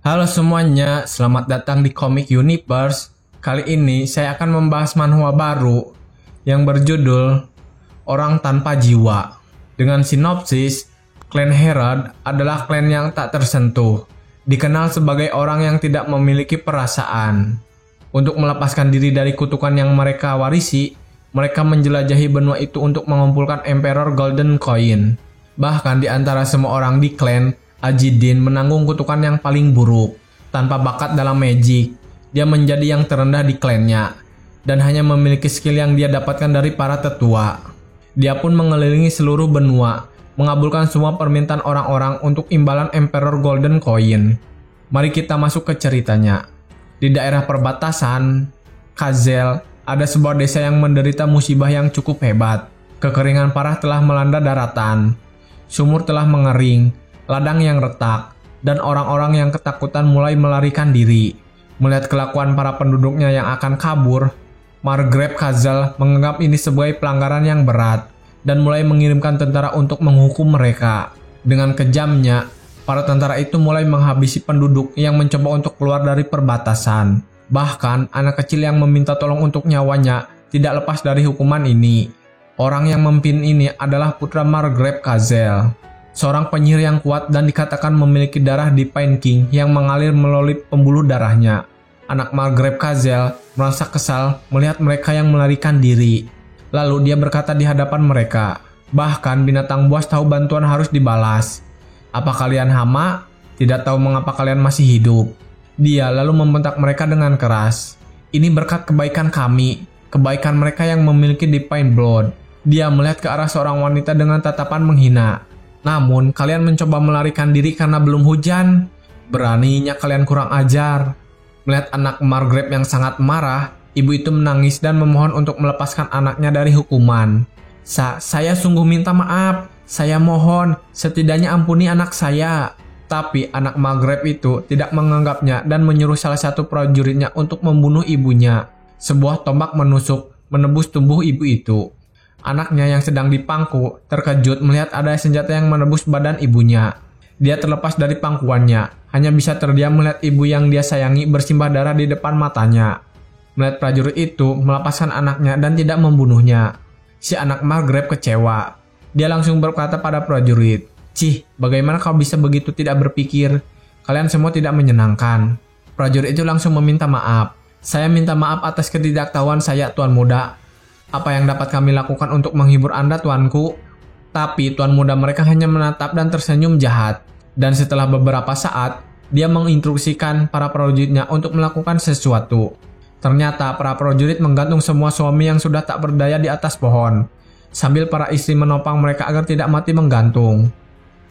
Halo semuanya, selamat datang di Comic Universe. Kali ini saya akan membahas manhwa baru yang berjudul Orang Tanpa Jiwa. Dengan sinopsis, klan Herald adalah klan yang tak tersentuh, dikenal sebagai orang yang tidak memiliki perasaan. Untuk melepaskan diri dari kutukan yang mereka warisi, mereka menjelajahi benua itu untuk mengumpulkan Emperor Golden Coin. Bahkan di antara semua orang di klan, Ajidin menanggung kutukan yang paling buruk. Tanpa bakat dalam magic, dia menjadi yang terendah di klannya dan hanya memiliki skill yang dia dapatkan dari para tetua. Dia pun mengelilingi seluruh benua, mengabulkan semua permintaan orang-orang untuk imbalan Emperor Golden Coin. Mari kita masuk ke ceritanya. Di daerah perbatasan Kazel, ada sebuah desa yang menderita musibah yang cukup hebat. Kekeringan parah telah melanda daratan. Sumur telah mengering, ladang yang retak, dan orang-orang yang ketakutan mulai melarikan diri. Melihat kelakuan para penduduknya yang akan kabur, Margrave Kazel menganggap ini sebagai pelanggaran yang berat dan mulai mengirimkan tentara untuk menghukum mereka. Dengan kejamnya, para tentara itu mulai menghabisi penduduk yang mencoba untuk keluar dari perbatasan. Bahkan, anak kecil yang meminta tolong untuk nyawanya tidak lepas dari hukuman ini. Orang yang memimpin ini adalah putra Margrave Kazel, seorang penyihir yang kuat dan dikatakan memiliki darah Divine King yang mengalir melalui pembuluh darahnya. Anak Margrave Kazel merasa kesal melihat mereka yang melarikan diri. Lalu dia berkata di hadapan mereka, bahkan binatang buas tahu bantuan harus dibalas. Apa kalian hama? Tidak tahu mengapa kalian masih hidup? Dia lalu membentak mereka dengan keras. Ini berkat kebaikan kami, kebaikan mereka yang memiliki Divine Blood. Dia melihat ke arah seorang wanita dengan tatapan menghina. Namun, kalian mencoba melarikan diri karena belum hujan. Beraninya kalian kurang ajar. Melihat anak Margrave yang sangat marah, ibu itu menangis dan memohon untuk melepaskan anaknya dari hukuman. Saya sungguh minta maaf. Saya mohon, setidaknya ampuni anak saya. Tapi anak Margrave itu tidak menganggapnya dan menyuruh salah satu prajuritnya untuk membunuh ibunya. Sebuah tombak menusuk, menebus tubuh ibu itu. Anaknya yang sedang dipangku terkejut melihat ada senjata yang menebus badan ibunya. Dia terlepas dari pangkuannya, hanya bisa terdiam melihat ibu yang dia sayangi bersimbah darah di depan matanya. Melihat prajurit itu melepaskan anaknya dan tidak membunuhnya, si anak Margrave kecewa. Dia langsung berkata pada prajurit, "Cih, bagaimana kau bisa begitu tidak berpikir? Kalian semua tidak menyenangkan." Prajurit itu langsung meminta maaf. "Saya minta maaf atas ketidaktahuan saya, Tuan Muda. Apa yang dapat kami lakukan untuk menghibur Anda, Tuanku?" Tapi Tuan Muda mereka hanya menatap dan tersenyum jahat. Dan setelah beberapa saat, dia menginstruksikan para prajuritnya untuk melakukan sesuatu. Ternyata para prajurit menggantung semua suami yang sudah tak berdaya di atas pohon, sambil para istri menopang mereka agar tidak mati menggantung.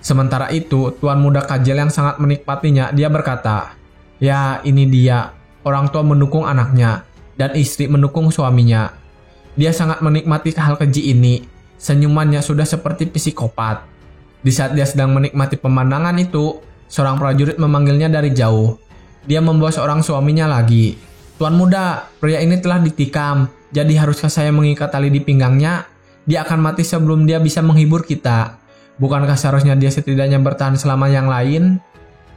Sementara itu, Tuan Muda Kazel yang sangat menikmatinya, dia berkata, "Ya, ini dia. Orang tua mendukung anaknya, dan istri mendukung suaminya. Dia sangat menikmati hal keji ini. Senyumannya sudah seperti psikopat." Di saat dia sedang menikmati pemandangan itu, seorang prajurit memanggilnya dari jauh. Dia membawa seorang suaminya lagi. "Tuan Muda, pria ini telah ditikam. Jadi haruskah saya mengikat tali di pinggangnya? Dia akan mati sebelum dia bisa menghibur kita. Bukankah seharusnya dia setidaknya bertahan selama yang lain?"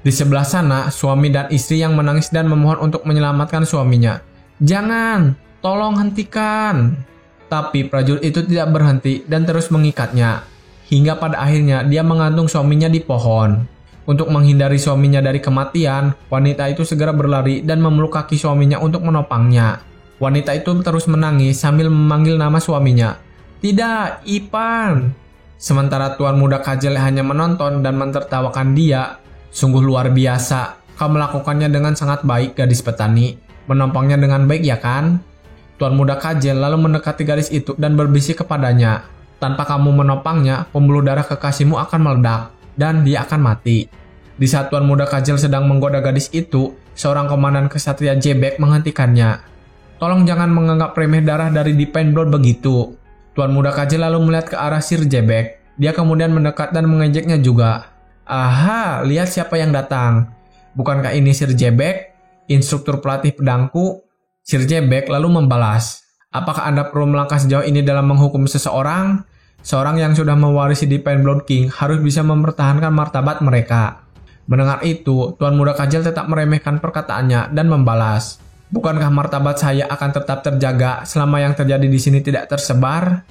Di sebelah sana, suami dan istri yang menangis dan memohon untuk menyelamatkan suaminya. "Jangan! Tolong hentikan!" Tapi prajurit itu tidak berhenti dan terus mengikatnya. Hingga pada akhirnya dia menggantung suaminya di pohon. Untuk menghindari suaminya dari kematian, wanita itu segera berlari dan memeluk kaki suaminya untuk menopangnya. Wanita itu terus menangis sambil memanggil nama suaminya. "Tidak, Ipan!" Sementara Tuan Muda Kazel hanya menonton dan mentertawakan dia. "Sungguh luar biasa. Kau melakukannya dengan sangat baik, gadis petani. Menopangnya dengan baik, ya kan?" Tuan Muda Kazel lalu mendekati gadis itu dan berbisik kepadanya, "Tanpa kamu menopangnya, pembuluh darah kekasihmu akan meledak, dan dia akan mati." Di saat Tuan Muda Kazel sedang menggoda gadis itu, seorang komandan kesatria Jebek menghentikannya. "Tolong jangan menganggap remeh darah dari Divine Blood begitu." Tuan Muda Kazel lalu melihat ke arah Sir Jebek. Dia kemudian mendekat dan mengejeknya juga. "Aha, lihat siapa yang datang. Bukankah ini Sir Jebek, instruktur pelatih pedangku?" Sir Jebek lalu membalas, "Apakah Anda perlu melangkah sejauh ini dalam menghukum seseorang? Seorang yang sudah mewarisi Divine Blood King harus bisa mempertahankan martabat mereka." Mendengar itu, Tuan Muda Kajel tetap meremehkan perkataannya dan membalas, "Bukankah martabat saya akan tetap terjaga selama yang terjadi di sini tidak tersebar?"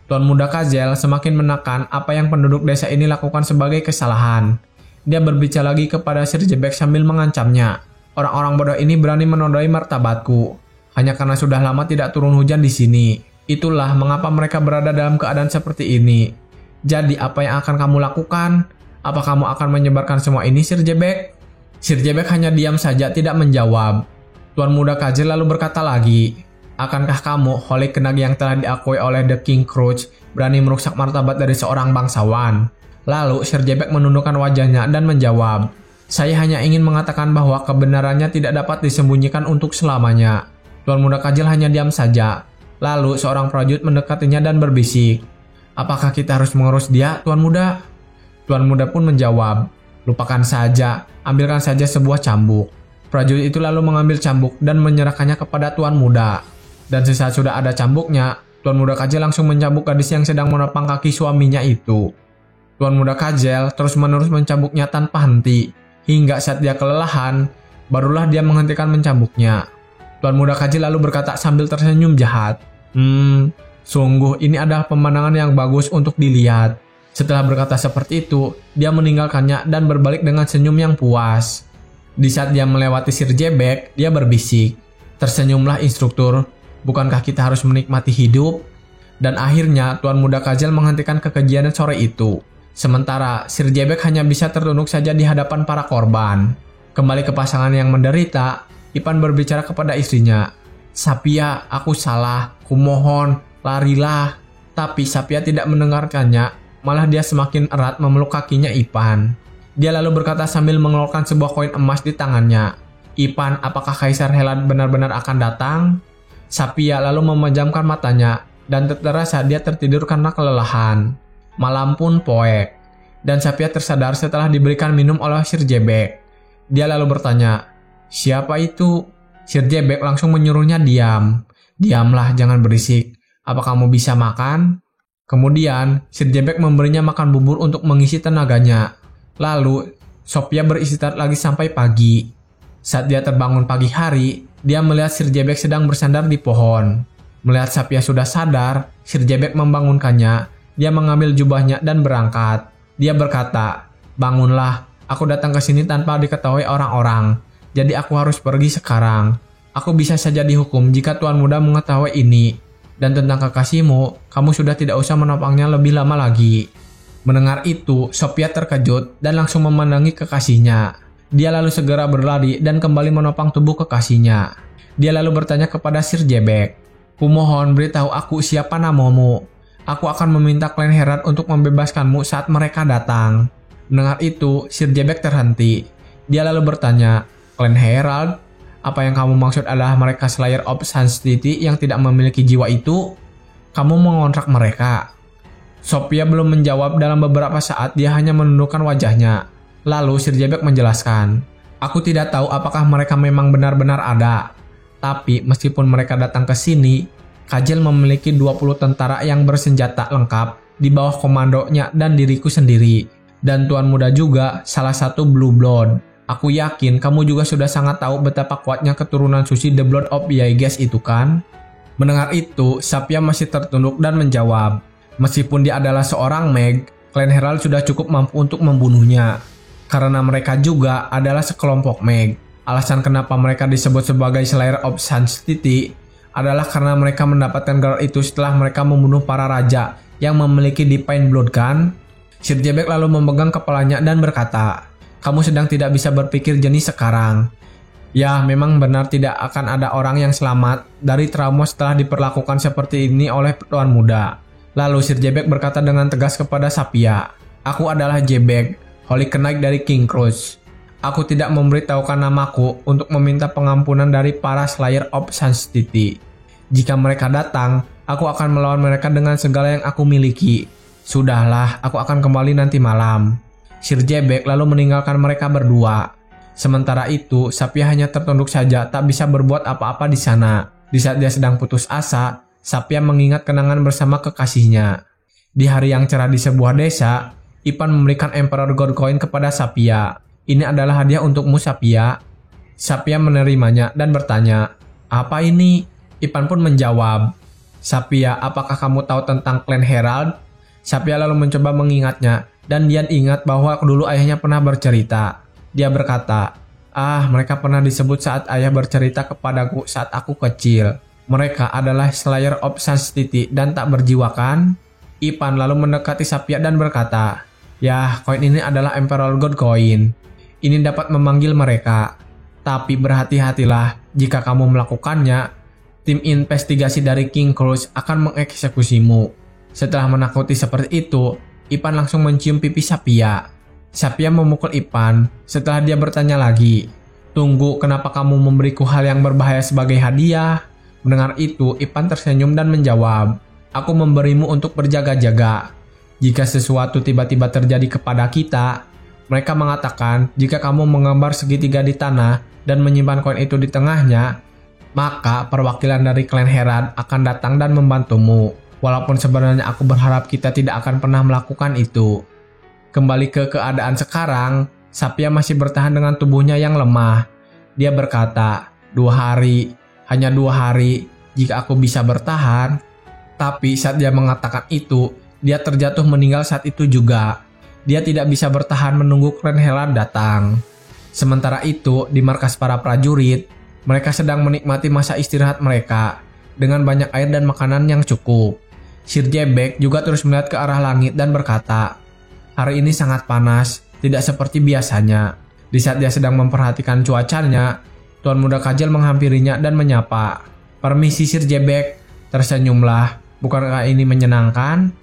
Tuan Muda Kajel semakin menekan apa yang penduduk desa ini lakukan sebagai kesalahan. Dia berbicara lagi kepada Sir Jebek sambil mengancamnya, "Orang-orang bodoh ini berani menodai martabatku hanya karena sudah lama tidak turun hujan di sini. Itulah mengapa mereka berada dalam keadaan seperti ini. Jadi apa yang akan kamu lakukan? Apa kamu akan menyebarkan semua ini, Sir Jebek?" Sir Jebek hanya diam saja tidak menjawab. Tuan Muda Kajel lalu berkata lagi, "Akankah kamu, Holy Kenag yang telah diakui oleh The King Crouch, berani merusak martabat dari seorang bangsawan?" Lalu Sir Jebek menundukkan wajahnya dan menjawab, "Saya hanya ingin mengatakan bahwa kebenarannya tidak dapat disembunyikan untuk selamanya." Tuan Muda Kajel hanya diam saja. Lalu seorang prajurit mendekatinya dan berbisik, "Apakah kita harus mengurus dia, Tuan Muda?" Tuan Muda pun menjawab, "Lupakan saja, ambilkan saja sebuah cambuk." Prajurit itu lalu mengambil cambuk dan menyerahkannya kepada Tuan Muda. Dan sesaat sudah ada cambuknya, Tuan Muda Kajel langsung mencambuk gadis yang sedang menopang kaki suaminya itu. Tuan Muda Kajel terus-menerus mencambuknya tanpa henti, hingga saat dia kelelahan, barulah dia menghentikan mencambuknya. Tuan Muda Kajel lalu berkata sambil tersenyum jahat, Sungguh ini adalah pemandangan yang bagus untuk dilihat." Setelah berkata seperti itu, dia meninggalkannya dan berbalik dengan senyum yang puas. Di saat dia melewati Sir Jebek, dia berbisik, "Tersenyumlah instruktur, bukankah kita harus menikmati hidup?" Dan akhirnya Tuan Muda Kajel menghentikan kekejian sore itu. Sementara Sir Jebek hanya bisa tertunduk saja di hadapan para korban. Kembali ke pasangan yang menderita, Ipan berbicara kepada istrinya, "Sapia, aku salah, kumohon, larilah." Tapi Sapia tidak mendengarkannya, malah dia semakin erat memeluk kakinya Ipan. Dia lalu berkata sambil mengeluarkan sebuah koin emas di tangannya, "Ipan, apakah Kaisar Helad benar-benar akan datang?" Sapia lalu memejamkan matanya, dan terasa dia tertidur karena kelelahan. Malam pun poek, dan Sapia tersadar setelah diberikan minum oleh Sir Jebek. Dia lalu bertanya, "Siapa itu?" Sir Jebek langsung menyuruhnya diam. "Diamlah, jangan berisik. Apa kamu bisa makan?" Kemudian, Sir Jebek memberinya makan bubur untuk mengisi tenaganya. Lalu, Sophia beristirahat lagi sampai pagi. Saat dia terbangun pagi hari, dia melihat Sir Jebek sedang bersandar di pohon. Melihat Sophia sudah sadar, Sir Jebek membangunkannya. Dia mengambil jubahnya dan berangkat. Dia berkata, "Bangunlah, aku datang ke sini tanpa diketahui orang-orang. Jadi aku harus pergi sekarang. Aku bisa saja dihukum jika Tuan Muda mengetahui ini. Dan tentang kekasihmu, kamu sudah tidak usah menopangnya lebih lama lagi." Mendengar itu, Sophia terkejut dan langsung memandangi kekasihnya. Dia lalu segera berlari dan kembali menopang tubuh kekasihnya. Dia lalu bertanya kepada Sir Jebek, "Kumohon beritahu aku siapa namamu. Aku akan meminta Clan Herald untuk membebaskanmu saat mereka datang." Mendengar itu, Sir Jebek terhenti. Dia lalu bertanya, "Clan Herald? Apa yang kamu maksud adalah mereka Slayer of Sanctity yang tidak memiliki jiwa itu? Kamu mengontrak mereka?" Sophia belum menjawab dalam beberapa saat, dia hanya menundukkan wajahnya. Lalu Sir Jebek menjelaskan, "Aku tidak tahu apakah mereka memang benar-benar ada. Tapi meskipun mereka datang ke sini, Kajel memiliki 20 tentara yang bersenjata lengkap di bawah komandonya dan diriku sendiri. Dan Tuan Muda juga salah satu Blue Blood. Aku yakin kamu juga sudah sangat tahu betapa kuatnya keturunan suci The Blood of Yaeges itu kan?" Mendengar itu, Sapia masih tertunduk dan menjawab, "Meskipun dia adalah seorang Meg, Clan Herald sudah cukup mampu untuk membunuhnya. Karena mereka juga adalah sekelompok Meg. Alasan kenapa mereka disebut sebagai Slayer of Sanctity adalah karena mereka mendapatkan gelar itu setelah mereka membunuh para raja yang memiliki Divine Blood kan?" Sir Jebek lalu memegang kepalanya dan berkata, "Kamu sedang tidak bisa berpikir jernih sekarang. Ya, memang benar tidak akan ada orang yang selamat dari trauma setelah diperlakukan seperti ini oleh Tuan Muda." Lalu Sir Jebek berkata dengan tegas kepada Sapia, "Aku adalah Jebek, Holy Knight dari King Crouch. Aku tidak memberitahukan namaku untuk meminta pengampunan dari para Slayer of Sanctity. Jika mereka datang, aku akan melawan mereka dengan segala yang aku miliki. Sudahlah, aku akan kembali nanti malam." Sir Jebek lalu meninggalkan mereka berdua. Sementara itu, Sapia hanya tertunduk saja, tak bisa berbuat apa-apa di sana. Di saat dia sedang putus asa, Sapia mengingat kenangan bersama kekasihnya. Di hari yang cerah di sebuah desa, Ipan memberikan Emperor God Coin kepada Sapia. Ini adalah hadiah untukmu, Sapia. Sapia menerimanya dan bertanya, apa ini? Ipan pun menjawab, Sapia, apakah kamu tahu tentang klan Herald? Sapia lalu mencoba mengingatnya, dan dia ingat bahwa dulu ayahnya pernah bercerita. Dia berkata, mereka pernah disebut saat ayah bercerita kepadaku saat aku kecil. Mereka adalah Slayer of Sanctity dan tak berjiwa kan? Ipan lalu mendekati Sapia dan berkata, ya, koin ini adalah Emperor God Coin. Ini dapat memanggil mereka. Tapi berhati-hatilah, jika kamu melakukannya, tim investigasi dari King Cruise akan mengeksekusimu. Setelah menakuti seperti itu, Ipan langsung mencium pipi Sapia. Sapia memukul Ipan setelah dia bertanya lagi, tunggu, kenapa kamu memberiku hal yang berbahaya sebagai hadiah? Mendengar itu, Ipan tersenyum dan menjawab, aku memberimu untuk berjaga-jaga. Jika sesuatu tiba-tiba terjadi kepada kita, mereka mengatakan jika kamu menggambar segitiga di tanah dan menyimpan koin itu di tengahnya, maka perwakilan dari klan Herald akan datang dan membantumu. Walaupun sebenarnya aku berharap kita tidak akan pernah melakukan itu. Kembali ke keadaan sekarang, Sapia masih bertahan dengan tubuhnya yang lemah. Dia berkata, 2 hari, hanya 2 hari, jika aku bisa bertahan. Tapi saat dia mengatakan itu, dia terjatuh meninggal saat itu juga. Dia tidak bisa bertahan menunggu klan Herald datang. Sementara itu, di markas para prajurit, mereka sedang menikmati masa istirahat mereka dengan banyak air dan makanan yang cukup. Sir Jebek juga terus melihat ke arah langit dan berkata, hari ini sangat panas, tidak seperti biasanya. Di saat dia sedang memperhatikan cuacanya, Tuan Muda Kajal menghampirinya dan menyapa, permisi Sir Jebek, tersenyumlah, bukankah ini menyenangkan?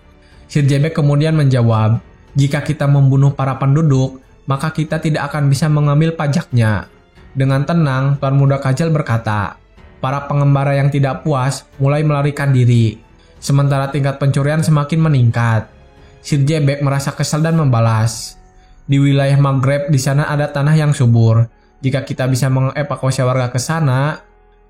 Sir Jebek kemudian menjawab, jika kita membunuh para penduduk, maka kita tidak akan bisa mengambil pajaknya. Dengan tenang, Tuan Muda Kajal berkata, para pengembara yang tidak puas mulai melarikan diri, sementara tingkat pencurian semakin meningkat. Sir Jebek merasa kesal dan membalas, di wilayah Maghreb di sana ada tanah yang subur, jika kita bisa mengevakuasi warga ke sana.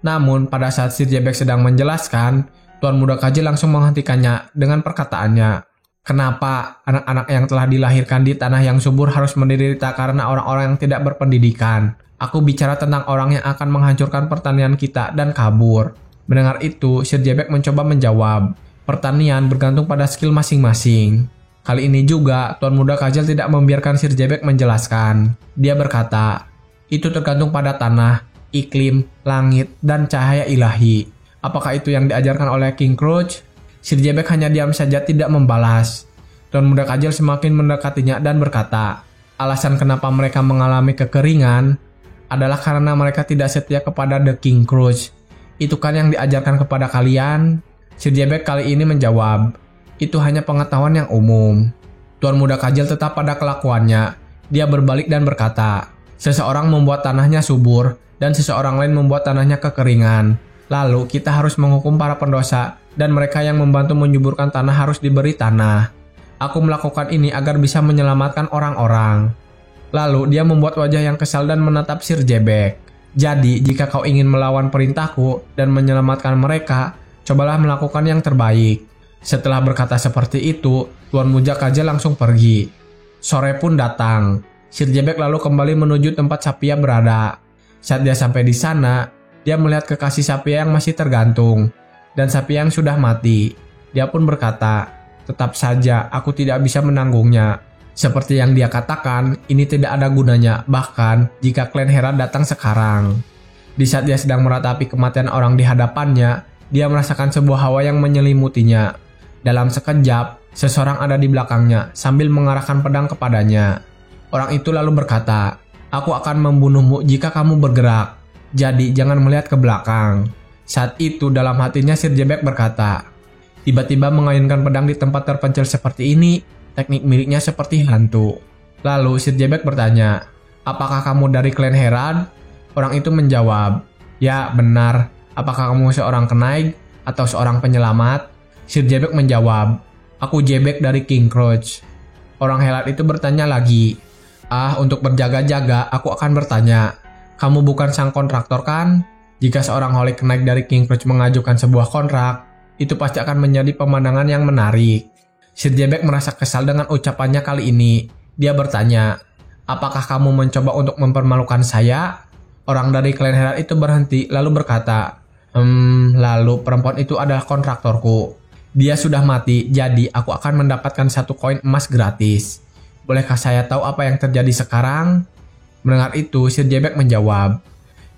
Namun pada saat Sir Jebek sedang menjelaskan, Tuan Muda Kajal langsung menghentikannya dengan perkataannya, kenapa anak-anak yang telah dilahirkan di tanah yang subur harus menderita karena orang-orang yang tidak berpendidikan? Aku bicara tentang orang yang akan menghancurkan pertanian kita dan kabur. Mendengar itu, Sir Jebek mencoba menjawab, pertanian bergantung pada skill masing-masing. Kali ini juga, Tuan Muda Kajal tidak membiarkan Sir Jebek menjelaskan. Dia berkata, itu tergantung pada tanah, iklim, langit, dan cahaya ilahi. Apakah itu yang diajarkan oleh King Crouch? Sir Jebek hanya diam saja tidak membalas. Tuan Muda Kajal semakin mendekatinya dan berkata, alasan kenapa mereka mengalami kekeringan adalah karena mereka tidak setia kepada The King Crouch. Itu kan yang diajarkan kepada kalian? Sir Jebek kali ini menjawab, itu hanya pengetahuan yang umum. Tuan Muda Kajal tetap pada kelakuannya. Dia berbalik dan berkata, seseorang membuat tanahnya subur dan seseorang lain membuat tanahnya kekeringan. Lalu kita harus menghukum para pendosa dan mereka yang membantu menyuburkan tanah harus diberi tanah. Aku melakukan ini agar bisa menyelamatkan orang-orang. Lalu dia membuat wajah yang kesal dan menatap Sir Jebek. Jadi jika kau ingin melawan perintahku dan menyelamatkan mereka, cobalah melakukan yang terbaik. Setelah berkata seperti itu, Tuan Muda Kajal langsung pergi. Sore pun datang. Sir Jebek lalu kembali menuju tempat Sapia berada. Saat dia sampai di sana, dia melihat kekasih Sapia yang masih tergantung dan Sapia yang sudah mati. Dia pun berkata, tetap saja aku tidak bisa menanggungnya. Seperti yang dia katakan, ini tidak ada gunanya, bahkan jika klan Herald datang sekarang. Di saat dia sedang meratapi kematian orang di hadapannya, dia merasakan sebuah hawa yang menyelimutinya. Dalam sekejap, seseorang ada di belakangnya sambil mengarahkan pedang kepadanya. Orang itu lalu berkata, aku akan membunuhmu jika kamu bergerak, jadi jangan melihat ke belakang. Saat itu dalam hatinya Sir Jebek berkata, tiba-tiba mengayunkan pedang di tempat terpencil seperti ini, teknik miliknya seperti hantu. Lalu Sir Jebek bertanya, apakah kamu dari klan Herald? Orang itu menjawab, ya benar, apakah kamu seorang kenaik atau seorang penyelamat? Sir Jebek menjawab, aku Jebek dari King Crouch. Orang Herald itu bertanya lagi, untuk berjaga-jaga aku akan bertanya, kamu bukan sang kontraktor kan? Jika seorang holik kenaik dari King Crouch mengajukan sebuah kontrak, itu pasti akan menjadi pemandangan yang menarik. Sir Jebek merasa kesal dengan ucapannya kali ini. Dia bertanya, Apakah kamu mencoba untuk mempermalukan saya? Orang dari klan Herald itu berhenti lalu berkata, lalu perempuan itu adalah kontraktorku. Dia sudah mati, jadi aku akan mendapatkan 1 koin emas gratis. Bolehkah saya tahu apa yang terjadi sekarang? Mendengar itu, Sir Jebek menjawab,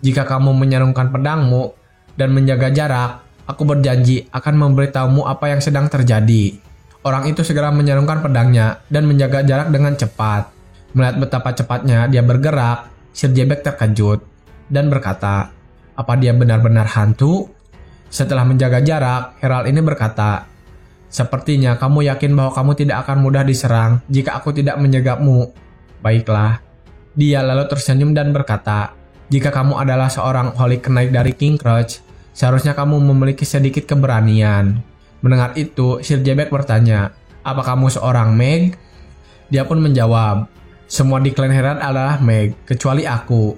jika kamu menyarungkan pedangmu dan menjaga jarak, aku berjanji akan memberitahumu apa yang sedang terjadi. Orang itu segera menyarungkan pedangnya dan menjaga jarak dengan cepat. Melihat betapa cepatnya dia bergerak, Sir Jebek terkejut dan berkata, apa dia benar-benar hantu? Setelah menjaga jarak, Herald ini berkata, sepertinya kamu yakin bahwa kamu tidak akan mudah diserang jika aku tidak menyegapmu. Baiklah. Dia lalu tersenyum dan berkata, jika kamu adalah seorang Holy Knight dari King Crouch, seharusnya kamu memiliki sedikit keberanian. Mendengar itu, Sir Jebek bertanya, apa kamu seorang Meg? Dia pun menjawab, semua di klan Herald adalah Meg, kecuali aku.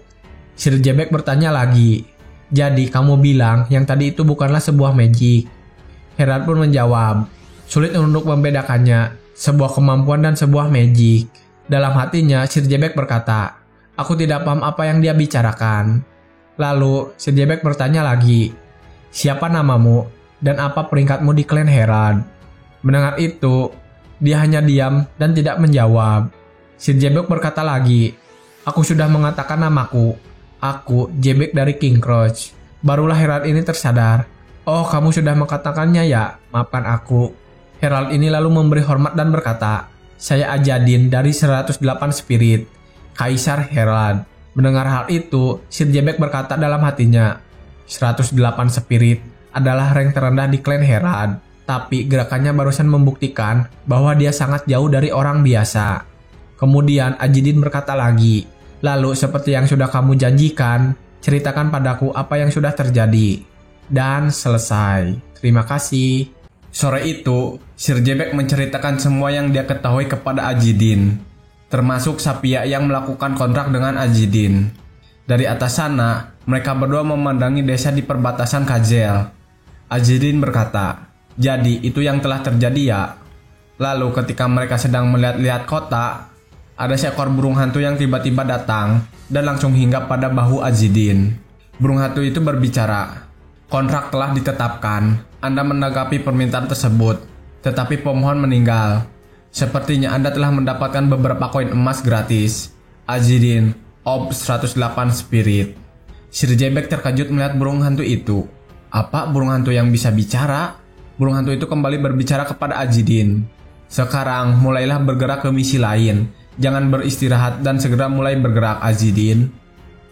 Sir Jebek bertanya lagi, jadi kamu bilang yang tadi itu bukanlah sebuah magic? Herald pun menjawab, sulit untuk membedakannya, sebuah kemampuan dan sebuah magic. Dalam hatinya, Sir Jebek berkata, aku tidak paham apa yang dia bicarakan. Lalu, Sir Jebek bertanya lagi, siapa namamu dan apa peringkatmu di klan Herald? Mendengar itu, dia hanya diam dan tidak menjawab. Sir Jebek berkata lagi, aku sudah mengatakan namaku. Aku Jebek dari King Crouch. Barulah Herald ini tersadar. Oh, kamu sudah mengatakannya ya? Maafkan aku. Herald ini lalu memberi hormat dan berkata, saya Ajadin dari 108 Spirit, Kaisar Herald. Mendengar hal itu, Sir Jebek berkata dalam hatinya, 108 Spirit adalah rank terendah di klan Herald. Tapi gerakannya barusan membuktikan bahwa dia sangat jauh dari orang biasa. Kemudian Ajidin berkata lagi, lalu seperti yang sudah kamu janjikan, ceritakan padaku apa yang sudah terjadi. Dan selesai. Terima kasih. Sore itu, Sir Jebek menceritakan semua yang dia ketahui kepada Ajidin, termasuk Sapia yang melakukan kontrak dengan Ajidin. Dari atas sana, mereka berdua memandangi desa di perbatasan Kazel. Ajidin berkata, jadi itu yang telah terjadi ya? Lalu ketika mereka sedang melihat-lihat kota, ada seekor burung hantu yang tiba-tiba datang dan langsung hinggap pada bahu Ajidin. Burung hantu itu berbicara, kontrak telah ditetapkan, Anda menanggapi permintaan tersebut, tetapi pemohon meninggal. Sepertinya Anda telah mendapatkan beberapa koin emas gratis. Ajidin, Ob 108 Spirit. Sir Jebek terkejut melihat burung hantu itu. Apa burung hantu yang bisa bicara? Burung hantu itu kembali berbicara kepada Ajidin. Sekarang mulailah bergerak ke misi lain. Jangan beristirahat dan segera mulai bergerak, Ajidin.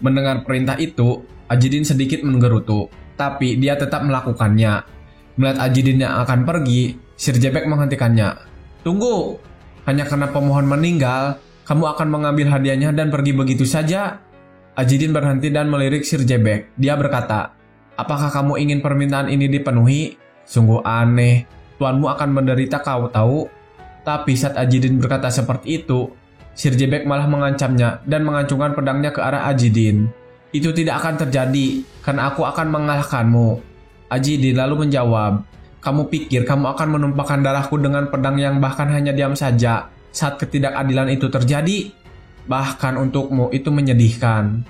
Mendengar perintah itu, Ajidin sedikit menggerutu, tapi dia tetap melakukannya. Melihat Ajidin yang akan pergi, Sir Jebek menghentikannya. Tunggu, hanya karena pemohon meninggal, kamu akan mengambil hadiahnya dan pergi begitu saja? Ajidin berhenti dan melirik Sir Jebek. Dia berkata, apakah kamu ingin permintaan ini dipenuhi? Sungguh aneh, tuanmu akan menderita kau tahu. Tapi saat Ajidin berkata seperti itu, Sir Jebek malah mengancamnya dan mengacungkan pedangnya ke arah Ajidin. Itu tidak akan terjadi, karena aku akan mengalahkanmu. Ajidin lalu menjawab, kamu pikir kamu akan menumpahkan darahku dengan pedang yang bahkan hanya diam saja saat ketidakadilan itu terjadi? Bahkan untukmu itu menyedihkan.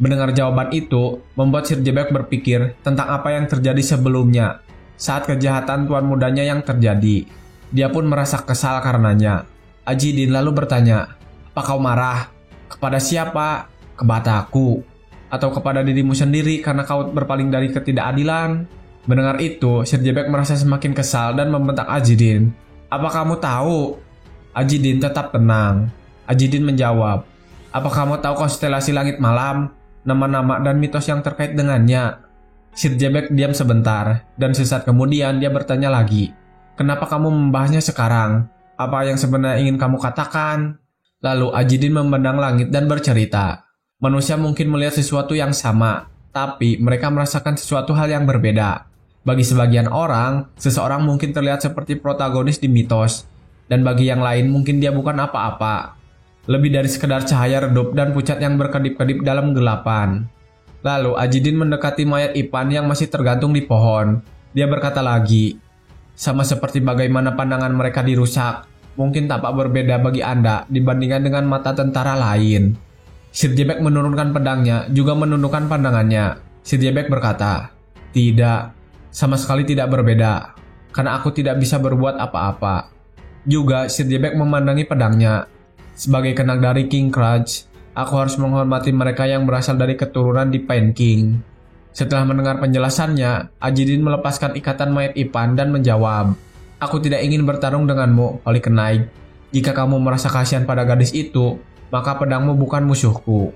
Mendengar jawaban itu, membuat Sir Jebek berpikir tentang apa yang terjadi sebelumnya saat kejahatan tuan mudanya yang terjadi. Dia pun merasa kesal karenanya. Ajidin lalu bertanya, apa kau marah? Kepada siapa? Kepadaku? Atau kepada dirimu sendiri karena kau berpaling dari ketidakadilan? Mendengar itu, Sir Jebek merasa semakin kesal dan membentak Ajidin. Apa kamu tahu? Ajidin tetap tenang. Ajidin menjawab, apa kamu tahu konstelasi langit malam? Nama-nama dan mitos yang terkait dengannya? Sir Jebek diam sebentar, dan sesaat kemudian dia bertanya lagi. Kenapa kamu membahasnya sekarang? Apa yang sebenarnya ingin kamu katakan? Lalu Ajidin memandang langit dan bercerita. Manusia mungkin melihat sesuatu yang sama, tapi mereka merasakan sesuatu hal yang berbeda. Bagi sebagian orang, seseorang mungkin terlihat seperti protagonis di mitos, dan bagi yang lain mungkin dia bukan apa-apa. Lebih dari sekedar cahaya redup dan pucat yang berkedip-kedip dalam kegelapan. Lalu Ajidin mendekati mayat Ipan yang masih tergantung di pohon. Dia berkata lagi, sama seperti bagaimana pandangan mereka dirusak, mungkin tampak berbeda bagi Anda dibandingkan dengan mata tentara lain. Sir Jebek menurunkan pedangnya, juga menundukkan pandangannya. Sir Jebek berkata, "Tidak, sama sekali tidak berbeda, karena aku tidak bisa berbuat apa-apa." Juga Sir Jebek memandangi pedangnya. Sebagai kenak dari King Crunch, aku harus menghormati mereka yang berasal dari keturunan di Pain King. Setelah mendengar penjelasannya, Ajidin melepaskan ikatan mayat Ipan dan menjawab, "Aku tidak ingin bertarung denganmu, Holy Knight. Jika kamu merasa kasihan pada gadis itu, maka pedangmu bukan musuhku."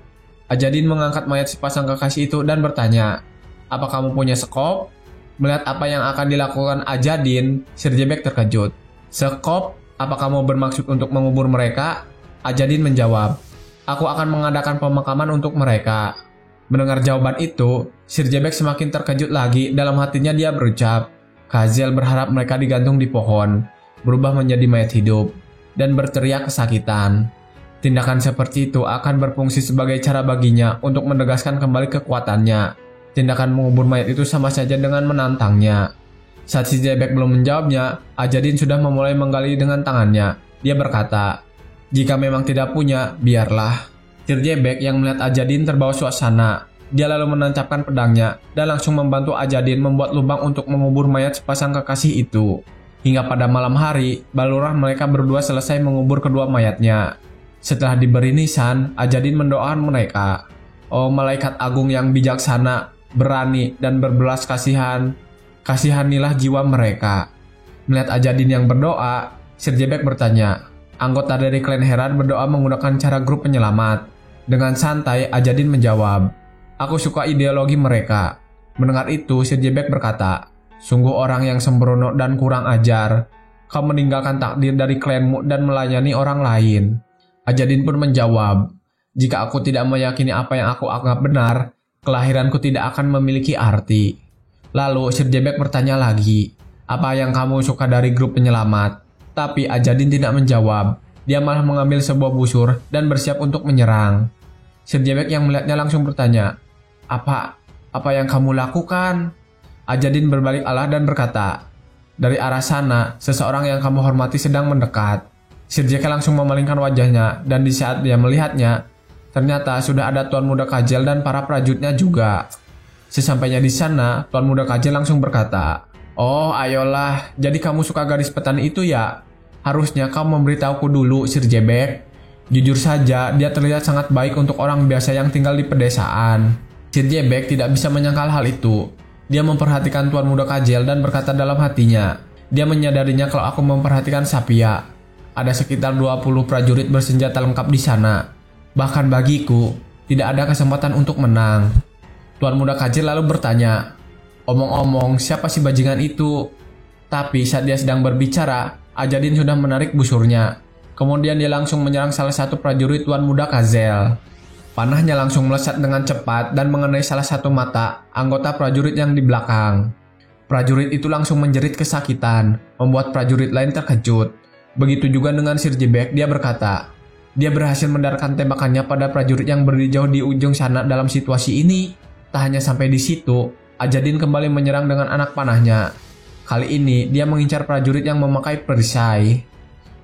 Ajadin mengangkat mayat sepasang kekasih itu dan bertanya, "Apa kamu punya sekop?" Melihat apa yang akan dilakukan Ajadin, Sir Jebek terkejut. "Sekop? Apa kamu bermaksud untuk mengubur mereka?" Ajadin menjawab, "Aku akan mengadakan pemakaman untuk mereka." Mendengar jawaban itu, Sir Jebek semakin terkejut lagi. Dalam hatinya dia berucap, Kazel berharap mereka digantung di pohon, berubah menjadi mayat hidup, dan berteriak kesakitan. Tindakan seperti itu akan berfungsi sebagai cara baginya untuk menegaskan kembali kekuatannya. Tindakan mengubur mayat itu sama saja dengan menantangnya. Saat Sir Jebek belum menjawabnya, Ajadin sudah memulai menggali dengan tangannya. Dia berkata, "Jika memang tidak punya, biarlah." Sir Jebek yang melihat Ajadin terbawa suasana. Dia lalu menancapkan pedangnya dan langsung membantu Ajadin membuat lubang untuk mengubur mayat sepasang kekasih itu. Hingga pada malam hari, balurah mereka berdua selesai mengubur kedua mayatnya. Setelah diberi nisan, Ajadin mendoakan mereka. "Oh malaikat agung yang bijaksana, berani, dan berbelas kasihan, kasihanilah jiwa mereka." Melihat Ajadin yang berdoa, Sir Jebek bertanya. Anggota dari klan Herat berdoa menggunakan cara grup penyelamat. Dengan santai, Ajadin menjawab, "Aku suka ideologi mereka." Mendengar itu, Sir Jebek berkata, "Sungguh orang yang sembrono dan kurang ajar. Kau meninggalkan takdir dari klanmu dan melayani orang lain." Ajadin pun menjawab, "Jika aku tidak meyakini apa yang aku anggap benar, kelahiranku tidak akan memiliki arti." Lalu Sir Jebek bertanya lagi, "Apa yang kamu suka dari grup penyelamat?" Tapi Ajadin tidak menjawab. Dia malah mengambil sebuah busur dan bersiap untuk menyerang. Sir Jebek yang melihatnya langsung bertanya, Apa yang kamu lakukan?" Ajadin berbalik arah dan berkata, "Dari arah sana, seseorang yang kamu hormati sedang mendekat." Sir Jebek langsung memalingkan wajahnya, dan di saat dia melihatnya, ternyata sudah ada Tuan Muda Kazel dan para prajuritnya juga. Sesampainya di sana, Tuan Muda Kazel langsung berkata, "Oh, ayolah, jadi kamu suka gadis petani itu ya? Harusnya kau memberitahuku dulu, Sir Jebek. Jujur saja, dia terlihat sangat baik untuk orang biasa yang tinggal di pedesaan." Sir Jebek tidak bisa menyangkal hal itu. Dia memperhatikan Tuan Muda Kazel dan berkata dalam hatinya, dia menyadarinya kalau aku memperhatikan Sapia. Ada sekitar 20 prajurit bersenjata lengkap di sana. Bahkan bagiku, tidak ada kesempatan untuk menang. Tuan Muda Kazel lalu bertanya, "Omong-omong, siapa si bajingan itu?" Tapi saat dia sedang berbicara, Ajadin sudah menarik busurnya. Kemudian dia langsung menyerang salah satu prajurit Tuan Muda Kazel. Panahnya langsung melesat dengan cepat dan mengenai salah satu mata anggota prajurit yang di belakang. Prajurit itu langsung menjerit kesakitan, membuat prajurit lain terkejut. Begitu juga dengan Sir Jebek, dia berkata, dia berhasil mendarkan tembakannya pada prajurit yang berdiri jauh di ujung sana dalam situasi ini. Tak hanya sampai di situ, Ajadin kembali menyerang dengan anak panahnya. Kali ini dia mengincar prajurit yang memakai perisai.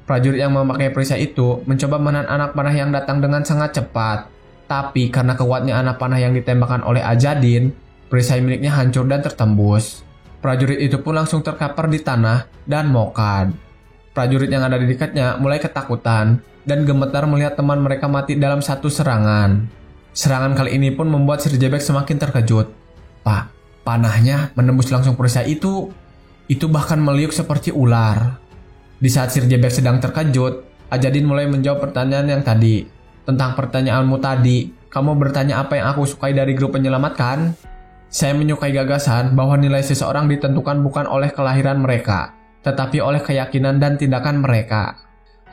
Prajurit yang memakai perisai itu mencoba menahan anak panah yang datang dengan sangat cepat. Tapi karena kuatnya anak panah yang ditembakkan oleh Ajadin, perisai miliknya hancur dan tertembus. Prajurit itu pun langsung terkapar di tanah dan mokad. Prajurit yang ada di dekatnya mulai ketakutan dan gemetar melihat teman mereka mati dalam satu serangan. Serangan kali ini pun membuat Sir Jebek semakin terkejut. "Pak, panahnya menembus langsung perisai itu. Itu bahkan meliuk seperti ular." Di saat Sir Jebek sedang terkejut, Ajadin mulai menjawab pertanyaan yang tadi. "Tentang pertanyaanmu tadi, kamu bertanya apa yang aku sukai dari grup penyelamat kan? Saya menyukai gagasan bahwa nilai seseorang ditentukan bukan oleh kelahiran mereka, tetapi oleh keyakinan dan tindakan mereka."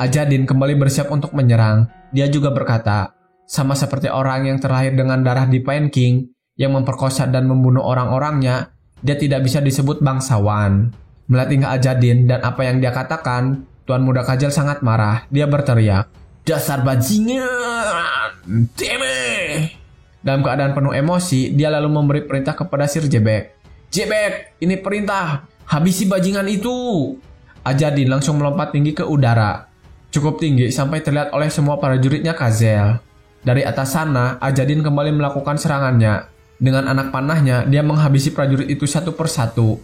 Ajadin kembali bersiap untuk menyerang. Dia juga berkata, sama seperti orang yang terlahir dengan darah di Pain King, yang memperkosa dan membunuh orang-orangnya, dia tidak bisa disebut bangsawan. Melihat tingkah Ajadin dan apa yang dia katakan, Tuan Muda Kazel sangat marah. Dia berteriak, "Dasar bajingan! Deme!" Dalam keadaan penuh emosi, dia lalu memberi perintah kepada Sir Jebek. "Jebek, ini perintah! Habisi bajingan itu!" Ajadin langsung melompat tinggi ke udara. cukup tinggi sampai terlihat oleh semua prajuritnya Kazel. Dari atas sana, Ajadin kembali melakukan serangannya. Dengan anak panahnya, dia menghabisi prajurit itu satu persatu.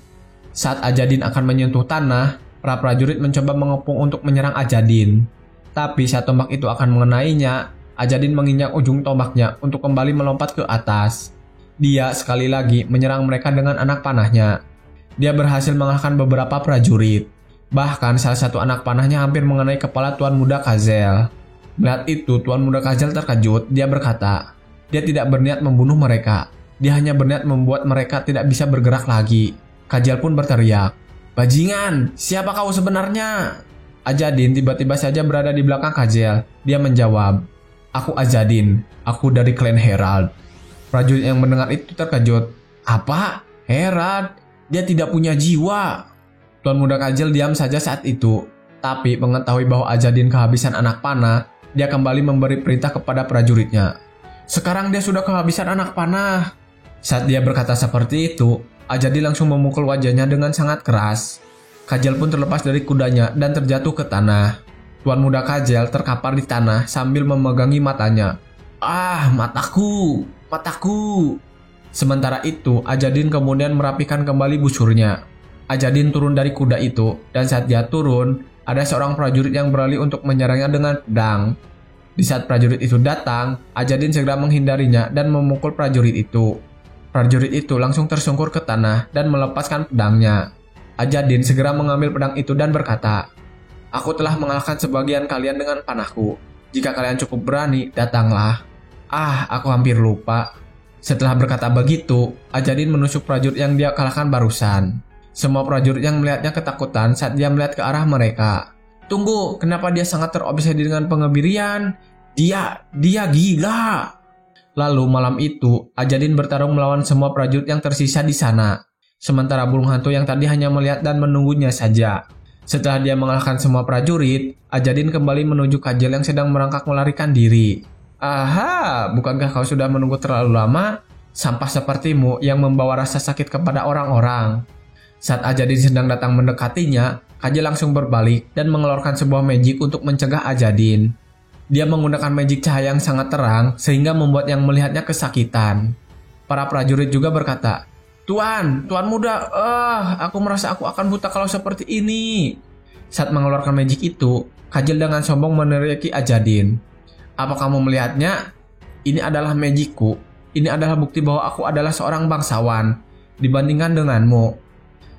Saat Ajadin akan menyentuh tanah, para prajurit mencoba mengepung untuk menyerang Ajadin. Tapi saat tombak itu akan mengenainya, Ajadin menginjak ujung tombaknya untuk kembali melompat ke atas. Dia sekali lagi menyerang mereka dengan anak panahnya. Dia berhasil mengalahkan beberapa prajurit. Bahkan salah satu anak panahnya hampir mengenai kepala Tuan Muda Kazel. Melihat itu, Tuan Muda Kazel terkejut. Dia berkata, dia tidak berniat membunuh mereka. Dia hanya berniat membuat mereka tidak bisa bergerak lagi. Kazel pun berteriak, "Bajingan, siapa kau sebenarnya?" Ajadin tiba-tiba saja berada di belakang Kazel. Dia menjawab, "Aku Ajadin, aku dari klan Herald." Prajurit yang mendengar itu terkejut. "Apa? Herald? Dia tidak punya jiwa." Tuan Muda Kazel diam saja saat itu. Tapi mengetahui bahwa Ajadin kehabisan anak panah, dia kembali memberi perintah kepada prajuritnya. "Sekarang dia sudah kehabisan anak panah." Saat dia berkata seperti itu, Ajadin langsung memukul wajahnya dengan sangat keras. Kazel pun terlepas dari kudanya dan terjatuh ke tanah. Tuan Muda Kazel terkapar di tanah sambil memegangi matanya. "Ah, mataku, mataku." Sementara itu, Ajadin kemudian merapikan kembali busurnya. Ajadin turun dari kuda itu, dan saat dia turun, ada seorang prajurit yang beralih untuk menyerangnya dengan pedang. Di saat prajurit itu datang, Ajadin segera menghindarinya dan memukul prajurit itu. Prajurit itu langsung tersungkur ke tanah dan melepaskan pedangnya. Ajadin segera mengambil pedang itu dan berkata, "Aku telah mengalahkan sebagian kalian dengan panahku. Jika kalian cukup berani, datanglah." "Ah, aku hampir lupa." Setelah berkata begitu, Ajadin menusuk prajurit yang dia kalahkan barusan. Semua prajurit yang melihatnya ketakutan saat dia melihat ke arah mereka. "Tunggu, kenapa dia sangat terobsesi dengan pengebirian? Dia gila." Lalu malam itu, Ajadin bertarung melawan semua prajurit yang tersisa di sana. Sementara burung hantu yang tadi hanya melihat dan menunggunya saja. Setelah dia mengalahkan semua prajurit, Ajadin kembali menuju Kazel yang sedang merangkak melarikan diri. "Aha, bukankah kau sudah menunggu terlalu lama? Sampah sepertimu yang membawa rasa sakit kepada orang-orang." Saat Ajadin sedang datang mendekatinya, Kazel langsung berbalik dan mengeluarkan sebuah magic untuk mencegah Ajadin. Dia menggunakan magic cahaya yang sangat terang sehingga membuat yang melihatnya kesakitan. Para prajurit juga berkata, Tuan muda, aku merasa aku akan buta kalau seperti ini." Saat mengeluarkan magic itu, Kazel dengan sombong meneriaki Ajadin. "Apa kamu melihatnya? Ini adalah magicku. Ini adalah bukti bahwa aku adalah seorang bangsawan dibandingkan denganmu."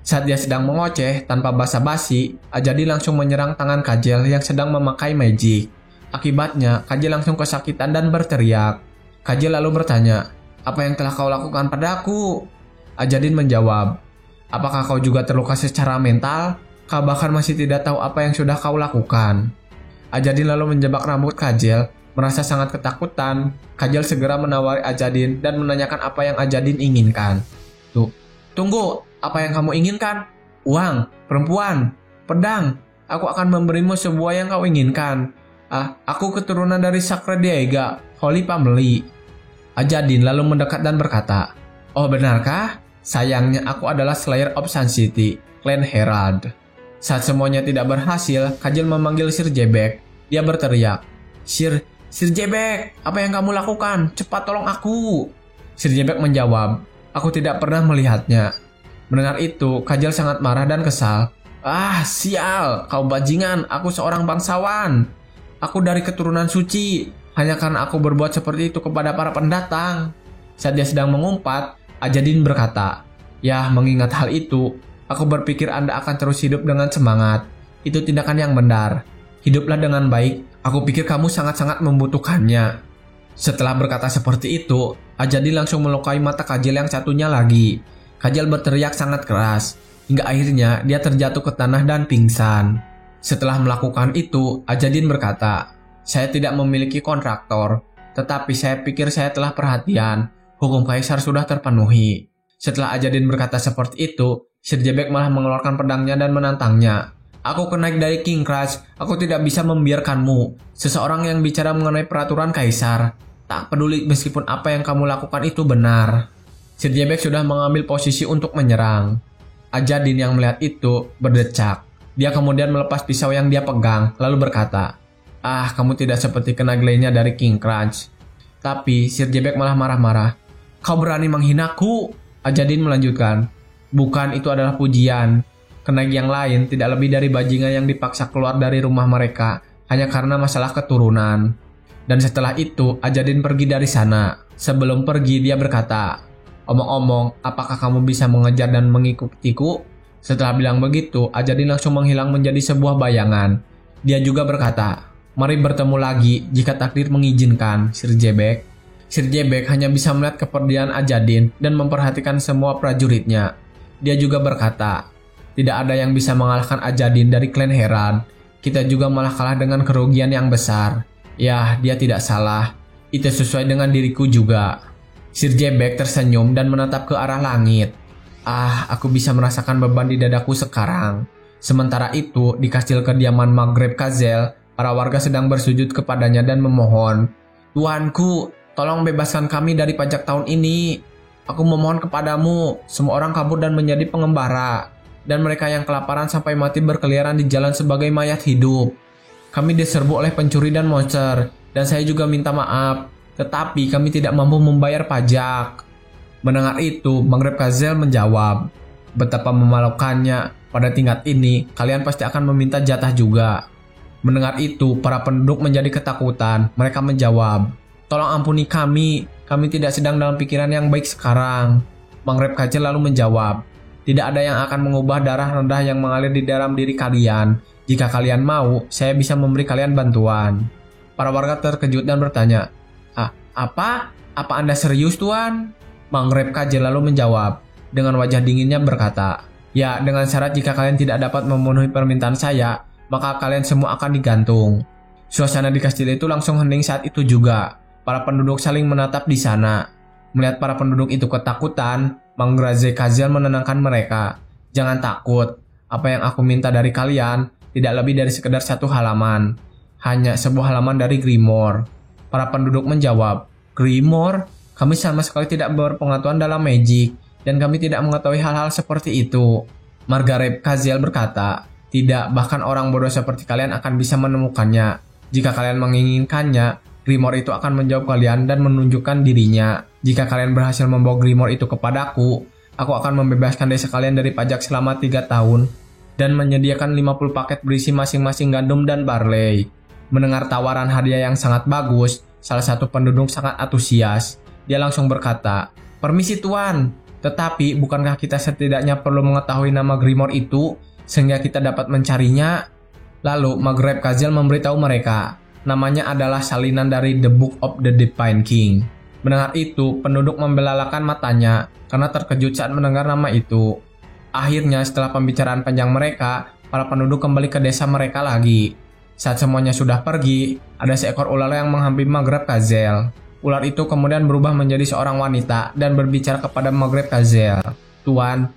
Saat dia sedang mengoceh tanpa basa-basi, Ajadin langsung menyerang tangan Kazel yang sedang memakai magic. Akibatnya, Kazel langsung kesakitan dan berteriak. Kazel lalu bertanya, "Apa yang telah kau lakukan padaku?" Ajadin menjawab, "Apakah kau juga terluka secara mental? Kau bahkan masih tidak tahu apa yang sudah kau lakukan." Ajadin lalu menjebak rambut Kazel. Merasa sangat ketakutan, Kazel segera menawari Ajadin dan menanyakan apa yang Ajadin inginkan. Tunggu, apa yang kamu inginkan? Uang, perempuan, pedang. Aku akan memberimu sebuah yang kau inginkan. Aku keturunan dari Sakra Diega, Holy Family." Ajadin lalu mendekat dan berkata, "Oh, benarkah? Sayangnya aku adalah Slayer of Sun City, Clan Herald." Saat semuanya tidak berhasil, Kazel memanggil Sir Jebek. Dia berteriak, Sir Jebek, apa yang kamu lakukan? Cepat tolong aku." Sir Jebek menjawab, "Aku tidak pernah melihatnya." Mendengar itu, Kazel sangat marah dan kesal. Sial, kau bajingan, aku seorang bangsawan. Aku dari keturunan suci, hanya karena aku berbuat seperti itu kepada para pendatang." Saat dia sedang mengumpat, Ajadin berkata, "Ya, mengingat hal itu, aku berpikir Anda akan terus hidup dengan semangat. Itu tindakan yang benar. Hiduplah dengan baik, aku pikir kamu sangat-sangat membutuhkannya." Setelah berkata seperti itu, Ajadin langsung melukai mata Kazel yang satunya lagi. Kazel berteriak sangat keras, hingga akhirnya dia terjatuh ke tanah dan pingsan. Setelah melakukan itu, Ajadin berkata, "Saya tidak memiliki kontraktor, tetapi saya pikir saya telah perhatian. Hukum kaisar sudah terpenuhi." Setelah Ajadin berkata seperti itu, Sir Jebek malah mengeluarkan pedangnya dan menantangnya. "Aku kenaik dari King Crush, aku tidak bisa membiarkanmu. Seseorang yang bicara mengenai peraturan kaisar. Tak peduli meskipun apa yang kamu lakukan itu benar." Sir Jebek sudah mengambil posisi untuk menyerang. Ajadin yang melihat itu berdecak. Dia kemudian melepas pisau yang dia pegang, lalu berkata, "Ah, kamu tidak seperti kenaglenya dari King Crunch." Tapi Sir Jebek malah marah-marah. "Kau berani menghinaku?" Ajadin melanjutkan. "Bukan, itu adalah pujian. Kenag yang lain tidak lebih dari bajingan yang dipaksa keluar dari rumah mereka hanya karena masalah keturunan." Dan setelah itu, Ajadin pergi dari sana. Sebelum pergi, dia berkata, "Omong-omong, apakah kamu bisa mengejar dan mengikutiku?" Setelah bilang begitu, Ajadin langsung menghilang menjadi sebuah bayangan. Dia juga berkata, "Mari bertemu lagi jika takdir mengizinkan, Sir Jebek." Sir Jebek hanya bisa melihat kepergian Ajadin dan memperhatikan semua prajuritnya. Dia juga berkata, "Tidak ada yang bisa mengalahkan Ajadin dari klan Herald. Kita juga malah kalah dengan kerugian yang besar. Ya, dia tidak salah. Itu sesuai dengan diriku juga." Sir Jebek tersenyum dan menatap ke arah langit. "Ah, aku bisa merasakan beban di dadaku sekarang." Sementara itu, di kastil kediaman Maghreb Kazel, para warga sedang bersujud kepadanya dan memohon, "Tuanku, tolong bebaskan kami dari pajak tahun ini. Aku memohon kepadamu." Semua orang kabur dan menjadi pengembara, dan mereka yang kelaparan sampai mati berkeliaran di jalan sebagai mayat hidup. "Kami diserbu oleh pencuri dan monster, dan saya juga minta maaf, tetapi kami tidak mampu membayar pajak." Mendengar itu, Maghreb Kazel menjawab, "Betapa memalukannya, pada tingkat ini kalian pasti akan meminta jatah juga." Mendengar itu, para penduduk menjadi ketakutan. Mereka menjawab, "Tolong ampuni kami tidak sedang dalam pikiran yang baik sekarang." Maghreb Kazel lalu menjawab, "Tidak ada yang akan mengubah darah rendah yang mengalir di dalam diri kalian. Jika kalian mau, saya bisa memberi kalian bantuan." Para warga terkejut dan bertanya, Apa? Apa Anda serius, Tuan?" Maghreb Kazel lalu menjawab, dengan wajah dinginnya berkata, "Ya, dengan syarat jika kalian tidak dapat memenuhi permintaan saya, maka kalian semua akan digantung." Suasana di kastil itu langsung hening saat itu juga. Para penduduk saling menatap di sana. Melihat para penduduk itu ketakutan, Maghreb Kazel menenangkan mereka. "Jangan takut. Apa yang aku minta dari kalian tidak lebih dari sekedar satu halaman. Hanya sebuah halaman dari Grimoire." Para penduduk menjawab, "Grimoire? Kami sama sekali tidak berpengetahuan dalam magic, dan kami tidak mengetahui hal-hal seperti itu." Maghreb Kazel berkata, "Tidak, bahkan orang bodoh seperti kalian akan bisa menemukannya. Jika kalian menginginkannya, Grimoire itu akan menjawab kalian dan menunjukkan dirinya. Jika kalian berhasil membawa Grimoire itu kepadaku, aku akan membebaskan desa kalian dari pajak selama 3 tahun dan menyediakan 50 paket berisi masing-masing gandum dan barley." Mendengar tawaran hadiah yang sangat bagus, salah satu penduduk sangat antusias. Dia langsung berkata, "Permisi Tuan, tetapi bukankah kita setidaknya perlu mengetahui nama Grimoire itu sehingga kita dapat mencarinya?" Lalu Maghreb Kazel memberitahu mereka, namanya adalah salinan dari The Book of the Divine King. Mendengar itu, penduduk membelalakan matanya karena terkejut saat mendengar nama itu. Akhirnya setelah pembicaraan panjang mereka, para penduduk kembali ke desa mereka lagi. Saat semuanya sudah pergi, ada seekor ular yang menghampiri Maghreb Kazel. Ular itu kemudian berubah menjadi seorang wanita dan berbicara kepada Maghreb Kazel. Tuan,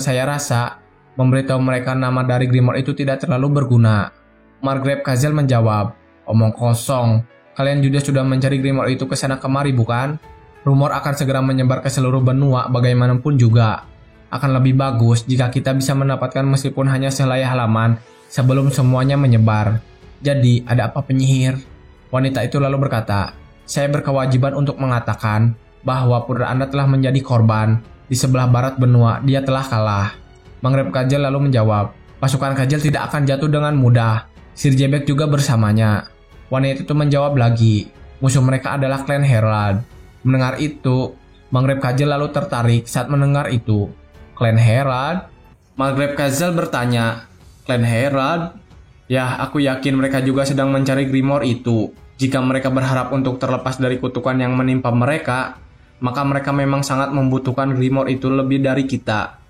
saya rasa memberitahu mereka nama dari Grimoire itu tidak terlalu berguna." Maghreb Kazel menjawab, "Omong kosong. Kalian juga sudah mencari Grimoire itu ke sana kemari, bukan? Rumor akan segera menyebar ke seluruh benua bagaimanapun juga. Akan lebih bagus jika kita bisa mendapatkan meskipun hanya sehelai halaman sebelum semuanya menyebar. Jadi, ada apa penyihir?" Wanita itu lalu berkata, "Saya berkewajiban untuk mengatakan bahwa putra Anda telah menjadi korban. Di sebelah barat benua, dia telah kalah." Maghreb Kazel lalu menjawab, "Pasukan Kazel tidak akan jatuh dengan mudah. Sir Jebek juga bersamanya." Wanita itu menjawab lagi, "Musuh mereka adalah klan Herald." Mendengar itu, Maghreb Kazel lalu tertarik saat mendengar itu. "Klan Herald?" Maghreb Kazel bertanya, "Klan Herald? Ya, aku yakin mereka juga sedang mencari Grimoire itu. Jika mereka berharap untuk terlepas dari kutukan yang menimpa mereka, maka mereka memang sangat membutuhkan Grimoire itu lebih dari kita."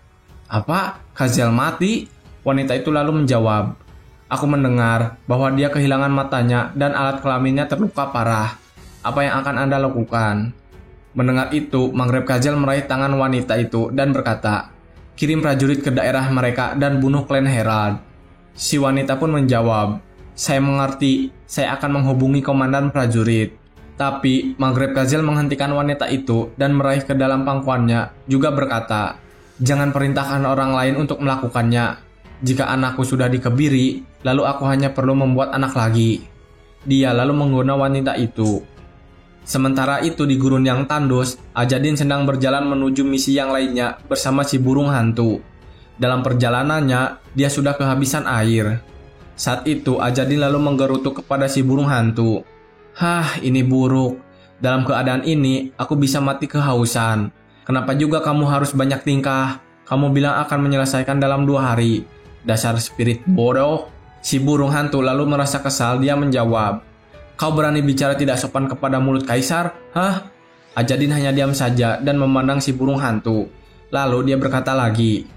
"Apa? Kazel mati?" Wanita itu lalu menjawab, "Aku mendengar bahwa dia kehilangan matanya dan alat kelaminnya terluka parah. Apa yang akan Anda lakukan?" Mendengar itu, Maghreb Kazel meraih tangan wanita itu dan berkata, "Kirim prajurit ke daerah mereka dan bunuh klan Herald." Si wanita pun menjawab, "Saya mengerti, saya akan menghubungi komandan prajurit." Tapi Maghreb Kazel menghentikan wanita itu dan meraih ke dalam pangkuannya, juga berkata, "Jangan perintahkan orang lain untuk melakukannya. Jika anakku sudah dikebiri, lalu aku hanya perlu membuat anak lagi. Dia lalu menggoda wanita itu. Sementara itu di gurun yang tandus, Ajadin sedang berjalan menuju misi yang lainnya bersama si burung hantu. Dalam perjalanannya, dia sudah kehabisan air. Saat itu Ajadin lalu menggerutu kepada si burung hantu. Hah, ini buruk. Dalam keadaan ini, aku bisa mati kehausan. Kenapa juga kamu harus banyak tingkah? Kamu bilang akan menyelesaikan dalam 2 hari. Dasar spirit bodoh. Si burung hantu lalu merasa kesal, dia menjawab. Kau berani bicara tidak sopan kepada mulut kaisar? Hah? Ajadin hanya diam saja dan memandang si burung hantu. Lalu dia berkata lagi.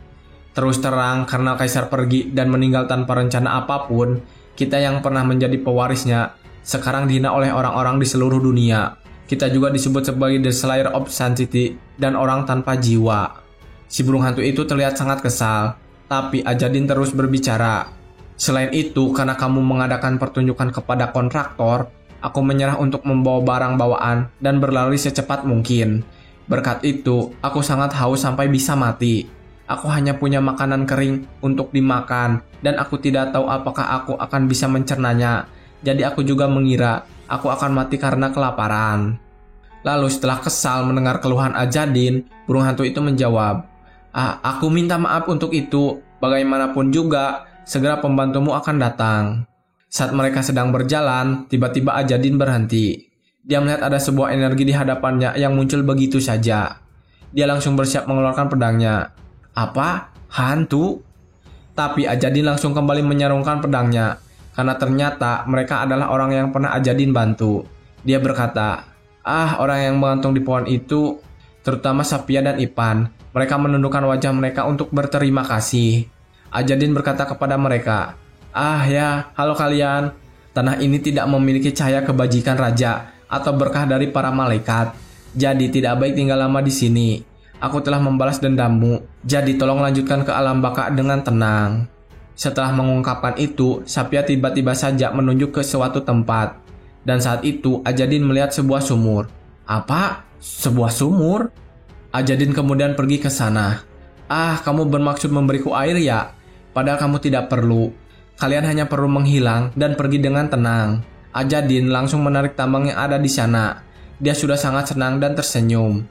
Terus terang, karena kaisar pergi dan meninggal tanpa rencana apapun, kita yang pernah menjadi pewarisnya, sekarang dihina oleh orang-orang di seluruh dunia. Kita juga disebut sebagai the Slayer of Sanctity dan orang tanpa jiwa. Si burung hantu itu terlihat sangat kesal, tapi Ajadin terus berbicara. Selain itu, karena kamu mengadakan pertunjukan kepada kontraktor, aku menyerah untuk membawa barang bawaan dan berlari secepat mungkin. Berkat itu, aku sangat haus sampai bisa mati. Aku hanya punya makanan kering untuk dimakan, dan aku tidak tahu apakah aku akan bisa mencernanya. Jadi aku juga mengira aku akan mati karena kelaparan. Lalu setelah kesal mendengar keluhan Ajadin, burung hantu itu menjawab, aku minta maaf untuk itu. Bagaimanapun juga, segera pembantumu akan datang. Saat mereka sedang berjalan, tiba-tiba Ajadin berhenti. Dia melihat ada sebuah energi di hadapannya yang muncul begitu saja. Dia langsung bersiap mengeluarkan pedangnya. Apa? Hantu? Tapi Ajadin langsung kembali menyarungkan pedangnya, karena ternyata mereka adalah orang yang pernah Ajadin bantu. Dia berkata, orang yang menggantung di pohon itu, terutama Sapia dan Ipan. Mereka menundukkan wajah mereka untuk berterima kasih. Ajadin berkata kepada mereka, ya, halo kalian. Tanah ini tidak memiliki cahaya kebajikan raja atau berkah dari para malaikat. Jadi tidak baik tinggal lama di sini. Aku telah membalas dendammu, jadi tolong lanjutkan ke alam baka dengan tenang. Setelah mengungkapkan itu, Sapia tiba-tiba saja menunjuk ke suatu tempat. Dan saat itu, Ajadin melihat sebuah sumur. Apa? Sebuah sumur? Ajadin kemudian pergi ke sana. Kamu bermaksud memberiku air ya? Padahal kamu tidak perlu. Kalian hanya perlu menghilang dan pergi dengan tenang. Ajadin langsung menarik tambang yang ada di sana. Dia sudah sangat senang dan tersenyum.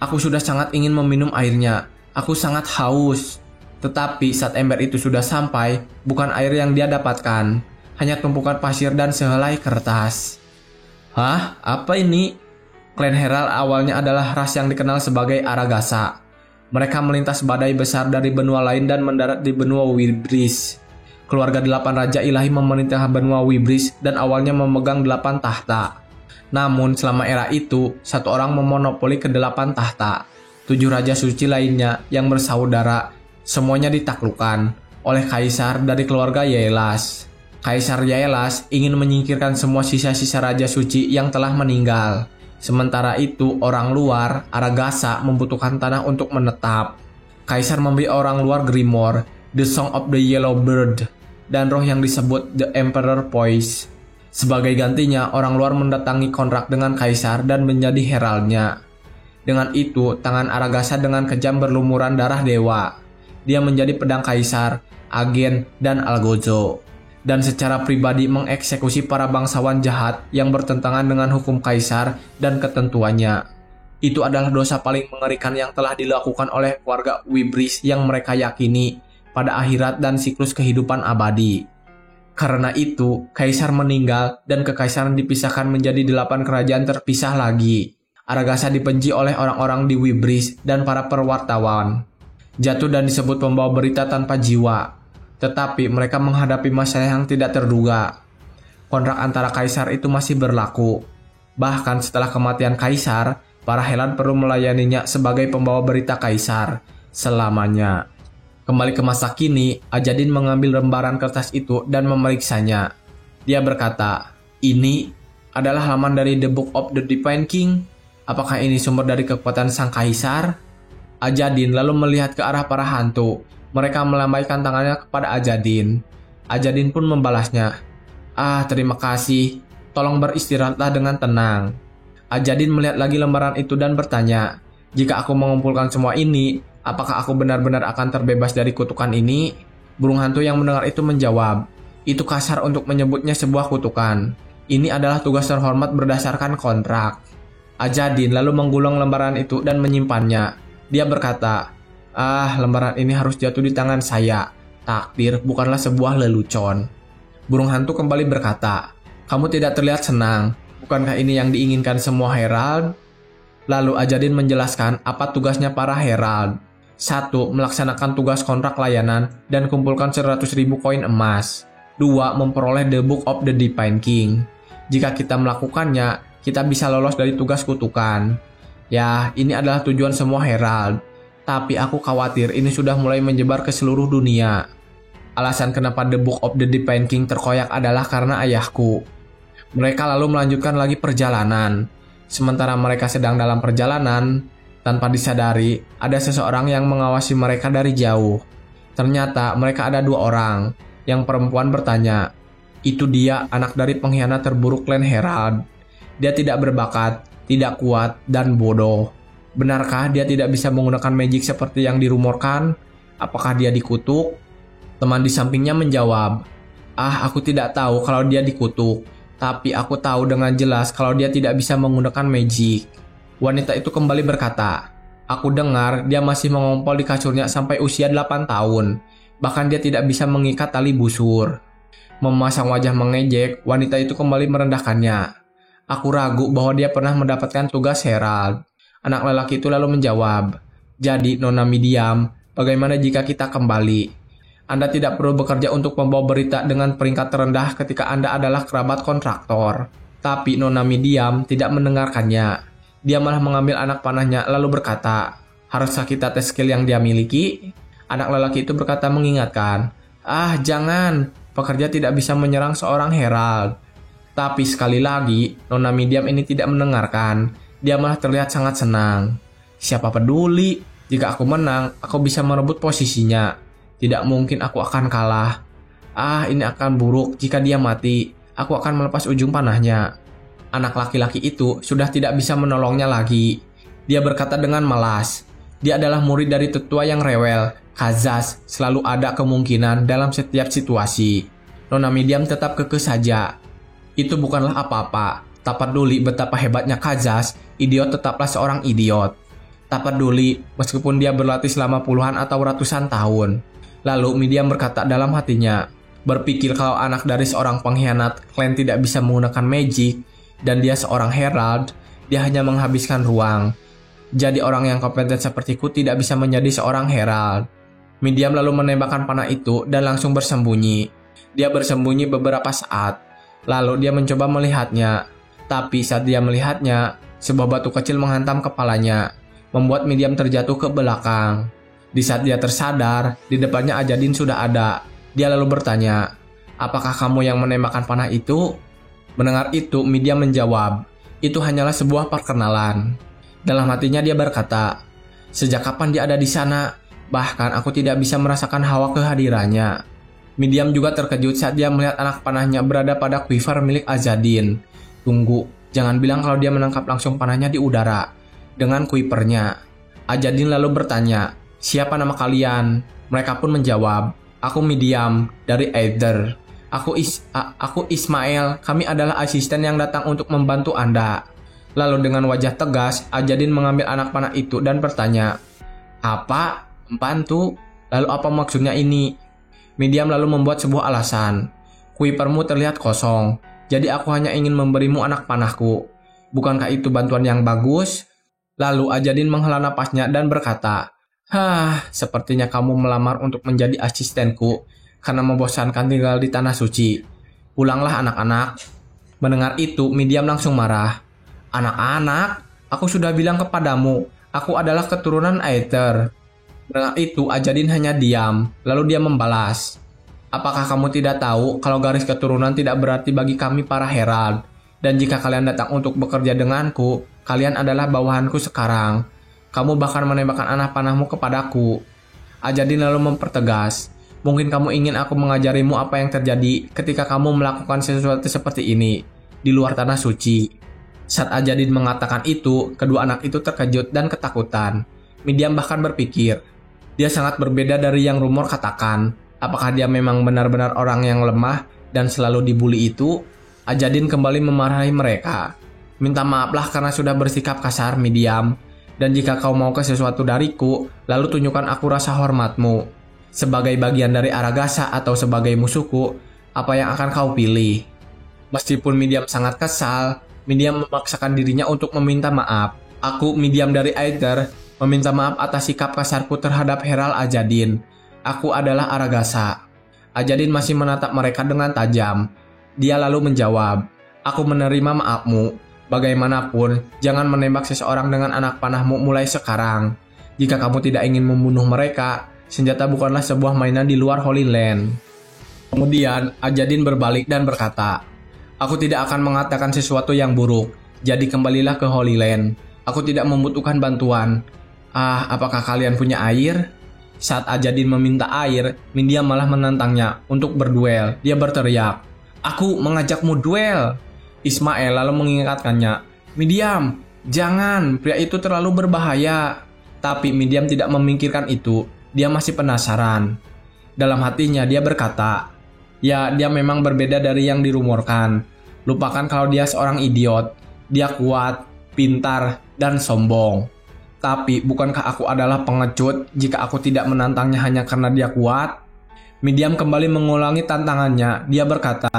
Aku sudah sangat ingin meminum airnya. Aku sangat haus. Tetapi saat ember itu sudah sampai, bukan air yang dia dapatkan. Hanya tumpukan pasir dan sehelai kertas. Hah? Apa ini? Klan Herald awalnya adalah ras yang dikenal sebagai Aragasa. Mereka melintas badai besar dari benua lain dan mendarat di benua Wibris. Keluarga 8 Raja Ilahi memerintah benua Wibris dan awalnya memegang 8 tahta. Namun selama era itu, 1 orang memonopoli ke-8 tahta. 7 Raja Suci lainnya yang bersaudara, semuanya ditaklukkan oleh Kaisar dari keluarga Yaelas. Kaisar Yaelas ingin menyingkirkan semua sisa-sisa Raja Suci yang telah meninggal. Sementara itu, orang luar, Aragasa, membutuhkan tanah untuk menetap. Kaisar memberi orang luar Grimoire, The Song of the Yellow Bird, dan roh yang disebut The Emperor Voice. Sebagai gantinya, orang luar mendatangi kontrak dengan Kaisar dan menjadi heraldnya. Dengan itu, tangan Aragasa dengan kejam berlumuran darah dewa. Dia menjadi pedang Kaisar, agen, dan Algozo. Dan secara pribadi mengeksekusi para bangsawan jahat yang bertentangan dengan hukum Kaisar dan ketentuannya. Itu adalah dosa paling mengerikan yang telah dilakukan oleh keluarga Wibris yang mereka yakini pada akhirat dan siklus kehidupan abadi. Karena itu, Kaisar meninggal dan kekaisaran dipisahkan menjadi 8 kerajaan terpisah lagi. Aragasa dibenci oleh orang-orang di Wibris dan para perwartawan. Jatuh dan disebut pembawa berita tanpa jiwa. Tetapi mereka menghadapi masalah yang tidak terduga. Kontrak antara kaisar itu masih berlaku. Bahkan setelah kematian kaisar, para Herald perlu melayaninya sebagai pembawa berita kaisar selamanya. Kembali ke masa kini, Ajadin mengambil lembaran kertas itu dan memeriksanya. Dia berkata, "Ini adalah halaman dari The Book of the Divine King. Apakah ini sumber dari kekuatan sang kaisar?" Ajadin lalu melihat ke arah para hantu. Mereka melambaikan tangannya kepada Ajadin. Ajadin pun membalasnya. Terima kasih. Tolong beristirahatlah dengan tenang." Ajadin melihat lagi lembaran itu dan bertanya, "Jika aku mengumpulkan semua ini, apakah aku benar-benar akan terbebas dari kutukan ini?" Burung hantu yang mendengar itu menjawab, "Itu kasar untuk menyebutnya sebuah kutukan. Ini adalah tugas terhormat berdasarkan kontrak." Ajadin lalu menggulung lembaran itu dan menyimpannya. Dia berkata, lembaran ini harus jatuh di tangan saya. Takdir bukanlah sebuah lelucon." Burung hantu kembali berkata, "Kamu tidak terlihat senang. Bukankah ini yang diinginkan semua herald?" Lalu Ajadin menjelaskan apa tugasnya para herald. 1. Melaksanakan tugas kontrak layanan dan kumpulkan 100.000 koin emas. 2. Memperoleh The Book of the Divine King. Jika kita melakukannya, kita bisa lolos dari tugas kutukan. Ya, ini adalah tujuan semua herald. Tapi aku khawatir ini sudah mulai menyebar ke seluruh dunia. Alasan kenapa The Book of the Divine King terkoyak adalah karena ayahku. Mereka lalu melanjutkan lagi perjalanan. Sementara mereka sedang dalam perjalanan, tanpa disadari, ada seseorang yang mengawasi mereka dari jauh. Ternyata mereka ada 2 orang. Yang perempuan bertanya, "Itu dia anak dari pengkhianat terburuk klan Herald. Dia tidak berbakat, tidak kuat, dan bodoh. Benarkah dia tidak bisa menggunakan magic seperti yang dirumorkan? Apakah dia dikutuk?" Teman di sampingnya menjawab, "Aku tidak tahu kalau dia dikutuk. Tapi aku tahu dengan jelas kalau dia tidak bisa menggunakan magic." Wanita itu kembali berkata, "Aku dengar dia masih mengompol di kasurnya sampai usia 8 tahun. Bahkan dia tidak bisa mengikat tali busur." Memasang wajah mengejek, wanita itu kembali merendahkannya. "Aku ragu bahwa dia pernah mendapatkan tugas herald." Anak lelaki itu lalu menjawab, "Jadi Nona Midiam, bagaimana jika kita kembali? Anda tidak perlu bekerja untuk membawa berita dengan peringkat terendah ketika Anda adalah kerabat kontraktor." Tapi Nona Midiam tidak mendengarkannya. Dia malah mengambil anak panahnya lalu berkata, "Haruskah kita tes skill yang dia miliki?" Anak lelaki itu berkata mengingatkan, "Jangan, pekerja tidak bisa menyerang seorang herald." Tapi sekali lagi, Nona Midiam ini tidak mendengarkan. Dia malah terlihat sangat senang. "Siapa peduli, jika aku menang, aku bisa merebut posisinya. Tidak mungkin aku akan kalah. Ini akan buruk jika dia mati. Aku akan melepas ujung panahnya." Anak laki-laki itu sudah tidak bisa menolongnya lagi. Dia berkata dengan malas, dia adalah murid dari tetua yang rewel. Kazas selalu ada kemungkinan dalam setiap situasi. Nona Midiam tetap kekeh saja. "Itu bukanlah apa-apa. Tak peduli betapa hebatnya Kazas, idiot tetaplah seorang idiot. Tak peduli meskipun dia berlatih selama puluhan atau ratusan tahun." Lalu Midiam berkata dalam hatinya, berpikir kalau anak dari seorang pengkhianat klan tidak bisa menggunakan magic, dan dia seorang herald, dia hanya menghabiskan ruang. Jadi orang yang kompeten sepertiku tidak bisa menjadi seorang herald. Midiam lalu menembakkan panah itu dan langsung bersembunyi. Dia bersembunyi beberapa saat, lalu dia mencoba melihatnya. Tapi saat dia melihatnya, sebuah batu kecil menghantam kepalanya, membuat Midiam terjatuh ke belakang. Di saat dia tersadar, di depannya Ajadin sudah ada. Dia lalu bertanya, "Apakah kamu yang menembakkan panah itu?" Mendengar itu, Midiam menjawab, "Itu hanyalah sebuah perkenalan." Dalam hatinya dia berkata, "Sejak kapan dia ada di sana? Bahkan aku tidak bisa merasakan hawa kehadirannya." Midiam juga terkejut saat dia melihat anak panahnya berada pada quiver milik Ajadin. "Tunggu, jangan bilang kalau dia menangkap langsung panahnya di udara dengan quivernya." Ajadin lalu bertanya, "Siapa nama kalian?" Mereka pun menjawab, "Aku Midiam, dari Aether. Aku Ismail, kami adalah asisten yang datang untuk membantu Anda." Lalu dengan wajah tegas, Ajadin mengambil anak panah itu dan bertanya, "Apa? Membantu? Lalu apa maksudnya ini?" Midiam lalu membuat sebuah alasan. "Kuipermu terlihat kosong, jadi aku hanya ingin memberimu anak panahku. Bukankah itu bantuan yang bagus?" Lalu Ajadin menghela napasnya dan berkata, "Sepertinya kamu melamar untuk menjadi asistenku karena membosankan tinggal di tanah suci. Pulanglah anak-anak." Mendengar itu, Midiam langsung marah. "Anak-anak, aku sudah bilang kepadamu, aku adalah keturunan Aether." Mendengar itu, Ajadin hanya diam, lalu dia membalas, "Apakah kamu tidak tahu kalau garis keturunan tidak berarti bagi kami para herald? Dan jika kalian datang untuk bekerja denganku, kalian adalah bawahanku sekarang. Kamu bahkan menembakkan anak panahmu kepadaku." Ajadin lalu mempertegas, "Mungkin kamu ingin aku mengajarimu apa yang terjadi ketika kamu melakukan sesuatu seperti ini di luar tanah suci." Saat Ajadin mengatakan itu, kedua anak itu terkejut dan ketakutan. Midiam bahkan berpikir, dia sangat berbeda dari yang rumor katakan. Apakah dia memang benar-benar orang yang lemah dan selalu dibully itu? Ajadin kembali memarahi mereka. Minta maaflah karena sudah bersikap kasar, Midiam. Dan jika kau mau ke sesuatu dariku, lalu tunjukkan aku rasa hormatmu. Sebagai bagian dari Aragasa atau sebagai musuhku, apa yang akan kau pilih? Meskipun Midiam sangat kesal, Midiam memaksakan dirinya untuk meminta maaf. Aku, Midiam dari Aether, meminta maaf atas sikap kasarku terhadap Herald Ajadin. Aku adalah Aragasa. Ajadin masih menatap mereka dengan tajam. Dia lalu menjawab, aku menerima maafmu. Bagaimanapun, jangan menembak seseorang dengan anak panahmu mulai sekarang. Jika kamu tidak ingin membunuh mereka, senjata bukanlah sebuah mainan di luar Holy Land. Kemudian, Ajadin berbalik dan berkata, aku tidak akan mengatakan sesuatu yang buruk, jadi kembalilah ke Holy Land. Aku tidak membutuhkan bantuan. Apakah kalian punya air? Saat Ajadin meminta air, Midiam malah menantangnya untuk berduel. Dia berteriak, aku mengajakmu duel. Ismael lalu mengingatkannya, Midiam, jangan, pria itu terlalu berbahaya. Tapi Midiam tidak memikirkan itu, dia masih penasaran. Dalam hatinya dia berkata, ya dia memang berbeda dari yang dirumorkan. Lupakan kalau dia seorang idiot, dia kuat, pintar, dan sombong. Tapi bukankah aku adalah pengecut jika aku tidak menantangnya hanya karena dia kuat? Midiam kembali mengulangi tantangannya. Dia berkata,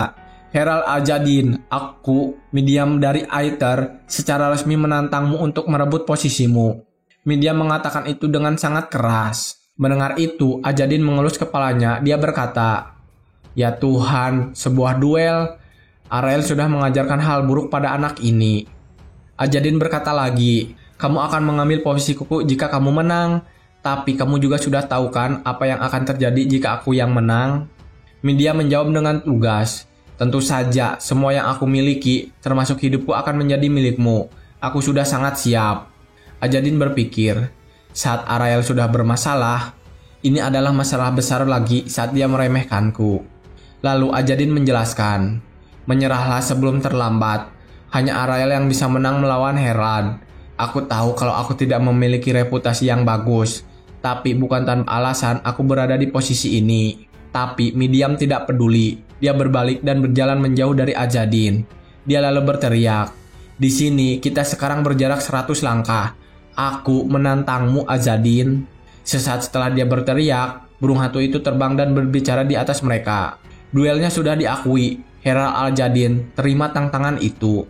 Herald Ajadin, aku, Midiam dari Aether, secara resmi menantangmu untuk merebut posisimu. Midiam mengatakan itu dengan sangat keras. Mendengar itu, Ajadin mengelus kepalanya. Dia berkata, ya Tuhan, sebuah duel. Arael sudah mengajarkan hal buruk pada anak ini. Ajadin berkata lagi, kamu akan mengambil posisi kuku jika kamu menang. Tapi kamu juga sudah tahu kan apa yang akan terjadi jika aku yang menang? Midiam menjawab dengan tegas. Tentu saja, semua yang aku miliki, termasuk hidupku akan menjadi milikmu. Aku sudah sangat siap. Ajadin berpikir, saat Arael sudah bermasalah, ini adalah masalah besar lagi saat dia meremehkanku. Lalu Ajadin menjelaskan, menyerahlah sebelum terlambat. Hanya Arael yang bisa menang melawan Herald. Aku tahu kalau aku tidak memiliki reputasi yang bagus, tapi bukan tanpa alasan aku berada di posisi ini. Tapi Midiam tidak peduli. Dia berbalik dan berjalan menjauh dari Ajadin. Dia lalu berteriak, di sini kita sekarang berjarak 100 langkah. Aku menantangmu, Ajadin. Sesaat setelah dia berteriak, burung hantu itu terbang dan berbicara di atas mereka. Duelnya sudah diakui. Herald Ajadin terima tantangan itu.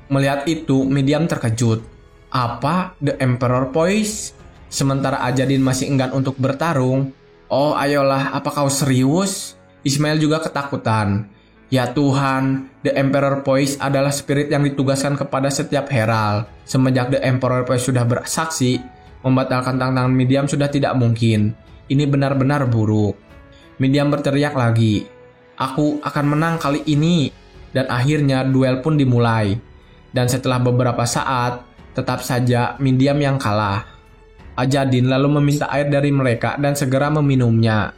Melihat itu, Midiam terkejut. Apa? The Emperor Poise? Sementara Ajadin masih enggan untuk bertarung. Oh ayolah, apa kau serius? Ismael juga ketakutan. Ya Tuhan, The Emperor Poise adalah spirit yang ditugaskan kepada setiap herald. Semenjak The Emperor Poise sudah bersaksi, membatalkan tantangan Midiam sudah tidak mungkin. Ini benar-benar buruk. Midiam berteriak lagi. Aku akan menang kali ini. Dan akhirnya duel pun dimulai. Dan setelah beberapa saat, tetap saja Midiam yang kalah. Ajadin lalu meminta air dari mereka dan segera meminumnya.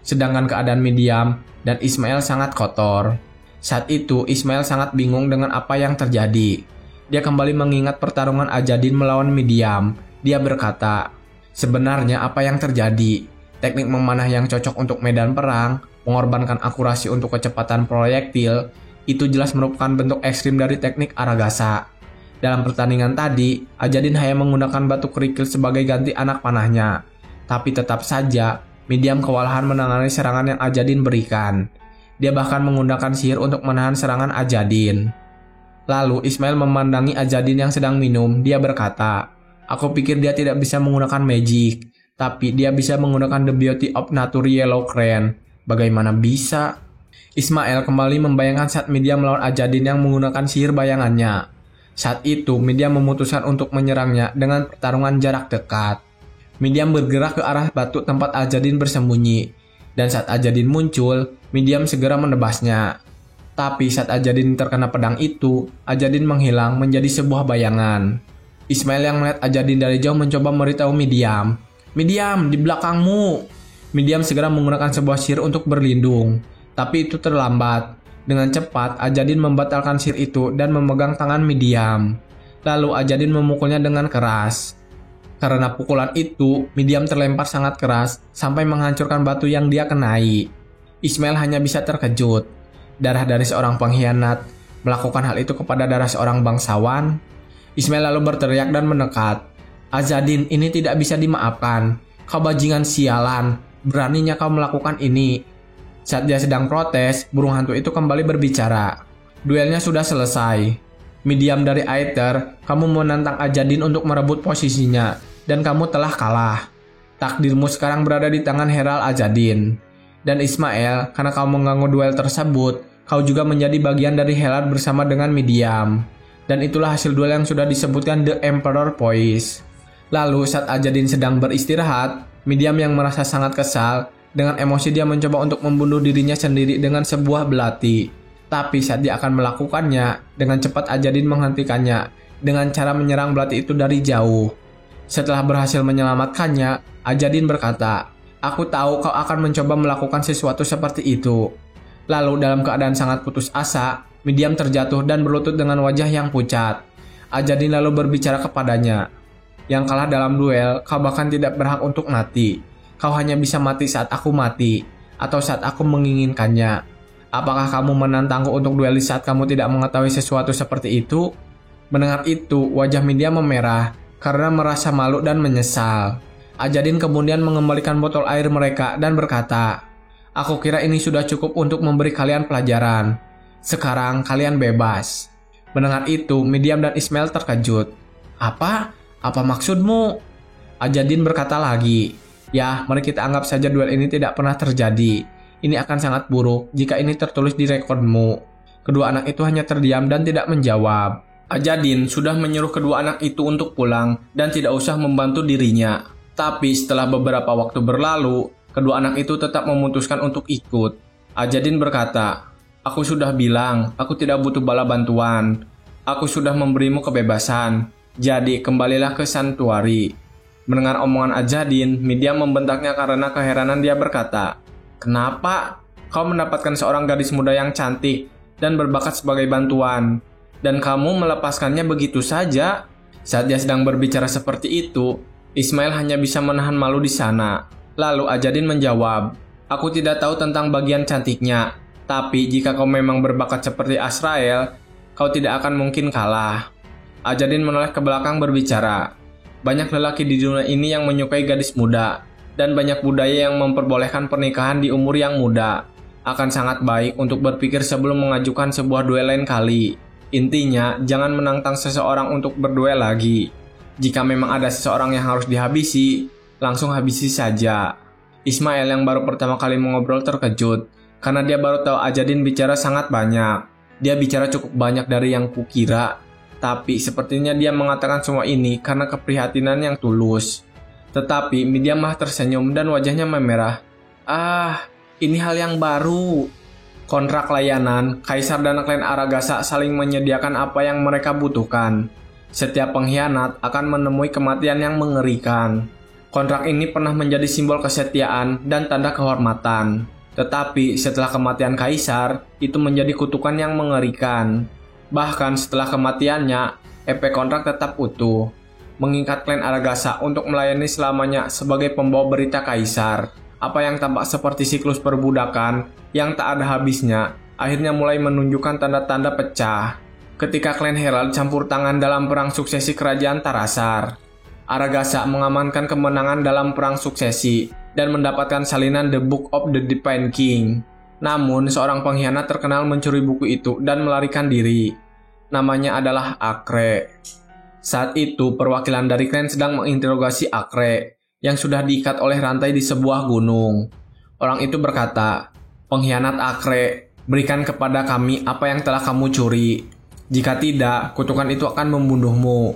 Sedangkan keadaan Midiam dan Ismael sangat kotor. Saat itu Ismael sangat bingung dengan apa yang terjadi. Dia kembali mengingat pertarungan Ajadin melawan Midiam. Dia berkata, sebenarnya apa yang terjadi? Teknik memanah yang cocok untuk medan perang, mengorbankan akurasi untuk kecepatan proyektil, itu jelas merupakan bentuk ekstrim dari teknik Aragasa. Dalam pertandingan tadi, Ajadin hanya menggunakan batu kerikil sebagai ganti anak panahnya. Tapi tetap saja, Midiam kewalahan menangani serangan yang Ajadin berikan. Dia bahkan menggunakan sihir untuk menahan serangan Ajadin. Lalu Ismael memandangi Ajadin yang sedang minum. Dia berkata, aku pikir dia tidak bisa menggunakan magic, tapi dia bisa menggunakan The Beauty of Nature Yellow Crayon. Bagaimana bisa? Ismael kembali membayangkan saat Midiam melawan Ajadin yang menggunakan sihir bayangannya. Saat itu, Midiam memutuskan untuk menyerangnya dengan pertarungan jarak dekat. Midiam bergerak ke arah batu tempat Ajadin bersembunyi. Dan saat Ajadin muncul, Midiam segera menebasnya. Tapi saat Ajadin terkena pedang itu, Ajadin menghilang menjadi sebuah bayangan. Ismael yang melihat Ajadin dari jauh mencoba memberitahu Midiam. Midiam, di belakangmu! Midiam segera menggunakan sebuah sihir untuk berlindung. Tapi itu terlambat. Dengan cepat, Ajadin membatalkan sihir itu dan memegang tangan Midiam. Lalu Ajadin memukulnya dengan keras. Karena pukulan itu, Midiam terlempar sangat keras sampai menghancurkan batu yang dia kenai. Ismail hanya bisa terkejut. Darah dari seorang pengkhianat melakukan hal itu kepada darah seorang bangsawan. Ismail lalu berteriak dan mendekat. Azadin, ini tidak bisa dimaafkan. Kau bajingan sialan, beraninya kau melakukan ini. Saat dia sedang protes, burung hantu itu kembali berbicara. Duelnya sudah selesai. Midiam dari Aether, kamu menantang Azadin untuk merebut posisinya. Dan kamu telah kalah. Takdirmu sekarang berada di tangan Herald Azadin. Dan Ismail, karena kau mengganggu duel tersebut, kau juga menjadi bagian dari Herald bersama dengan Midiam. Dan itulah hasil duel yang sudah disebutkan The Emperor Voice. Lalu saat Azadin sedang beristirahat, Midiam yang merasa sangat kesal, dengan emosi dia mencoba untuk membunuh dirinya sendiri dengan sebuah belati. Tapi saat dia akan melakukannya, dengan cepat Azadin menghentikannya dengan cara menyerang belati itu dari jauh. Setelah berhasil menyelamatkannya, Azadin berkata, "Aku tahu kau akan mencoba melakukan sesuatu seperti itu." Lalu dalam keadaan sangat putus asa, Midiam terjatuh dan berlutut dengan wajah yang pucat. Azadin lalu berbicara kepadanya, "Yang kalah dalam duel, kau bahkan tidak berhak untuk mati. Kau hanya bisa mati saat aku mati, atau saat aku menginginkannya. Apakah kamu menantangku untuk duel saat kamu tidak mengetahui sesuatu seperti itu?" Mendengar itu, wajah Midiam memerah karena merasa malu dan menyesal. Azadin kemudian mengembalikan botol air mereka dan berkata, "Aku kira ini sudah cukup untuk memberi kalian pelajaran. Sekarang kalian bebas." Mendengar itu, Midiam dan Ismail terkejut. Apa? Apa maksudmu?" Azadin berkata lagi, "Ya, mari kita anggap saja duel ini tidak pernah terjadi. Ini akan sangat buruk jika ini tertulis di rekodmu." Kedua anak itu hanya terdiam dan tidak menjawab. Azadin sudah menyuruh kedua anak itu untuk pulang dan tidak usah membantu dirinya. Tapi setelah beberapa waktu berlalu, kedua anak itu tetap memutuskan untuk ikut. Azadin berkata, "Aku sudah bilang, aku tidak butuh bala bantuan. Aku sudah memberimu kebebasan. Jadi kembalilah ke santuari." Mendengar omongan Azadin, Midiam membentaknya karena keheranan. Dia berkata, "Kenapa? Kau mendapatkan seorang gadis muda yang cantik dan berbakat sebagai bantuan, dan kamu melepaskannya begitu saja?" Saat dia sedang berbicara seperti itu, Ismail hanya bisa menahan malu di sana. Lalu Azadin menjawab, "Aku tidak tahu tentang bagian cantiknya, tapi jika kau memang berbakat seperti Azrael, kau tidak akan mungkin kalah." Azadin menoleh ke belakang berbicara, "Banyak lelaki di dunia ini yang menyukai gadis muda, dan banyak budaya yang memperbolehkan pernikahan di umur yang muda. Akan sangat baik untuk berpikir sebelum mengajukan sebuah duel lain kali. Intinya, jangan menantang seseorang untuk berduel lagi. Jika memang ada seseorang yang harus dihabisi, langsung habisi saja." Ismail yang baru pertama kali mengobrol terkejut, karena dia baru tahu Azadin bicara sangat banyak. Dia bicara cukup banyak dari yang kukira, tapi sepertinya dia mengatakan semua ini karena keprihatinan yang tulus. Tetapi Midiam malah tersenyum dan wajahnya memerah. Ini hal yang baru. Kontrak layanan, Kaisar dan klan Aragasa saling menyediakan apa yang mereka butuhkan. Setiap pengkhianat akan menemui kematian yang mengerikan. Kontrak ini pernah menjadi simbol kesetiaan dan tanda kehormatan. Tetapi setelah kematian Kaisar, itu menjadi kutukan yang mengerikan. Bahkan setelah kematiannya, efek kontrak tetap utuh, mengikat klan Aragasa untuk melayani selamanya sebagai pembawa berita Kaisar. Apa yang tampak seperti siklus perbudakan yang tak ada habisnya, akhirnya mulai menunjukkan tanda-tanda pecah. Ketika klan Herald campur tangan dalam perang suksesi kerajaan Tarasar, Aragasa mengamankan kemenangan dalam perang suksesi dan mendapatkan salinan The Book of the Divine King. Namun, seorang pengkhianat terkenal mencuri buku itu dan melarikan diri. Namanya adalah Akre. Saat itu, perwakilan dari klan sedang menginterogasi Akre yang sudah diikat oleh rantai di sebuah gunung. Orang itu berkata, "Pengkhianat Akre, berikan kepada kami apa yang telah kamu curi. Jika tidak, kutukan itu akan membunuhmu.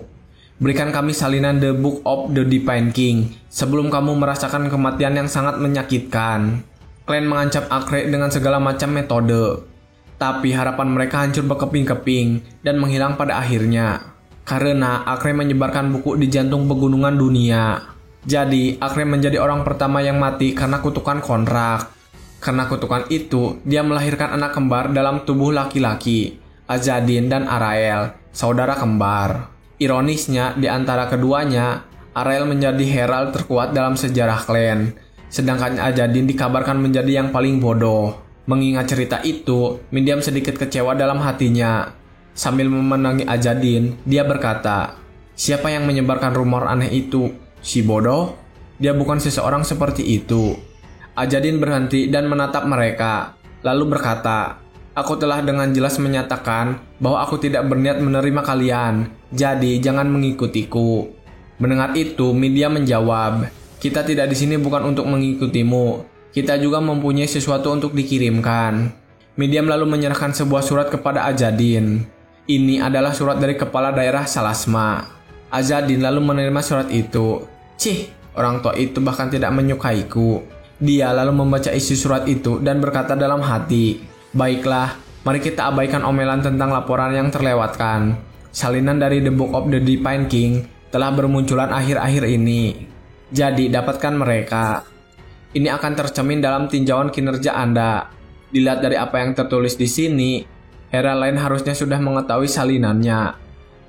Berikan kami salinan The Book of the Divine King sebelum kamu merasakan kematian yang sangat menyakitkan." Klan mengancam Akre dengan segala macam metode. Tapi harapan mereka hancur berkeping-keping dan menghilang pada akhirnya. Karena Akre menyebarkan buku di jantung pegunungan dunia. Jadi, Akre menjadi orang pertama yang mati karena kutukan kontrak. Karena kutukan itu, dia melahirkan anak kembar dalam tubuh laki-laki, Azadin dan Arael, saudara kembar. Ironisnya, di antara keduanya, Arel menjadi herald terkuat dalam sejarah klan, sedangkan Ajadin dikabarkan menjadi yang paling bodoh. Mengingat cerita itu, Midiam sedikit kecewa dalam hatinya. Sambil memenangi Ajadin, dia berkata, "Siapa yang menyebarkan rumor aneh itu? Si bodoh? Dia bukan seseorang seperti itu." Ajadin berhenti dan menatap mereka, lalu berkata, "Aku telah dengan jelas menyatakan bahwa aku tidak berniat menerima kalian, jadi jangan mengikutiku." Mendengar itu, Midiam menjawab, "Kita tidak di sini bukan untuk mengikutimu. Kita juga mempunyai sesuatu untuk dikirimkan." Midiam lalu menyerahkan sebuah surat kepada Ajadin. Ini adalah surat dari kepala daerah Salasma. Ajadin lalu menerima surat itu. "Cih, orang tua itu bahkan tidak menyukaiku." Dia lalu membaca isi surat itu dan berkata dalam hati, "Baiklah, mari kita abaikan omelan tentang laporan yang terlewatkan. Salinan dari The Book of the Divine King telah bermunculan akhir-akhir ini. Jadi dapatkan mereka. Ini akan tercermin dalam tinjauan kinerja Anda. Dilihat dari apa yang tertulis di sini, herald lain harusnya sudah mengetahui salinannya."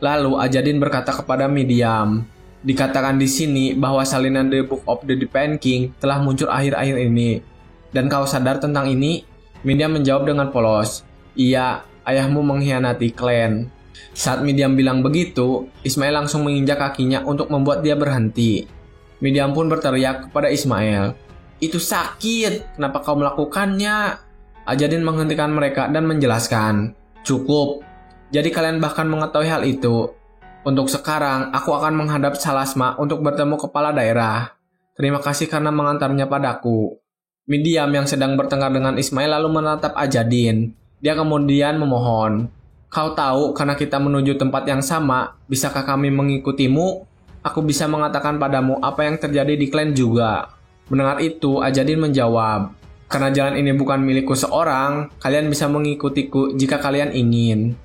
Lalu Ajadin berkata kepada Midiam, "Dikatakan di sini bahwa salinan The Book of the Divine King telah muncul akhir-akhir ini. Dan kau sadar tentang ini?" Midiam menjawab dengan polos, "Iya, ayahmu mengkhianati klan." Saat Midiam bilang begitu, Ismail langsung menginjak kakinya untuk membuat dia berhenti. Midiam pun berteriak kepada Ismail, "Itu sakit, kenapa kau melakukannya?" Ajadin menghentikan mereka dan menjelaskan, "Cukup, jadi kalian bahkan mengetahui hal itu. Untuk sekarang, aku akan menghadap Salasma untuk bertemu kepala daerah. Terima kasih karena mengantarnya padaku." Midiam yang sedang bertengkar dengan Ismail lalu menatap Ajadin. Dia kemudian memohon, "Kau tahu karena kita menuju tempat yang sama, bisakah kami mengikutimu? Aku bisa mengatakan padamu apa yang terjadi di klan juga." Mendengar itu, Ajadin menjawab, "Karena jalan ini bukan milikku seorang, kalian bisa mengikutiku jika kalian ingin."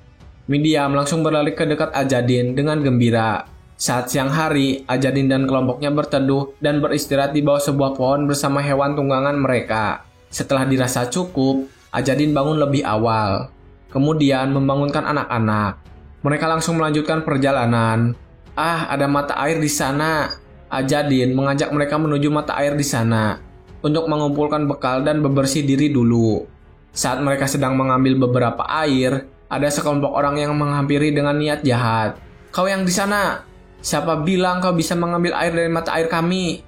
Midiam langsung berlari ke dekat Ajadin dengan gembira. Saat siang hari, Ajadin dan kelompoknya berteduh dan beristirahat di bawah sebuah pohon bersama hewan tunggangan mereka. Setelah dirasa cukup, Ajadin bangun lebih awal. Kemudian membangunkan anak-anak. Mereka langsung melanjutkan perjalanan. Ada mata air di sana." Ajadin mengajak mereka menuju mata air di sana untuk mengumpulkan bekal dan bebersih diri dulu. Saat mereka sedang mengambil beberapa air, ada sekelompok orang yang menghampiri dengan niat jahat. "Kau yang di sana, siapa bilang kau bisa mengambil air dari mata air kami?"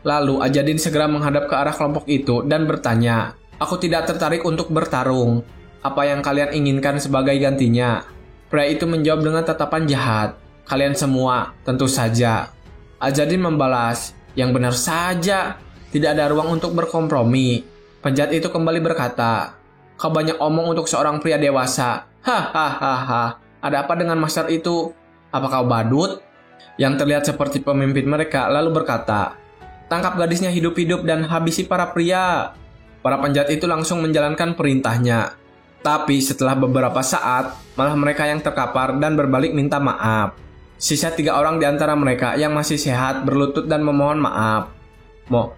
Lalu Ajadin segera menghadap ke arah kelompok itu dan bertanya, "Aku tidak tertarik untuk bertarung. Apa yang kalian inginkan sebagai gantinya?" Pria itu menjawab dengan tatapan jahat, "Kalian semua, tentu saja." Ajadin membalas, "Yang benar saja, tidak ada ruang untuk berkompromi." Penjahat itu kembali berkata, "Kau banyak omong untuk seorang pria dewasa. Hahaha, ada apa dengan master itu? Apa kau badut?" Yang terlihat seperti pemimpin mereka lalu berkata, "Tangkap gadisnya hidup-hidup dan habisi para pria." Para penjahat itu langsung menjalankan perintahnya. Tapi setelah beberapa saat, malah mereka yang terkapar dan berbalik minta maaf. Sisa 3 orang di antara mereka yang masih sehat berlutut dan memohon maaf.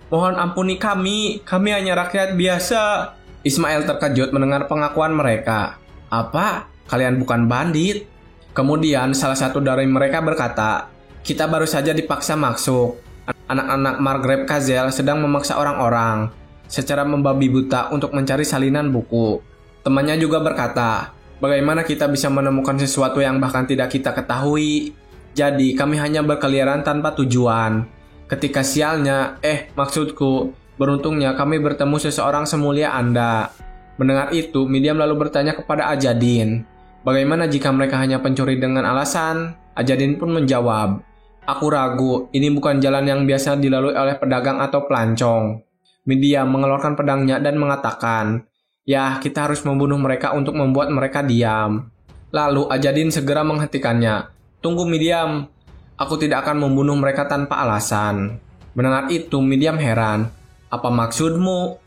Mohon ampuni kami hanya rakyat biasa." Ismail terkejut mendengar pengakuan mereka. "Apa? Kalian bukan bandit?" Kemudian salah satu dari mereka berkata, "Kita baru saja dipaksa masuk. Anak-anak Margrave Kazel sedang memaksa orang-orang secara membabi buta untuk mencari salinan buku." Temannya juga berkata, "Bagaimana kita bisa menemukan sesuatu yang bahkan tidak kita ketahui? Jadi kami hanya berkeliaran tanpa tujuan. Ketika sialnya, maksudku, beruntungnya kami bertemu seseorang semulia Anda." Mendengar itu, Midiam lalu bertanya kepada Ajadin, "Bagaimana jika mereka hanya pencuri dengan alasan?" Ajadin pun menjawab, "Aku ragu, ini bukan jalan yang biasa dilalui oleh pedagang atau pelancong." Midiam mengeluarkan pedangnya dan mengatakan, "Ya, kita harus membunuh mereka untuk membuat mereka diam." Lalu Ajadin segera menghentikannya. "Tunggu Midiam, aku tidak akan membunuh mereka tanpa alasan." Mendengar itu, Midiam heran. "Apa maksudmu?"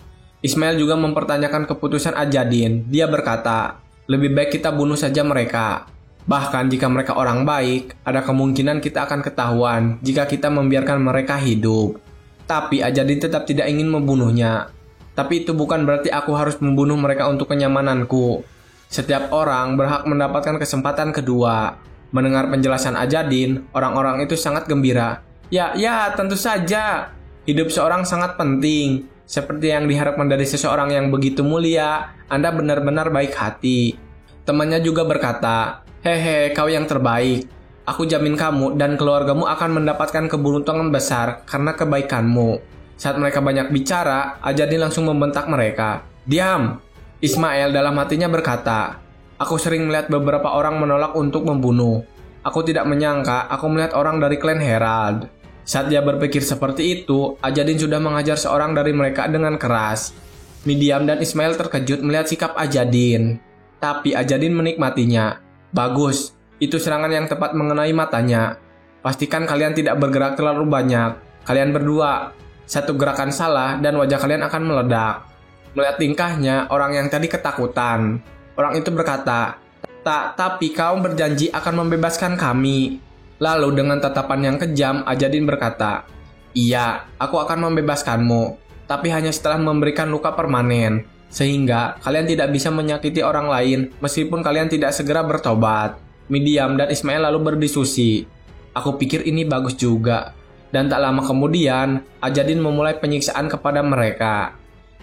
Ismail juga mempertanyakan keputusan Ajadin. Dia berkata, "Lebih baik kita bunuh saja mereka. Bahkan jika mereka orang baik, ada kemungkinan kita akan ketahuan jika kita membiarkan mereka hidup." Tapi Ajadin tetap tidak ingin membunuhnya. "Tapi itu bukan berarti aku harus membunuh mereka untuk kenyamananku. Setiap orang berhak mendapatkan kesempatan kedua." Mendengar penjelasan Ajadin, orang-orang itu sangat gembira Ya, tentu saja. Hidup seorang sangat penting. Seperti yang diharapkan dari seseorang yang begitu mulia, Anda benar-benar baik hati. Temannya juga berkata, hehe, kau yang terbaik. Aku jamin kamu dan keluargamu akan mendapatkan keberuntungan besar karena kebaikanmu. Saat mereka banyak bicara, Ajadin langsung membentak mereka. Diam! Ismail dalam hatinya berkata, aku sering melihat beberapa orang menolak untuk membunuh. Aku tidak menyangka aku melihat orang dari klan Herald. Saat dia berpikir seperti itu, Ajadin sudah mengajar seorang dari mereka dengan keras. Midiam dan Ismail terkejut melihat sikap Ajadin. Tapi Ajadin menikmatinya. Bagus, itu serangan yang tepat mengenai matanya. Pastikan kalian tidak bergerak terlalu banyak. Kalian berdua, satu gerakan salah dan wajah kalian akan meledak. Melihat tingkahnya, orang yang tadi ketakutan. Orang itu berkata, tapi kau berjanji akan membebaskan kami. Lalu dengan tatapan yang kejam, Ajadin berkata, iya, aku akan membebaskanmu, tapi hanya setelah memberikan luka permanen, sehingga kalian tidak bisa menyakiti orang lain meskipun kalian tidak segera bertobat. Midiam dan Ismail lalu berdiskusi. Aku pikir ini bagus juga. Dan tak lama kemudian, Ajadin memulai penyiksaan kepada mereka.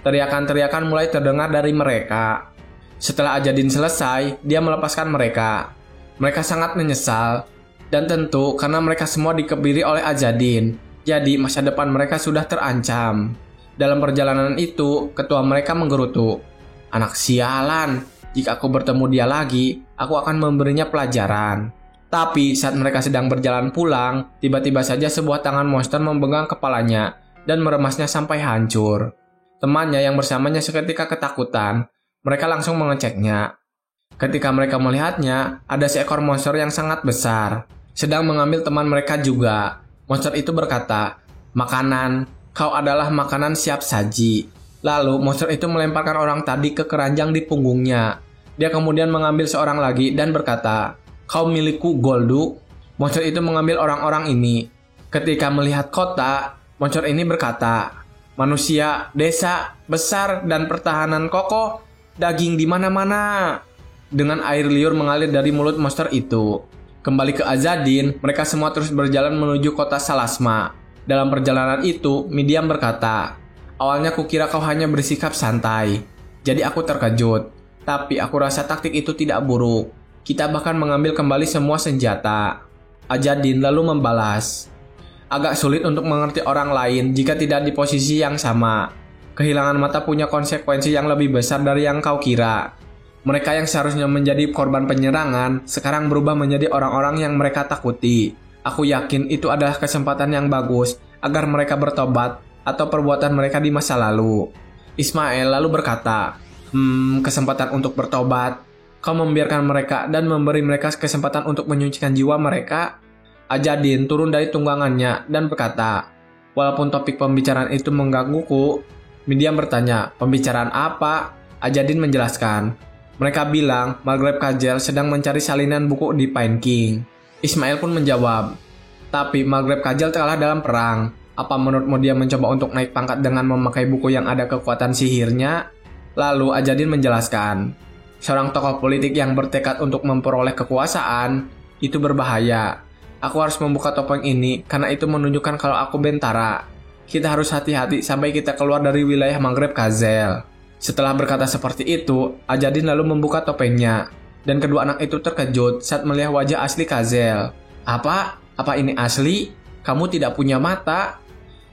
Teriakan-teriakan mulai terdengar dari mereka. Setelah Ajadin selesai, dia melepaskan mereka. Mereka sangat menyesal. Dan tentu karena mereka semua dikebiri oleh Ajadin, jadi masa depan mereka sudah terancam. Dalam perjalanan itu, ketua mereka menggerutu. Anak sialan, jika aku bertemu dia lagi, aku akan memberinya pelajaran. Tapi saat mereka sedang berjalan pulang, tiba-tiba saja sebuah tangan monster memegang kepalanya dan meremasnya sampai hancur. Temannya yang bersamanya seketika ketakutan, mereka langsung mengeceknya. Ketika mereka melihatnya, ada seekor monster yang sangat besar. Sedang mengambil teman mereka juga. Monster itu berkata, makanan, kau adalah makanan siap saji. Lalu monster itu melemparkan orang tadi ke keranjang di punggungnya. Dia kemudian mengambil seorang lagi dan berkata, kau milikku Goldu. Monster itu mengambil orang-orang ini. Ketika melihat kota, monster ini berkata, manusia, desa, besar, dan pertahanan kokoh, daging di mana-mana. Dengan air liur mengalir dari mulut monster itu. Kembali ke Ajadin, mereka semua terus berjalan menuju kota Salasma. Dalam perjalanan itu, Midiam berkata, awalnya kukira kau hanya bersikap santai. Jadi aku terkejut. Tapi aku rasa taktik itu tidak buruk. Kita bahkan mengambil kembali semua senjata. Ajadin lalu membalas, agak sulit untuk mengerti orang lain jika tidak di posisi yang sama. Kehilangan mata punya konsekuensi yang lebih besar dari yang kau kira. Mereka yang seharusnya menjadi korban penyerangan, sekarang berubah menjadi orang-orang yang mereka takuti. Aku yakin itu adalah kesempatan yang bagus agar mereka bertobat atau perbuatan mereka di masa lalu. Ismail lalu berkata, kesempatan untuk bertobat. Kau membiarkan mereka dan memberi mereka kesempatan untuk menyucikan jiwa mereka. Ajadin turun dari tunggangannya dan berkata, walaupun topik pembicaraan itu menggangguku. Midiam bertanya, pembicaraan apa? Ajadin menjelaskan, mereka bilang Maghreb Kajel sedang mencari salinan buku di Pine King. Ismail pun menjawab, tapi Maghreb Kajel kalah dalam perang. Apa menurutmu dia mencoba untuk naik pangkat dengan memakai buku yang ada kekuatan sihirnya? Lalu Ajadin menjelaskan, seorang tokoh politik yang bertekad untuk memperoleh kekuasaan, itu berbahaya. Aku harus membuka topeng ini karena itu menunjukkan kalau aku bentara. Kita harus hati-hati sampai kita keluar dari wilayah Maghreb Kajel. Setelah berkata seperti itu, Ajadin lalu membuka topengnya. Dan kedua anak itu terkejut saat melihat wajah asli Kajel. Apa? Apa ini asli? Kamu tidak punya mata?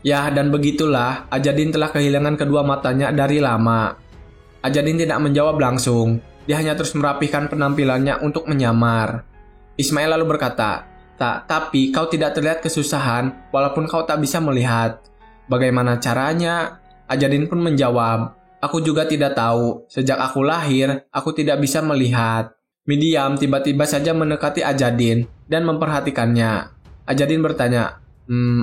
Ya, dan begitulah, Ajadin telah kehilangan kedua matanya dari lama. Ajadin tidak menjawab langsung. Dia hanya terus merapihkan penampilannya untuk menyamar. Ismail lalu berkata, tapi kau tidak terlihat kesusahan walaupun kau tak bisa melihat. Bagaimana caranya? Ajadin pun menjawab, aku juga tidak tahu. Sejak aku lahir, aku tidak bisa melihat. Midiam tiba-tiba saja mendekati Ajadin dan memperhatikannya. Ajadin bertanya,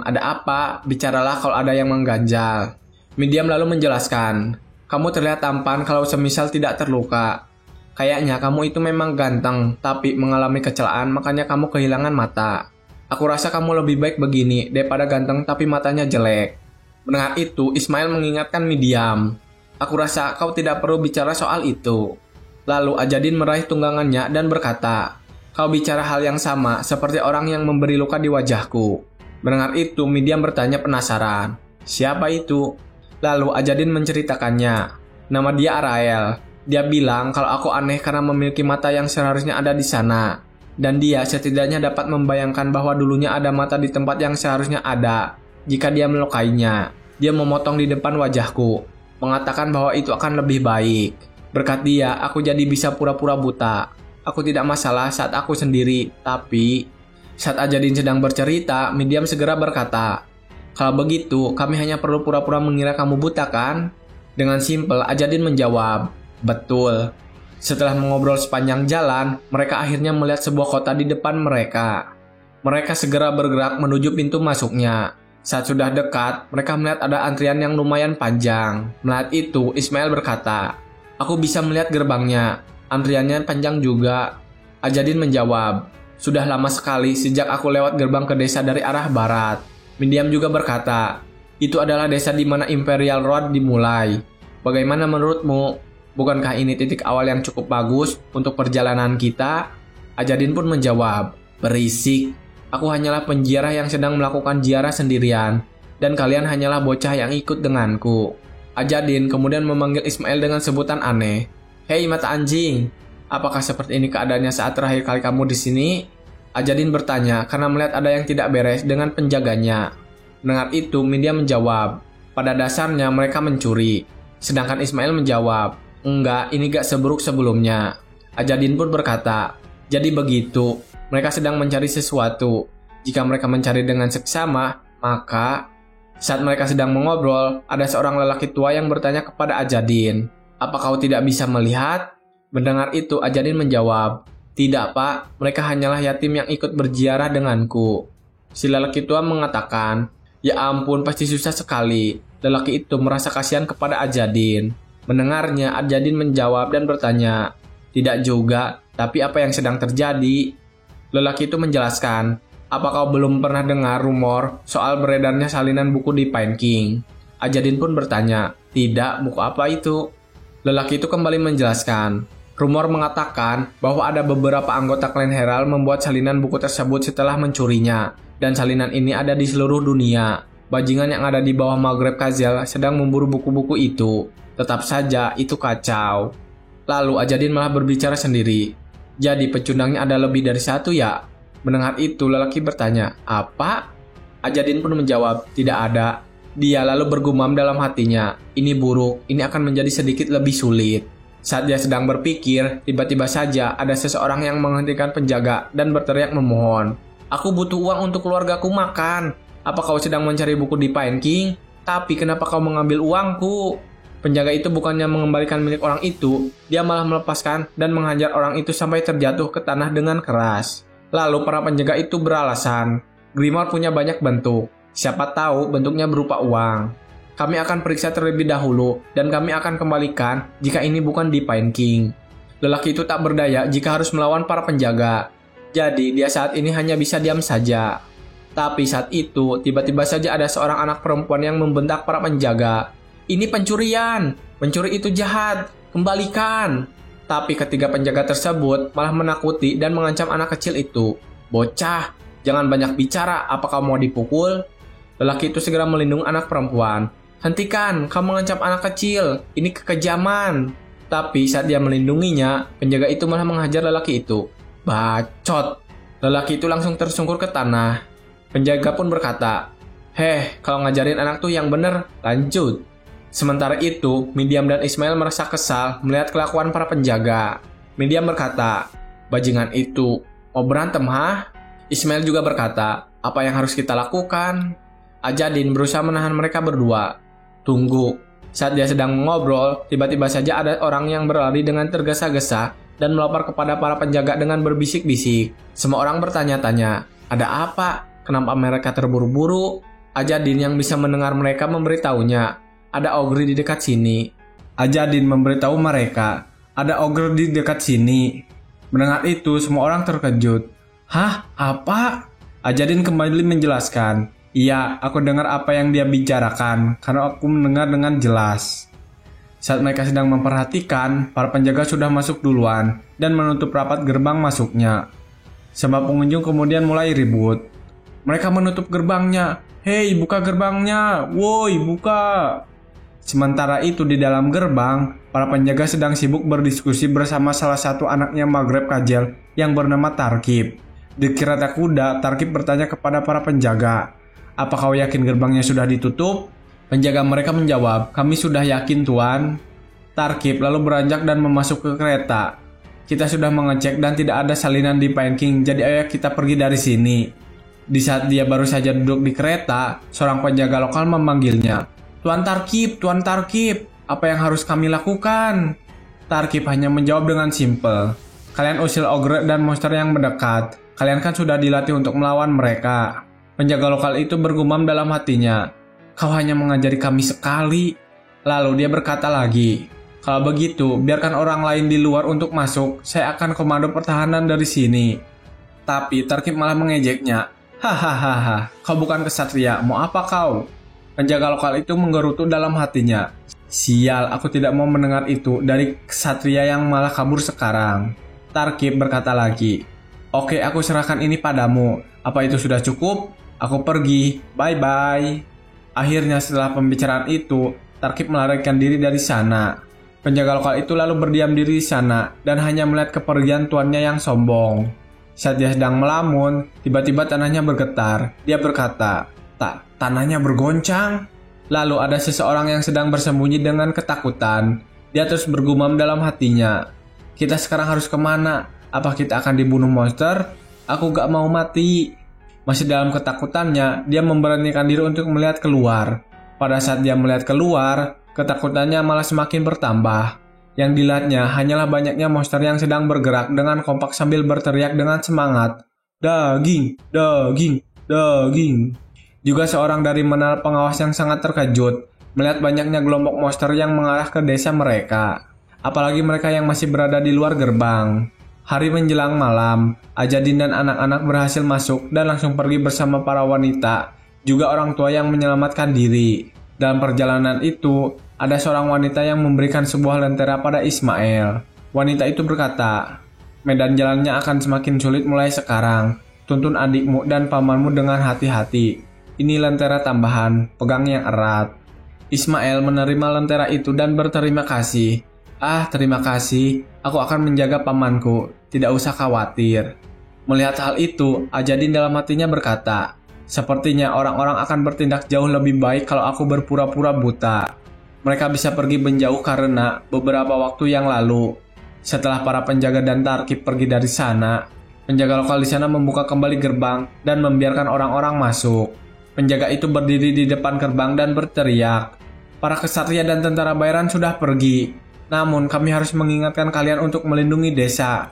ada apa? Bicaralah kalau ada yang mengganjal. Midiam lalu menjelaskan, kamu terlihat tampan kalau semisal tidak terluka. Kayaknya kamu itu memang ganteng, tapi mengalami kecelakaan makanya kamu kehilangan mata. Aku rasa kamu lebih baik begini daripada ganteng tapi matanya jelek. Mendengar itu, Ismail mengingatkan Midiam. Aku rasa kau tidak perlu bicara soal itu. Lalu Ajadin meraih tunggangannya dan berkata, kau bicara hal yang sama seperti orang yang memberi luka di wajahku. Mendengar itu, Midiam bertanya penasaran. Siapa itu? Lalu Ajadin menceritakannya. Nama dia Arael. Dia bilang kalau aku aneh karena memiliki mata yang seharusnya ada di sana. Dan dia setidaknya dapat membayangkan bahwa dulunya ada mata di tempat yang seharusnya ada. Jika dia melukainya, dia memotong di depan wajahku, mengatakan bahwa itu akan lebih baik. Berkat dia, aku jadi bisa pura-pura buta. Aku tidak masalah saat aku sendiri, tapi saat Ajadin sedang bercerita, Midiam segera berkata, kalau begitu, kami hanya perlu pura-pura mengira kamu buta kan? Dengan simpel, Ajadin menjawab, betul. Setelah mengobrol sepanjang jalan, mereka akhirnya melihat sebuah kota di depan mereka. Mereka segera bergerak menuju pintu masuknya. Saat sudah dekat, mereka melihat ada antrian yang lumayan panjang. Melihat itu, Ismail berkata, aku bisa melihat gerbangnya. Antriannya panjang juga. Ajadin menjawab, sudah lama sekali sejak aku lewat gerbang ke desa dari arah barat. Midiam juga berkata, itu adalah desa di mana Imperial Road dimulai. Bagaimana menurutmu? Bukankah ini titik awal yang cukup bagus untuk perjalanan kita? Ajadin pun menjawab, berisik. Aku hanyalah penziarah yang sedang melakukan ziarah sendirian, dan kalian hanyalah bocah yang ikut denganku. Ajadin kemudian memanggil Ismail dengan sebutan aneh. Hei mata anjing, apakah seperti ini keadaannya saat terakhir kali kamu di sini? Ajadin bertanya karena melihat ada yang tidak beres dengan penjaganya. Mendengar itu, Midiam menjawab, pada dasarnya mereka mencuri. Sedangkan Ismail menjawab, enggak, ini gak seburuk sebelumnya. Ajadin pun berkata, jadi begitu, mereka sedang mencari sesuatu. Jika mereka mencari dengan seksama, maka saat mereka sedang mengobrol, ada seorang lelaki tua yang bertanya kepada Ajadin, apa kau tidak bisa melihat? Mendengar itu, Ajadin menjawab, tidak pak, mereka hanyalah yatim yang ikut berziarah denganku. Si lelaki tua mengatakan, ya ampun, pasti susah sekali. Lelaki itu merasa kasihan kepada Ajadin. Mendengarnya, Ajadin menjawab dan bertanya, tidak juga, tapi apa yang sedang terjadi? Lelaki itu menjelaskan, apa kau belum pernah dengar rumor soal beredarnya salinan buku di Pine King? Ajadin pun bertanya, tidak, buku apa itu? Lelaki itu kembali menjelaskan, rumor mengatakan bahwa ada beberapa anggota klan Herald membuat salinan buku tersebut setelah mencurinya, dan salinan ini ada di seluruh dunia. Bajingan yang ada di bawah Maghreb Kazel sedang memburu buku-buku itu. Tetap saja, itu kacau. Lalu Ajadin malah berbicara sendiri. Jadi pecundangnya ada lebih dari satu ya? Mendengar itu, lelaki bertanya, apa? Ajadin pun menjawab, tidak ada. Dia lalu bergumam dalam hatinya, ini buruk, ini akan menjadi sedikit lebih sulit. Saat dia sedang berpikir, tiba-tiba saja ada seseorang yang menghentikan penjaga dan berteriak memohon. Aku butuh uang untuk keluargaku makan. Apa kau sedang mencari buku di Pine King? Tapi kenapa kau mengambil uangku? Penjaga itu bukannya mengembalikan milik orang itu, dia malah melepaskan dan menghajar orang itu sampai terjatuh ke tanah dengan keras. Lalu para penjaga itu beralasan, Grimoire punya banyak bentuk. Siapa tahu bentuknya berupa uang. Kami akan periksa terlebih dahulu dan kami akan kembalikan jika ini bukan di Pine King. Lelaki itu tak berdaya jika harus melawan para penjaga. Jadi dia saat ini hanya bisa diam saja. Tapi saat itu tiba-tiba saja ada seorang anak perempuan yang membentak para penjaga. Ini pencurian, pencuri itu jahat, kembalikan. Tapi ketiga penjaga tersebut malah menakuti dan mengancam anak kecil itu. Bocah, jangan banyak bicara, apa kau mau dipukul? Lelaki itu segera melindungi anak perempuan. Hentikan, kamu mengancam anak kecil, ini kekejaman. Tapi saat dia melindunginya, penjaga itu malah menghajar lelaki itu. Bacot. Lelaki itu langsung tersungkur ke tanah. Penjaga pun berkata, heh, kalau ngajarin anak tuh yang bener, lanjut. Sementara itu, Midiam dan Ismail merasa kesal melihat kelakuan para penjaga. Midiam berkata, bajingan itu, mau berantem hah? Ismail juga berkata, apa yang harus kita lakukan? Ajadin berusaha menahan mereka berdua. Tunggu. Saat dia sedang mengobrol, tiba-tiba saja ada orang yang berlari dengan tergesa-gesa dan melapor kepada para penjaga dengan berbisik-bisik. Semua orang bertanya-tanya, ada apa? Kenapa mereka terburu-buru? Ajadin yang bisa mendengar mereka memberitahunya, ada ogre di dekat sini. Ajadin memberitahu mereka, ada ogre di dekat sini. Mendengar itu, semua orang terkejut. Hah? Apa? Ajadin kembali menjelaskan, iya, aku dengar apa yang dia bicarakan, karena aku mendengar dengan jelas. Saat mereka sedang memperhatikan, para penjaga sudah masuk duluan dan menutup rapat gerbang masuknya. Semua pengunjung kemudian mulai ribut. Mereka menutup gerbangnya. Hei, buka gerbangnya. Woi, buka. Sementara itu di dalam gerbang, para penjaga sedang sibuk berdiskusi bersama salah satu anaknya Maghreb Kajel yang bernama Tarkib. Di kereta kuda, Tarkib bertanya kepada para penjaga, "Apa kau yakin gerbangnya sudah ditutup?" Penjaga mereka menjawab, "Kami sudah yakin, Tuan." Tarkib lalu beranjak dan memasuk ke kereta. "Kita sudah mengecek dan tidak ada salinan di Panking, jadi ayo kita pergi dari sini." Di saat dia baru saja duduk di kereta, seorang penjaga lokal memanggilnya. Tuan Tarkib, apa yang harus kami lakukan?" Tarkib hanya menjawab dengan simpel, "Kalian usir ogre dan monster yang mendekat. Kalian kan sudah dilatih untuk melawan mereka." Penjaga lokal itu bergumam dalam hatinya, "Kau hanya mengajari kami sekali." Lalu dia berkata lagi, "Kalau begitu, biarkan orang lain di luar untuk masuk. Saya akan komando pertahanan dari sini." Tapi Tarkib malah mengejeknya. "Hahaha, kau bukan kesatria, mau apa kau?" Penjaga lokal itu menggerutu dalam hatinya. "Sial, aku tidak mau mendengar itu dari kesatria yang malah kabur sekarang." Tarkib berkata lagi, "Oke, aku serahkan ini padamu. Apa itu sudah cukup? Aku pergi. Bye-bye." Akhirnya setelah pembicaraan itu, Tarkib melarikan diri dari sana. Penjaga lokal itu lalu berdiam diri di sana dan hanya melihat kepergian tuannya yang sombong. Saat dia sedang melamun, tiba-tiba tanahnya bergetar. Dia berkata, Tanahnya bergoncang." Lalu ada seseorang yang sedang bersembunyi dengan ketakutan. Dia terus bergumam dalam hatinya, "Kita sekarang harus kemana? Apa kita akan dibunuh monster? Aku gak mau mati." Masih dalam ketakutannya, dia memberanikan diri untuk melihat keluar. Pada saat dia melihat keluar, ketakutannya malah semakin bertambah. Yang dilihatnya hanyalah banyaknya monster yang sedang bergerak dengan kompak sambil berteriak dengan semangat, "Daging, daging, daging." Juga seorang dari menara pengawas yang sangat terkejut melihat banyaknya kelompok monster yang mengarah ke desa mereka. Apalagi mereka yang masih berada di luar gerbang. Hari menjelang malam, Ajadin dan anak-anak berhasil masuk dan langsung pergi bersama para wanita, juga orang tua yang menyelamatkan diri. Dalam perjalanan itu, ada seorang wanita yang memberikan sebuah lentera pada Ismail. Wanita itu berkata, "Medan jalannya akan semakin sulit mulai sekarang. Tuntun adikmu dan pamanmu dengan hati-hati. Ini lentera tambahan, pegang yang erat." Ismail menerima lentera itu dan berterima kasih. Terima kasih, aku akan menjaga pamanku, tidak usah khawatir." Melihat hal itu, Ajadin dalam hatinya berkata, "Sepertinya orang-orang akan bertindak jauh lebih baik kalau aku berpura-pura buta." Mereka bisa pergi menjauh karena beberapa waktu yang lalu, setelah para penjaga dan Tarkib pergi dari sana, penjaga lokal di sana membuka kembali gerbang dan membiarkan orang-orang masuk. Penjaga itu berdiri di depan gerbang dan berteriak, "Para kesatria dan tentara bayaran sudah pergi. Namun kami harus mengingatkan kalian untuk melindungi desa.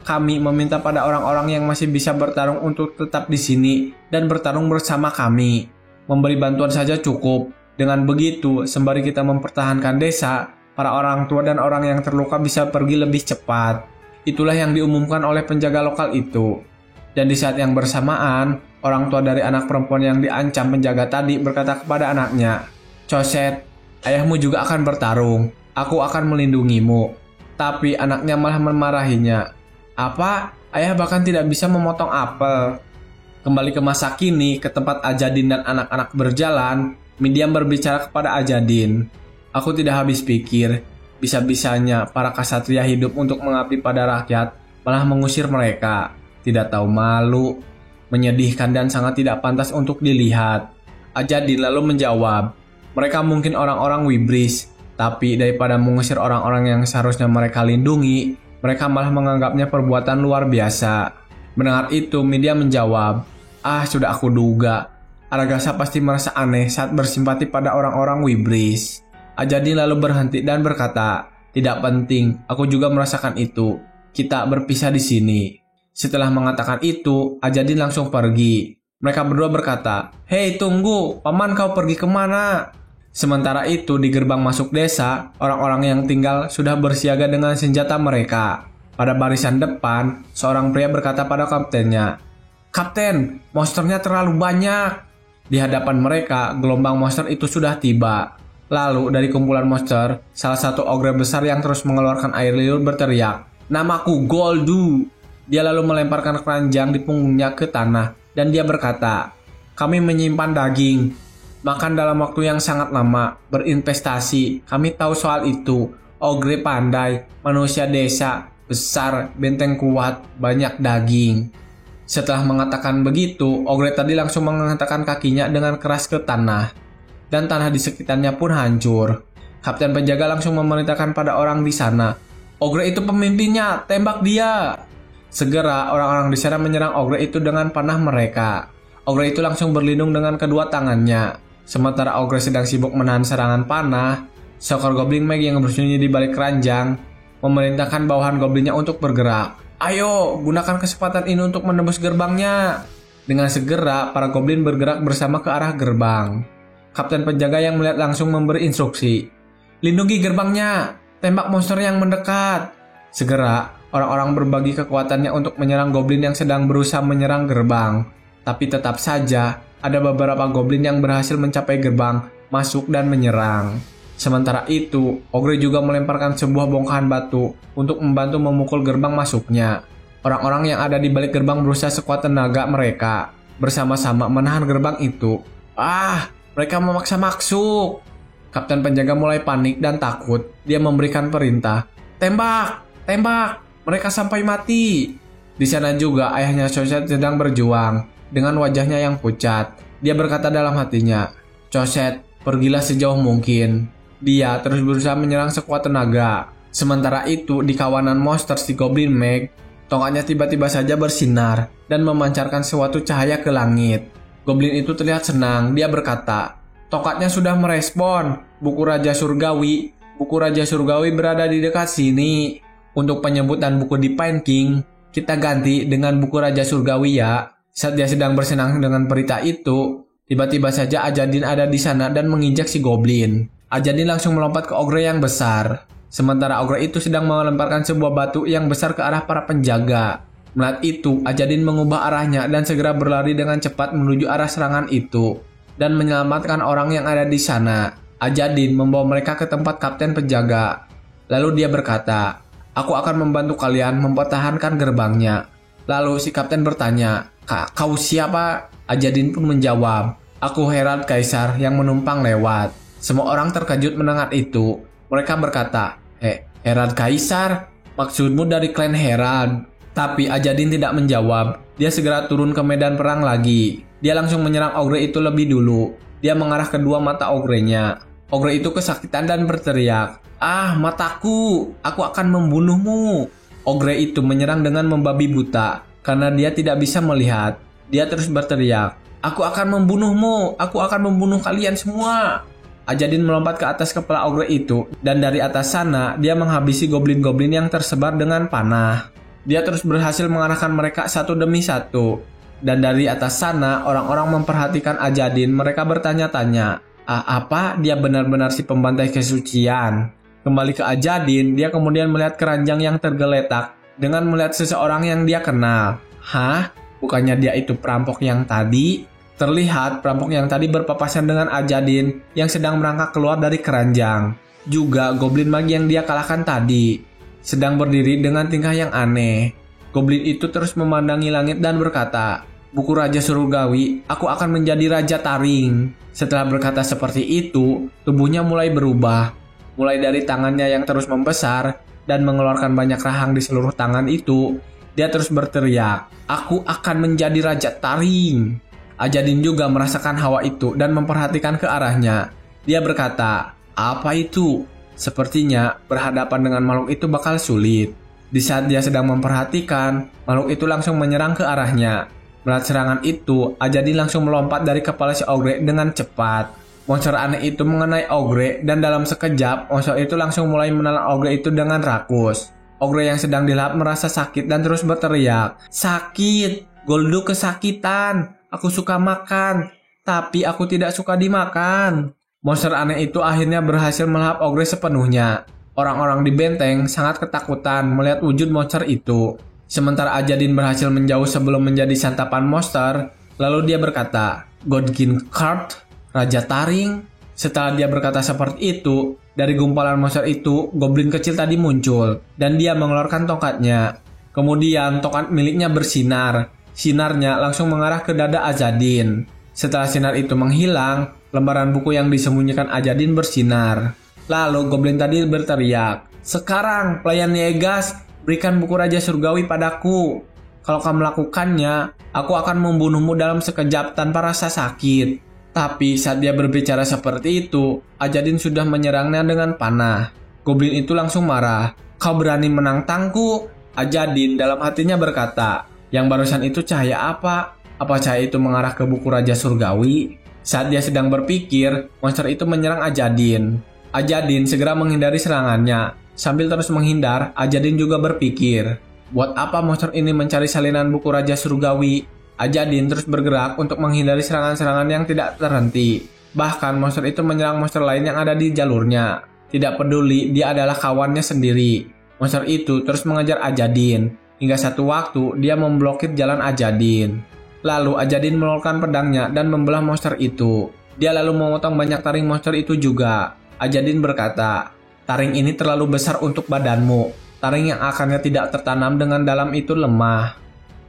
Kami meminta pada orang-orang yang masih bisa bertarung untuk tetap di sini dan bertarung bersama kami. Memberi bantuan saja cukup. Dengan begitu, sembari kita mempertahankan desa, para orang tua dan orang yang terluka bisa pergi lebih cepat." Itulah yang diumumkan oleh penjaga lokal itu. Dan di saat yang bersamaan, orang tua dari anak perempuan yang diancam penjaga tadi berkata kepada anaknya, "Coset, ayahmu juga akan bertarung. Aku akan melindungimu." Tapi anaknya malah memarahinya. "Apa? Ayah bahkan tidak bisa memotong apel." Kembali ke masa kini, ke tempat Ajadin dan anak-anak berjalan, Midian berbicara kepada Ajadin, "Aku tidak habis pikir. Bisa-bisanya para kasatria hidup untuk mengabdi pada rakyat, malah mengusir mereka. Tidak tahu malu, menyedihkan dan sangat tidak pantas untuk dilihat." Ajadin lalu menjawab, "Mereka mungkin orang-orang Wibris, tapi daripada mengusir orang-orang yang seharusnya mereka lindungi, mereka malah menganggapnya perbuatan luar biasa." Mendengar itu, Midian menjawab, "Sudah aku duga. Aragasa pasti merasa aneh saat bersimpati pada orang-orang Wibris." Ajadin lalu berhenti dan berkata, "Tidak penting, aku juga merasakan itu. Kita berpisah di sini." Setelah mengatakan itu, Ajadin langsung pergi. Mereka berdua berkata, "Hei, tunggu, paman, kau pergi kemana?" Sementara itu, di gerbang masuk desa, orang-orang yang tinggal sudah bersiaga dengan senjata mereka. Pada barisan depan, seorang pria berkata pada kaptennya, "Kapten, monsternya terlalu banyak." Di hadapan mereka, gelombang monster itu sudah tiba. Lalu dari kumpulan monster, salah satu ogre besar yang terus mengeluarkan air liur berteriak, "Namaku Goldu." Dia lalu melemparkan keranjang di punggungnya ke tanah dan dia berkata, Kami menyimpan daging, makan dalam waktu yang sangat lama, berinvestasi. Kami tahu soal itu. Ogre pandai, manusia desa, besar, benteng kuat, banyak daging. Setelah mengatakan begitu, Ogre tadi langsung menghentakkan kakinya dengan keras ke tanah. Dan tanah di sekitarnya pun hancur. Kapten penjaga langsung memerintahkan pada orang di sana, Ogre itu pemimpinnya, tembak dia. Segera orang-orang di sana menyerang Ogre itu dengan panah mereka. Ogre itu langsung berlindung dengan kedua tangannya. Sementara Ogre sedang sibuk menahan serangan panah, seekor Goblin Mag yang bersembunyi di balik keranjang memerintahkan bawahan goblinnya untuk bergerak. Ayo, gunakan kesempatan ini untuk menembus gerbangnya. Dengan segera, para goblin bergerak bersama ke arah gerbang. Kapten penjaga yang melihat langsung memberi instruksi. Lindungi gerbangnya, tembak monster yang mendekat. Segera, orang-orang berbagi kekuatannya untuk menyerang goblin yang sedang berusaha menyerang gerbang. Tapi tetap saja, ada beberapa goblin yang berhasil mencapai gerbang, masuk dan menyerang. Sementara itu, Ogre juga melemparkan sebuah bongkahan batu untuk membantu memukul gerbang masuknya. Orang-orang yang ada di balik gerbang berusaha sekuat tenaga mereka, bersama-sama menahan gerbang itu. Mereka memaksa masuk. Kapten penjaga mulai panik dan takut. Dia memberikan perintah, tembak, tembak, mereka sampai mati. Di sana juga ayahnya Choset sedang berjuang dengan wajahnya yang pucat. Dia berkata dalam hatinya, Choset, pergilah sejauh mungkin. Dia terus berusaha menyerang sekuat tenaga. Sementara itu, di kawanan monster si Goblin Mag, tongkatnya tiba-tiba saja bersinar dan memancarkan suatu cahaya ke langit. Goblin itu terlihat senang. Dia berkata, tongkatnya sudah merespon. Buku Raja Surgawi berada di dekat sini. Untuk penyebutan buku di Pine King, kita ganti dengan buku Raja Surgawi ya. Saat dia sedang bersenang dengan berita itu, tiba-tiba saja Ajadin ada di sana dan menginjak si Goblin. Ajadin langsung melompat ke Ogre yang besar. Sementara Ogre itu sedang melemparkan sebuah batu yang besar ke arah para penjaga. Melihat itu, Ajadin mengubah arahnya dan segera berlari dengan cepat menuju arah serangan itu dan menyelamatkan orang yang ada di sana. Ajadin membawa mereka ke tempat kapten penjaga. Lalu dia berkata, aku akan membantu kalian mempertahankan gerbangnya. Lalu si kapten bertanya, kau siapa? Ajadin pun menjawab, aku Herald Kaisar yang menumpang lewat. Semua orang terkejut mendengar itu. Mereka berkata, Herald Kaisar? Maksudmu dari klan Herald? Tapi Ajadin tidak menjawab. Dia segera turun ke medan perang lagi. Dia langsung menyerang Ogre itu lebih dulu. Dia mengarah kedua mata Ogre-nya. Ogre itu kesakitan dan berteriak, mataku, aku akan membunuhmu. Ogre itu menyerang dengan membabi buta karena dia tidak bisa melihat. Dia terus berteriak, aku akan membunuhmu, aku akan membunuh kalian semua. Ajadin melompat ke atas kepala Ogre itu dan dari atas sana dia menghabisi goblin-goblin yang tersebar dengan panah. Dia terus berhasil mengarahkan mereka satu demi satu. Dan dari atas sana orang-orang memperhatikan Ajadin. Mereka bertanya-tanya, apa dia benar-benar si pembantai kesucian? Kembali ke Ajadin, dia kemudian melihat keranjang yang tergeletak dengan melihat seseorang yang dia kenal. Bukannya dia itu perampok yang tadi? Terlihat perampok yang tadi berpapasan dengan Ajadin yang sedang merangkak keluar dari keranjang. Juga Goblin Mag yang dia kalahkan tadi sedang berdiri dengan tingkah yang aneh. Goblin itu terus memandangi langit dan berkata, buku Raja Surgawi, aku akan menjadi Raja Taring. Setelah berkata seperti itu, tubuhnya mulai berubah. Mulai dari tangannya yang terus membesar dan mengeluarkan banyak rahang di seluruh tangan itu, dia terus berteriak, aku akan menjadi Raja Taring. Ajadin juga merasakan hawa itu dan memperhatikan ke arahnya. Dia berkata, apa itu? Sepertinya berhadapan dengan makhluk itu bakal sulit. Di saat dia sedang memperhatikan, makhluk itu langsung menyerang ke arahnya. Melihat serangan itu, Ajadin langsung melompat dari kepala si Ogre dengan cepat. Monster aneh itu mengenai Ogre dan dalam sekejap, monster itu langsung mulai menelan Ogre itu dengan rakus. Ogre yang sedang dilahap merasa sakit dan terus berteriak, sakit, Goldu kesakitan, aku suka makan, tapi aku tidak suka dimakan. Monster aneh itu akhirnya berhasil melahap Ogre sepenuhnya. Orang-orang di benteng sangat ketakutan melihat wujud monster itu. Sementara Ajadin berhasil menjauh sebelum menjadi santapan monster, lalu dia berkata, Godkin Kart, Raja Taring. Setelah dia berkata seperti itu, dari gumpalan monster itu, goblin kecil tadi muncul, dan dia mengeluarkan tongkatnya. Kemudian tongkat miliknya bersinar. Sinarnya langsung mengarah ke dada Ajadin. Setelah sinar itu menghilang, lembaran buku yang disembunyikan Ajadin bersinar. Lalu goblin tadi berteriak, "Sekarang, pelayan Niegas, berikan buku Raja Surgawi padaku. Kalau kau melakukannya, aku akan membunuhmu dalam sekejap tanpa rasa sakit." Tapi saat dia berbicara seperti itu, Ajadin sudah menyerangnya dengan panah. Goblin itu langsung marah. "Kau berani menantangku?" Ajadin dalam hatinya berkata, "Yang barusan itu cahaya apa? Apa cahaya itu mengarah ke buku Raja Surgawi?" Saat dia sedang berpikir, monster itu menyerang Ajadin. Ajadin segera menghindari serangannya. Sambil terus menghindar, Ajadin juga berpikir, buat apa monster ini mencari salinan buku Raja Surgawi? Ajadin terus bergerak untuk menghindari serangan-serangan yang tidak terhenti. Bahkan monster itu menyerang monster lain yang ada di jalurnya. Tidak peduli dia adalah kawannya sendiri. Monster itu terus mengejar Ajadin. Hingga satu waktu dia memblokir jalan Ajadin. Lalu Ajadin mengeluarkan pedangnya dan membelah monster itu. Dia lalu memotong banyak taring monster itu juga. Ajadin berkata, "Taring ini terlalu besar untuk badanmu. Taring yang akarnya tidak tertanam dengan dalam itu lemah."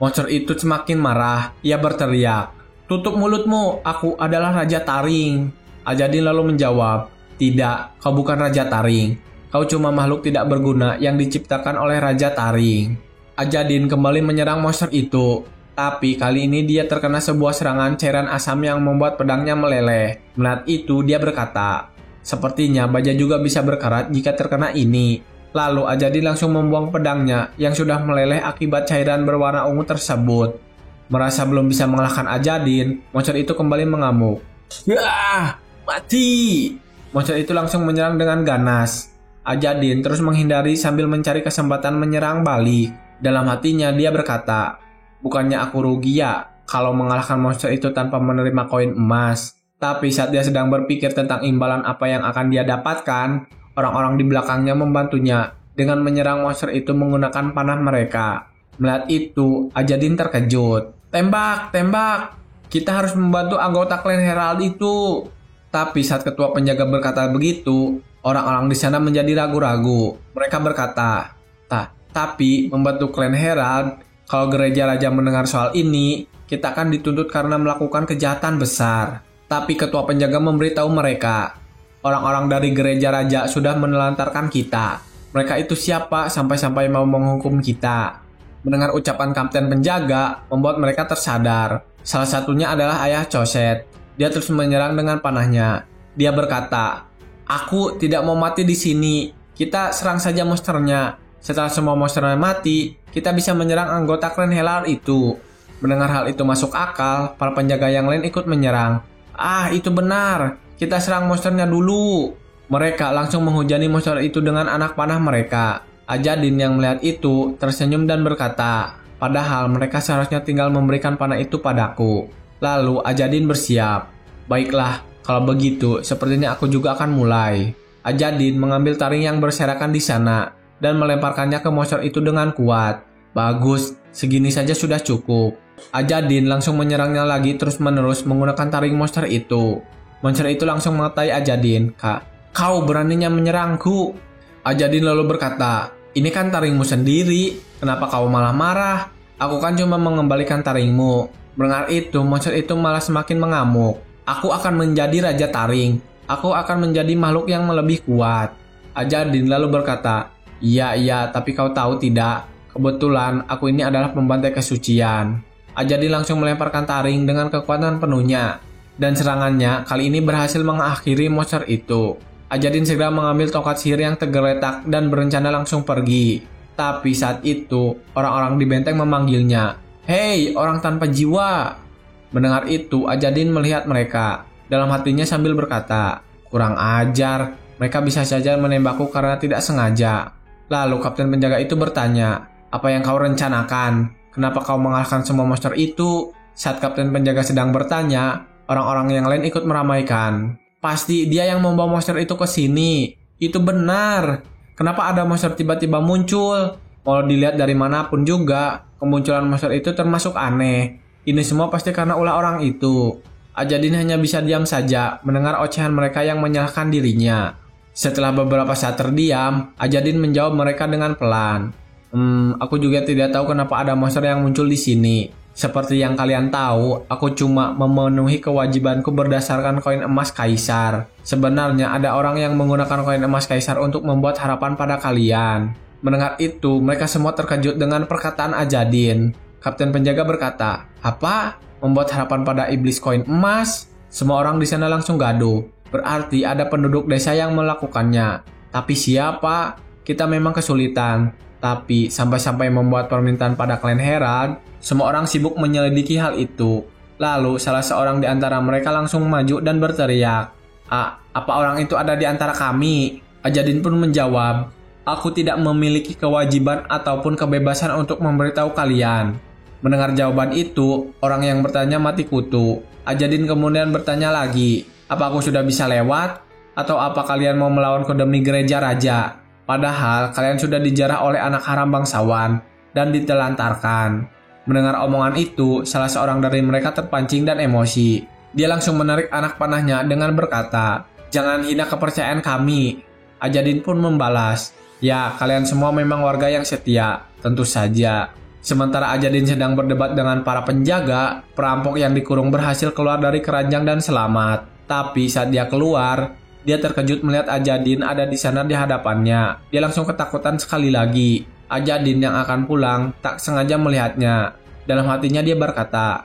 Monster itu semakin marah. Ia berteriak, "Tutup mulutmu, aku adalah Raja Taring." Ajadin lalu menjawab, "Tidak, kau bukan Raja Taring. Kau cuma makhluk tidak berguna yang diciptakan oleh Raja Taring." Ajadin kembali menyerang monster itu. Tapi kali ini dia terkena sebuah serangan cairan asam yang membuat pedangnya meleleh. Melihat itu dia berkata, "Sepertinya baja juga bisa berkarat jika terkena ini." Lalu Ajadin langsung membuang pedangnya yang sudah meleleh akibat cairan berwarna ungu tersebut. Merasa belum bisa mengalahkan Ajadin, monster itu kembali mengamuk. "Yah, mati!" Monster itu langsung menyerang dengan ganas. Ajadin terus menghindari sambil mencari kesempatan menyerang balik. Dalam hatinya dia berkata, "Bukannya aku rugi ya kalau mengalahkan monster itu tanpa menerima koin emas." Tapi saat dia sedang berpikir tentang imbalan apa yang akan dia dapatkan, orang-orang di belakangnya membantunya dengan menyerang monster itu menggunakan panah mereka. Melihat itu, Ajadin terkejut. "Tembak, tembak! Kita harus membantu anggota klan Herald itu." Tapi saat ketua penjaga berkata begitu, orang-orang di sana menjadi ragu-ragu. Mereka berkata, Tapi membantu klan Herald, kalau gereja raja mendengar soal ini, kita akan dituntut karena melakukan kejahatan besar." Tapi ketua penjaga memberitahu mereka, "Orang-orang dari gereja raja sudah menelantarkan kita. Mereka itu siapa sampai-sampai mau menghukum kita?" Mendengar ucapan kapten penjaga membuat mereka tersadar. Salah satunya adalah ayah Coset. Dia terus menyerang dengan panahnya. Dia berkata, "Aku tidak mau mati di sini. Kita serang saja monsternya. Setelah semua monsternya mati, kita bisa menyerang anggota klan Herald itu." Mendengar hal itu masuk akal, para penjaga yang lain ikut menyerang. Itu benar. Kita serang monsternya dulu." Mereka langsung menghujani monster itu dengan anak panah mereka. Ajadin yang melihat itu tersenyum dan berkata, "Padahal mereka seharusnya tinggal memberikan panah itu padaku." Lalu Ajadin bersiap. "Baiklah, kalau begitu sepertinya aku juga akan mulai." Ajadin mengambil taring yang berserakan di sana dan melemparkannya ke monster itu dengan kuat. "Bagus, segini saja sudah cukup." Ajadin langsung menyerangnya lagi terus-menerus menggunakan taring monster itu. Monster itu langsung mengetai Ajadin. Kau beraninya menyerangku?" Ajadin lalu berkata, "Ini kan taringmu sendiri, kenapa kau malah marah? Aku kan cuma mengembalikan taringmu." Mendengar itu, monster itu malah semakin mengamuk. "Aku akan menjadi Raja Taring. Aku akan menjadi makhluk yang lebih kuat." Ajadin lalu berkata, Iya, tapi kau tahu tidak? Kebetulan aku ini adalah pembantai kesucian." Ajadin langsung melemparkan taring dengan kekuatan penuhnya. Dan serangannya kali ini berhasil mengakhiri monster itu. Ajadin segera mengambil tongkat sihir yang tergeletak dan berencana langsung pergi. Tapi saat itu, orang-orang di benteng memanggilnya. "Hei, orang tanpa jiwa!" Mendengar itu, Ajadin melihat mereka. Dalam hatinya sambil berkata, "Kurang ajar, mereka bisa saja menembakku karena tidak sengaja." Lalu kapten penjaga itu bertanya, "Apa yang kau rencanakan? Kenapa kau mengalahkan semua monster itu?" Saat kapten penjaga sedang bertanya, orang-orang yang lain ikut meramaikan. "Pasti dia yang membawa monster itu ke sini. Itu benar. Kenapa ada monster tiba-tiba muncul? Kalau dilihat dari manapun juga, kemunculan monster itu termasuk aneh. Ini semua pasti karena ulah orang itu." Ajadin hanya bisa diam saja mendengar ocehan mereka yang menyalahkan dirinya. Setelah beberapa saat terdiam, Ajadin menjawab mereka dengan pelan. Aku juga tidak tahu kenapa ada monster yang muncul di sini. Seperti yang kalian tahu, aku cuma memenuhi kewajibanku berdasarkan koin emas kaisar. Sebenarnya ada orang yang menggunakan koin emas kaisar untuk membuat harapan pada kalian. Mendengar itu, mereka semua terkejut dengan perkataan Ajadin. Kapten penjaga berkata, "Apa? Membuat harapan pada iblis koin emas?" Semua orang di sana langsung gaduh. Berarti ada penduduk desa yang melakukannya. Tapi siapa? Kita memang kesulitan. Tapi sampai-sampai membuat permintaan pada klan Herald, semua orang sibuk menyelidiki hal itu. Lalu salah seorang di antara mereka langsung maju dan berteriak, apa orang itu ada di antara kami?" Ajadin pun menjawab, "Aku tidak memiliki kewajiban ataupun kebebasan untuk memberitahu kalian." Mendengar jawaban itu, orang yang bertanya mati kutu. Ajadin kemudian bertanya lagi, "Apa aku sudah bisa lewat? Atau apa kalian mau melawanku demi gereja raja? Padahal kalian sudah dijarah oleh anak haram bangsawan dan ditelantarkan." Mendengar omongan itu, salah seorang dari mereka terpancing dan emosi. Dia langsung menarik anak panahnya dengan berkata, "Jangan hina kepercayaan kami." Ajadin pun membalas, "Ya, kalian semua memang warga yang setia, tentu saja." Sementara Ajadin sedang berdebat dengan para penjaga, perampok yang dikurung berhasil keluar dari keranjang dan selamat. Tapi saat dia keluar, dia terkejut melihat Ajadin ada di sana di hadapannya. Dia langsung ketakutan sekali lagi. Ajadin yang akan pulang tak sengaja melihatnya. Dalam hatinya dia berkata,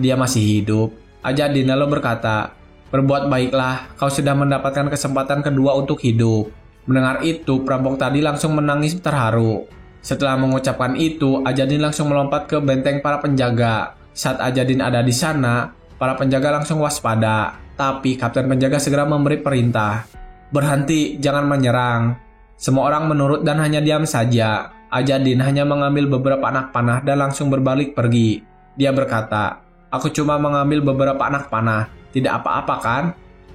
dia masih hidup." Ajadin lalu berkata, "Berbuat baiklah, kau sudah mendapatkan kesempatan kedua untuk hidup." Mendengar itu, perampok tadi langsung menangis terharu. Setelah mengucapkan itu, Ajadin langsung melompat ke benteng para penjaga. Saat Ajadin ada di sana, para penjaga langsung waspada. Tapi kapten penjaga segera memberi perintah, "Berhenti, jangan menyerang." Semua orang menurut dan hanya diam saja. Ajadin hanya mengambil beberapa anak panah dan langsung berbalik pergi. Dia berkata, "Aku cuma mengambil beberapa anak panah, tidak apa-apa kan?"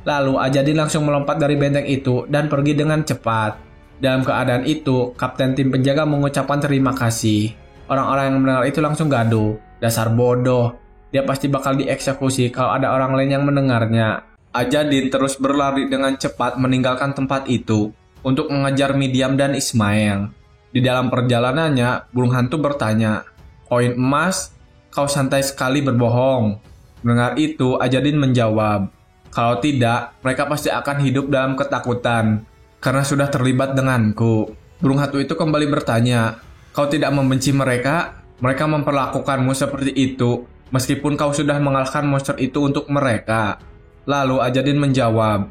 Lalu Ajadin langsung melompat dari benteng itu dan pergi dengan cepat. Dalam keadaan itu, kapten tim penjaga mengucapkan terima kasih. Orang-orang yang mendengar itu langsung gaduh. "Dasar bodoh, dia pasti bakal dieksekusi kalau ada orang lain yang mendengarnya." Ajadin terus berlari dengan cepat meninggalkan tempat itu untuk mengejar Midiam dan Ismail. Di dalam perjalanannya, burung hantu bertanya, "Koin emas? Kau santai sekali berbohong." Mendengar itu, Ajadin menjawab, "Kalau tidak, mereka pasti akan hidup dalam ketakutan karena sudah terlibat denganku." Burung hantu itu kembali bertanya, "Kau tidak membenci mereka? Mereka memperlakukanmu seperti itu, meskipun kau sudah mengalahkan monster itu untuk mereka." Lalu Ajadin menjawab,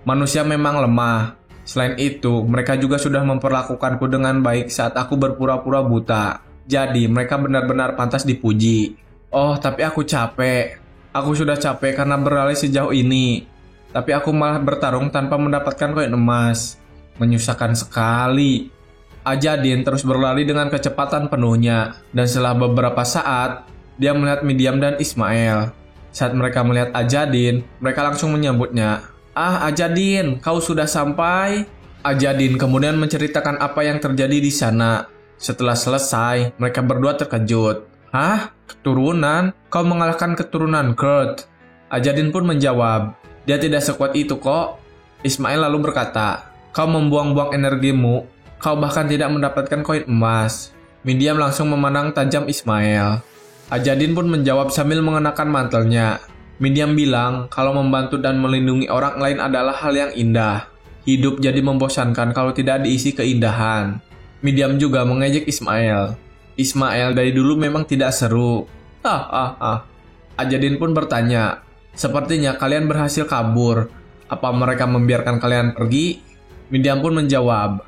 "Manusia memang lemah. Selain itu, mereka juga sudah memperlakukanku dengan baik saat aku berpura-pura buta. Jadi, mereka benar-benar pantas dipuji." "Oh, tapi aku capek. Aku sudah capek karena berlari sejauh ini. Tapi aku malah bertarung tanpa mendapatkan koin emas. Menyusahkan sekali." Ajadin terus berlari dengan kecepatan penuhnya. Dan setelah beberapa saat, dia melihat Midiam dan Ismail. Saat mereka melihat Ajadin, mereka langsung menyambutnya. Ajadin, kau sudah sampai?" Ajadin kemudian menceritakan apa yang terjadi di sana. Setelah selesai, mereka berdua terkejut. "Hah? Keturunan? Kau mengalahkan keturunan Kurt?" Ajadin pun menjawab, "Dia tidak sekuat itu kok." Ismail lalu berkata, "Kau membuang-buang energimu. Kau bahkan tidak mendapatkan koin emas." Midiam langsung memandang tajam Ismail. Ajadin pun menjawab sambil mengenakan mantelnya. Midiam bilang kalau membantu dan melindungi orang lain adalah hal yang indah. Hidup jadi membosankan kalau tidak diisi keindahan. Midiam juga mengejek Ismail. Ismail dari dulu memang tidak seru. Ajadin pun bertanya, "Sepertinya kalian berhasil kabur. Apa mereka membiarkan kalian pergi?" Midiam pun menjawab,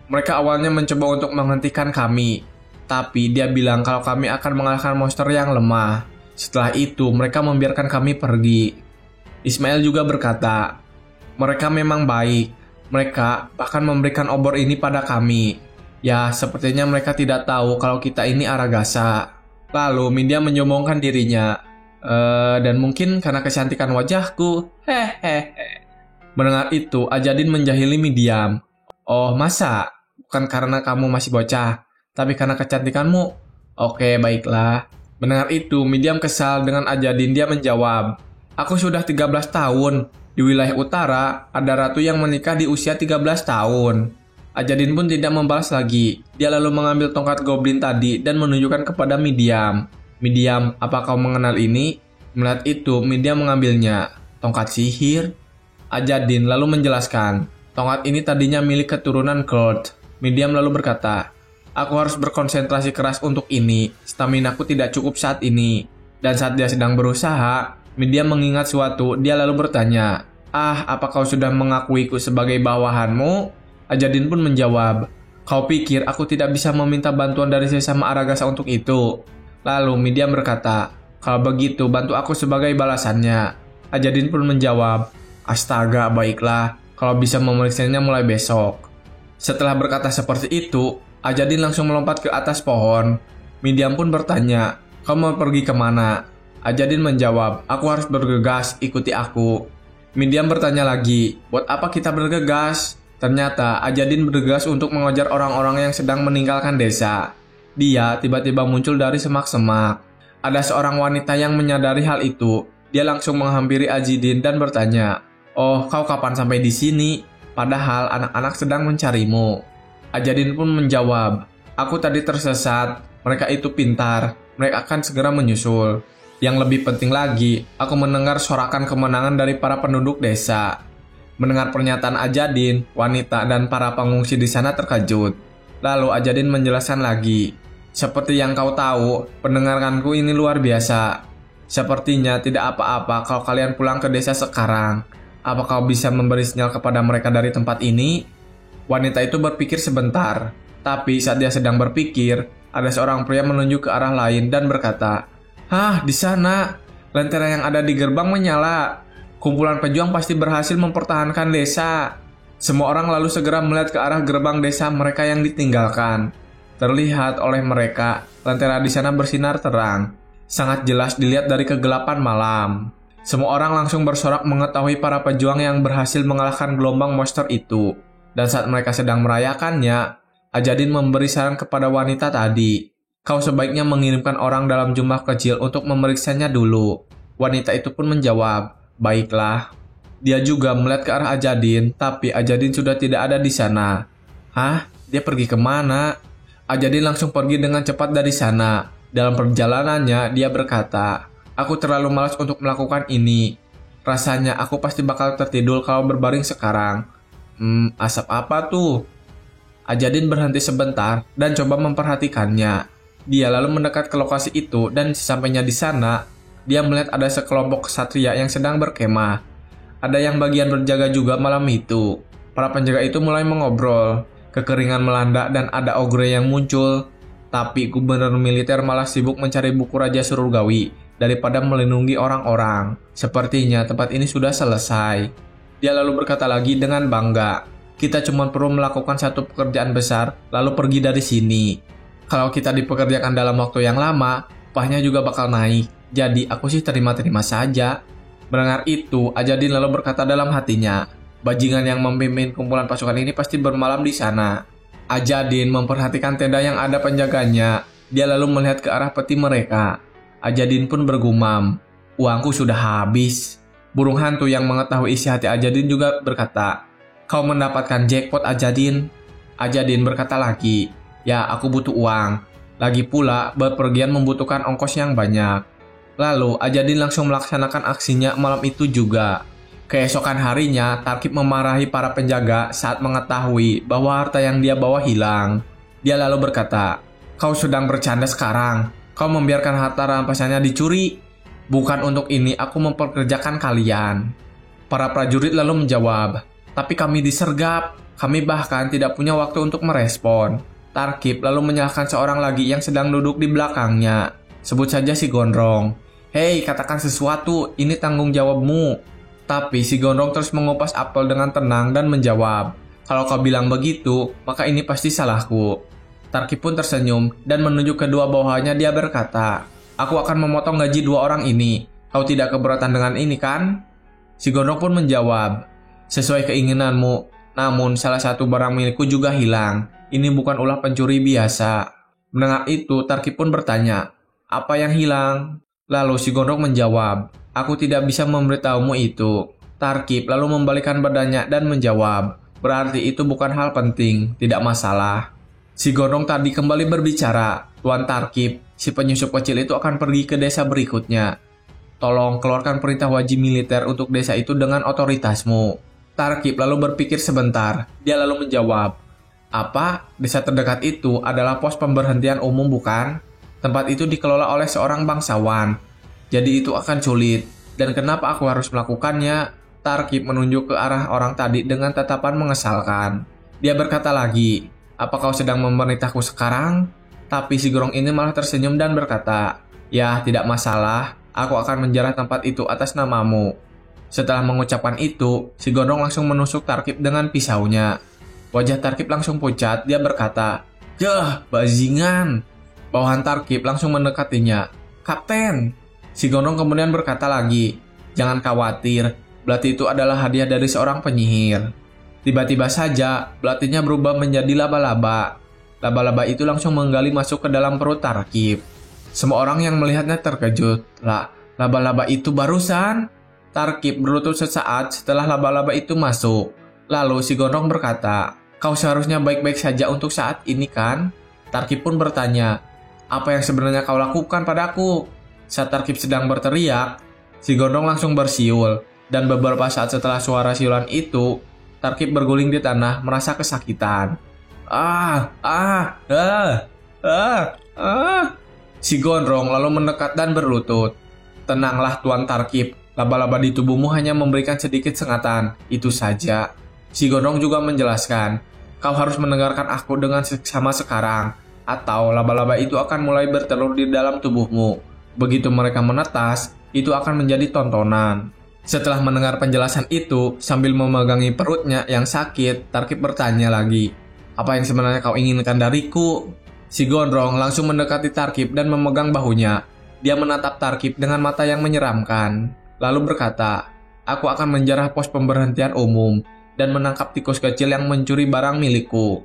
"Mereka awalnya mencoba untuk menghentikan kami. Tapi dia bilang kalau kami akan mengalahkan monster yang lemah. Setelah itu mereka membiarkan kami pergi." Ismail juga berkata, "Mereka memang baik. Mereka bahkan memberikan obor ini pada kami. Ya, sepertinya mereka tidak tahu kalau kita ini Aragasa." Lalu Midiam menyombongkan dirinya. Dan mungkin karena kecantikan wajahku. Mendengar itu, Ajadin menjahili Midiam. "Oh, masa? Bukan karena kamu masih bocah, tapi karena kecantikanmu? Oke, baiklah." Mendengar itu, Midiam kesal dengan Ajadin. Dia menjawab, "Aku sudah 13 tahun. Di wilayah utara, ada ratu yang menikah di usia 13 tahun. Ajadin pun tidak membalas lagi. Dia lalu mengambil tongkat goblin tadi dan menunjukkan kepada Midiam. Midiam, apa kau mengenal ini? Melihat itu, Midiam mengambilnya. Tongkat sihir? Ajadin lalu menjelaskan, tongkat ini tadinya milik keturunan Gold. Midiam lalu berkata, aku harus berkonsentrasi keras untuk ini, staminaku tidak cukup saat ini. Dan saat dia sedang berusaha, Midiam mengingat suatu, dia lalu bertanya, apa kau sudah mengakuiku sebagai bawahanmu? Ajadin pun menjawab, kau pikir aku tidak bisa meminta bantuan dari sesama Aragasa untuk itu? Lalu Midiam berkata, kalau begitu bantu aku sebagai balasannya. Ajadin pun menjawab, astaga baiklah, kalau bisa memeriksanya mulai besok. Setelah berkata seperti itu, Ajadin langsung melompat ke atas pohon. Midiam pun bertanya, kau mau pergi kemana? Ajadin menjawab, aku harus bergegas, ikuti aku. Midiam bertanya lagi, buat apa kita bergegas? Ternyata Ajadin bergegas untuk mengejar orang-orang yang sedang meninggalkan desa. Dia tiba-tiba muncul dari semak-semak. Ada seorang wanita yang menyadari hal itu. Dia langsung menghampiri Ajadin dan bertanya, oh, kau kapan sampai di sini? Padahal anak-anak sedang mencarimu. Ajadin pun menjawab, aku tadi tersesat. Mereka itu pintar. Mereka akan segera menyusul. Yang lebih penting lagi, aku mendengar sorakan kemenangan dari para penduduk desa. Mendengar pernyataan Ajadin, wanita dan para pengungsi di sana terkejut. Lalu Ajadin menjelaskan lagi, seperti yang kau tahu, pendengaranku ini luar biasa. Sepertinya tidak apa-apa kalau kalian pulang ke desa sekarang. Apa kau bisa memberi sinyal kepada mereka dari tempat ini? Wanita itu berpikir sebentar, tapi saat dia sedang berpikir, ada seorang pria menunjuk ke arah lain dan berkata, di sana, lentera yang ada di gerbang menyala. Kumpulan pejuang pasti berhasil mempertahankan desa. Semua orang lalu segera melihat ke arah gerbang desa mereka yang ditinggalkan. Terlihat oleh mereka, lentera di sana bersinar terang. Sangat jelas dilihat dari kegelapan malam. Semua orang langsung bersorak mengetahui para pejuang yang berhasil mengalahkan gelombang monster itu. Dan saat mereka sedang merayakannya, Ajadin memberi saran kepada wanita tadi. Kau sebaiknya mengirimkan orang dalam jumlah kecil untuk memeriksanya dulu. Wanita itu pun menjawab, baiklah. Dia juga melihat ke arah Ajadin, tapi Ajadin sudah tidak ada di sana. Dia pergi kemana? Ajadin langsung pergi dengan cepat dari sana. Dalam perjalanannya, dia berkata, aku terlalu malas untuk melakukan ini. Rasanya aku pasti bakal tertidur kalau berbaring sekarang. Asap apa tuh? Ajadin berhenti sebentar dan coba memperhatikannya. Dia lalu mendekat ke lokasi itu dan sesampainya di sana, dia melihat ada sekelompok ksatria yang sedang berkemah. Ada yang bagian berjaga juga malam itu. Para penjaga itu mulai mengobrol. Kekeringan melanda dan ada ogre yang muncul. Tapi gubernur militer malah sibuk mencari buku Raja Surgawi daripada melindungi orang-orang. Sepertinya tempat ini sudah selesai. Dia lalu berkata lagi dengan bangga, kita cuma perlu melakukan satu pekerjaan besar lalu pergi dari sini. Kalau kita dipekerjakan dalam waktu yang lama, upahnya juga bakal naik. Jadi aku sih terima-terima saja. Mendengar itu, Ajadin lalu berkata dalam hatinya, bajingan yang memimpin kumpulan pasukan ini pasti bermalam di sana. Ajadin memperhatikan tenda yang ada penjaganya. Dia lalu melihat ke arah peti mereka. Ajadin pun bergumam, uangku sudah habis. Burung hantu yang mengetahui isi hati Ajadin juga berkata, kau mendapatkan jackpot Ajadin. Ajadin berkata lagi, ya aku butuh uang. Lagi pula bepergian membutuhkan ongkos yang banyak. Lalu Ajadin langsung melaksanakan aksinya malam itu juga. Keesokan harinya, Tarkib memarahi para penjaga saat mengetahui bahwa harta yang dia bawa hilang. Dia lalu berkata, kau sedang bercanda sekarang. Kau membiarkan harta rampasannya dicuri. Bukan untuk ini aku memperkerjakan kalian. Para prajurit lalu menjawab, tapi kami disergap. Kami bahkan tidak punya waktu untuk merespon. Tarkib lalu menyalahkan seorang lagi yang sedang duduk di belakangnya. Sebut saja si Gondrong. Hei, katakan sesuatu, ini tanggung jawabmu. Tapi si Gondrong terus mengupas apel dengan tenang dan menjawab, kalau kau bilang begitu, maka ini pasti salahku. Tarkib pun tersenyum dan menunjuk kedua bawahannya. Dia berkata, aku akan memotong gaji dua orang ini. Kau tidak keberatan dengan ini kan? Si Gondrong pun menjawab, sesuai keinginanmu. Namun salah satu barang milikku juga hilang. Ini bukan ulah pencuri biasa. Mendengar itu, Tarkib pun bertanya, apa yang hilang? Lalu si Gondrong menjawab, aku tidak bisa memberitahumu itu. Tarkib lalu membalikkan badannya dan menjawab, berarti itu bukan hal penting, tidak masalah. Si Gondrong tadi kembali berbicara, Tuan Tarkib, si penyusup kecil itu akan pergi ke desa berikutnya. Tolong keluarkan perintah wajib militer untuk desa itu dengan otoritasmu. Tarkib lalu berpikir sebentar. Dia lalu menjawab, apa? Desa terdekat itu adalah pos pemberhentian umum bukan? Tempat itu dikelola oleh seorang bangsawan. Jadi itu akan sulit. Dan kenapa aku harus melakukannya? Tarkib menunjuk ke arah orang tadi dengan tatapan mengesalkan. Dia berkata lagi, apa kau sedang memerintahku sekarang? Tapi si Gorong ini malah tersenyum dan berkata, ya tidak masalah, aku akan menjarah tempat itu atas namamu. Setelah mengucapkan itu, si Gondrong langsung menusuk Tarkib dengan pisaunya. Wajah Tarkib langsung pucat, dia berkata, yah, bajingan. Bawahan Tarkib langsung mendekatinya. Kapten. Si Gondrong kemudian berkata lagi, jangan khawatir, belati itu adalah hadiah dari seorang penyihir. Tiba-tiba saja, belatinya berubah menjadi laba-laba. Laba-laba itu langsung menggali masuk ke dalam perut Tarkib. Semua orang yang melihatnya terkejut. Lah, laba-laba itu barusan. Tarkib berlutut sesaat setelah laba-laba itu masuk. Lalu si Gondrong berkata, kau seharusnya baik-baik saja untuk saat ini kan? Tarkib pun bertanya, apa yang sebenarnya kau lakukan padaku? Saat Tarkib sedang berteriak, si Gondrong langsung bersiul. Dan beberapa saat setelah suara siulan itu, Tarkib berguling di tanah merasa kesakitan. Si Gondrong lalu mendekat dan berlutut. Tenanglah Tuan Tarkib, laba-laba di tubuhmu hanya memberikan sedikit sengatan, itu saja. Si Gondrong juga menjelaskan, kau harus mendengarkan aku dengan seksama sekarang, atau laba-laba itu akan mulai bertelur di dalam tubuhmu. Begitu mereka menetas, itu akan menjadi tontonan. Setelah mendengar penjelasan itu, sambil memegangi perutnya yang sakit, Tarkib bertanya lagi, apa yang sebenarnya kau inginkan dariku? Si Gondrong langsung mendekati Tarkib dan memegang bahunya. Dia menatap Tarkib dengan mata yang menyeramkan, lalu berkata, aku akan menjarah pos pemberhentian umum dan menangkap tikus kecil yang mencuri barang milikku.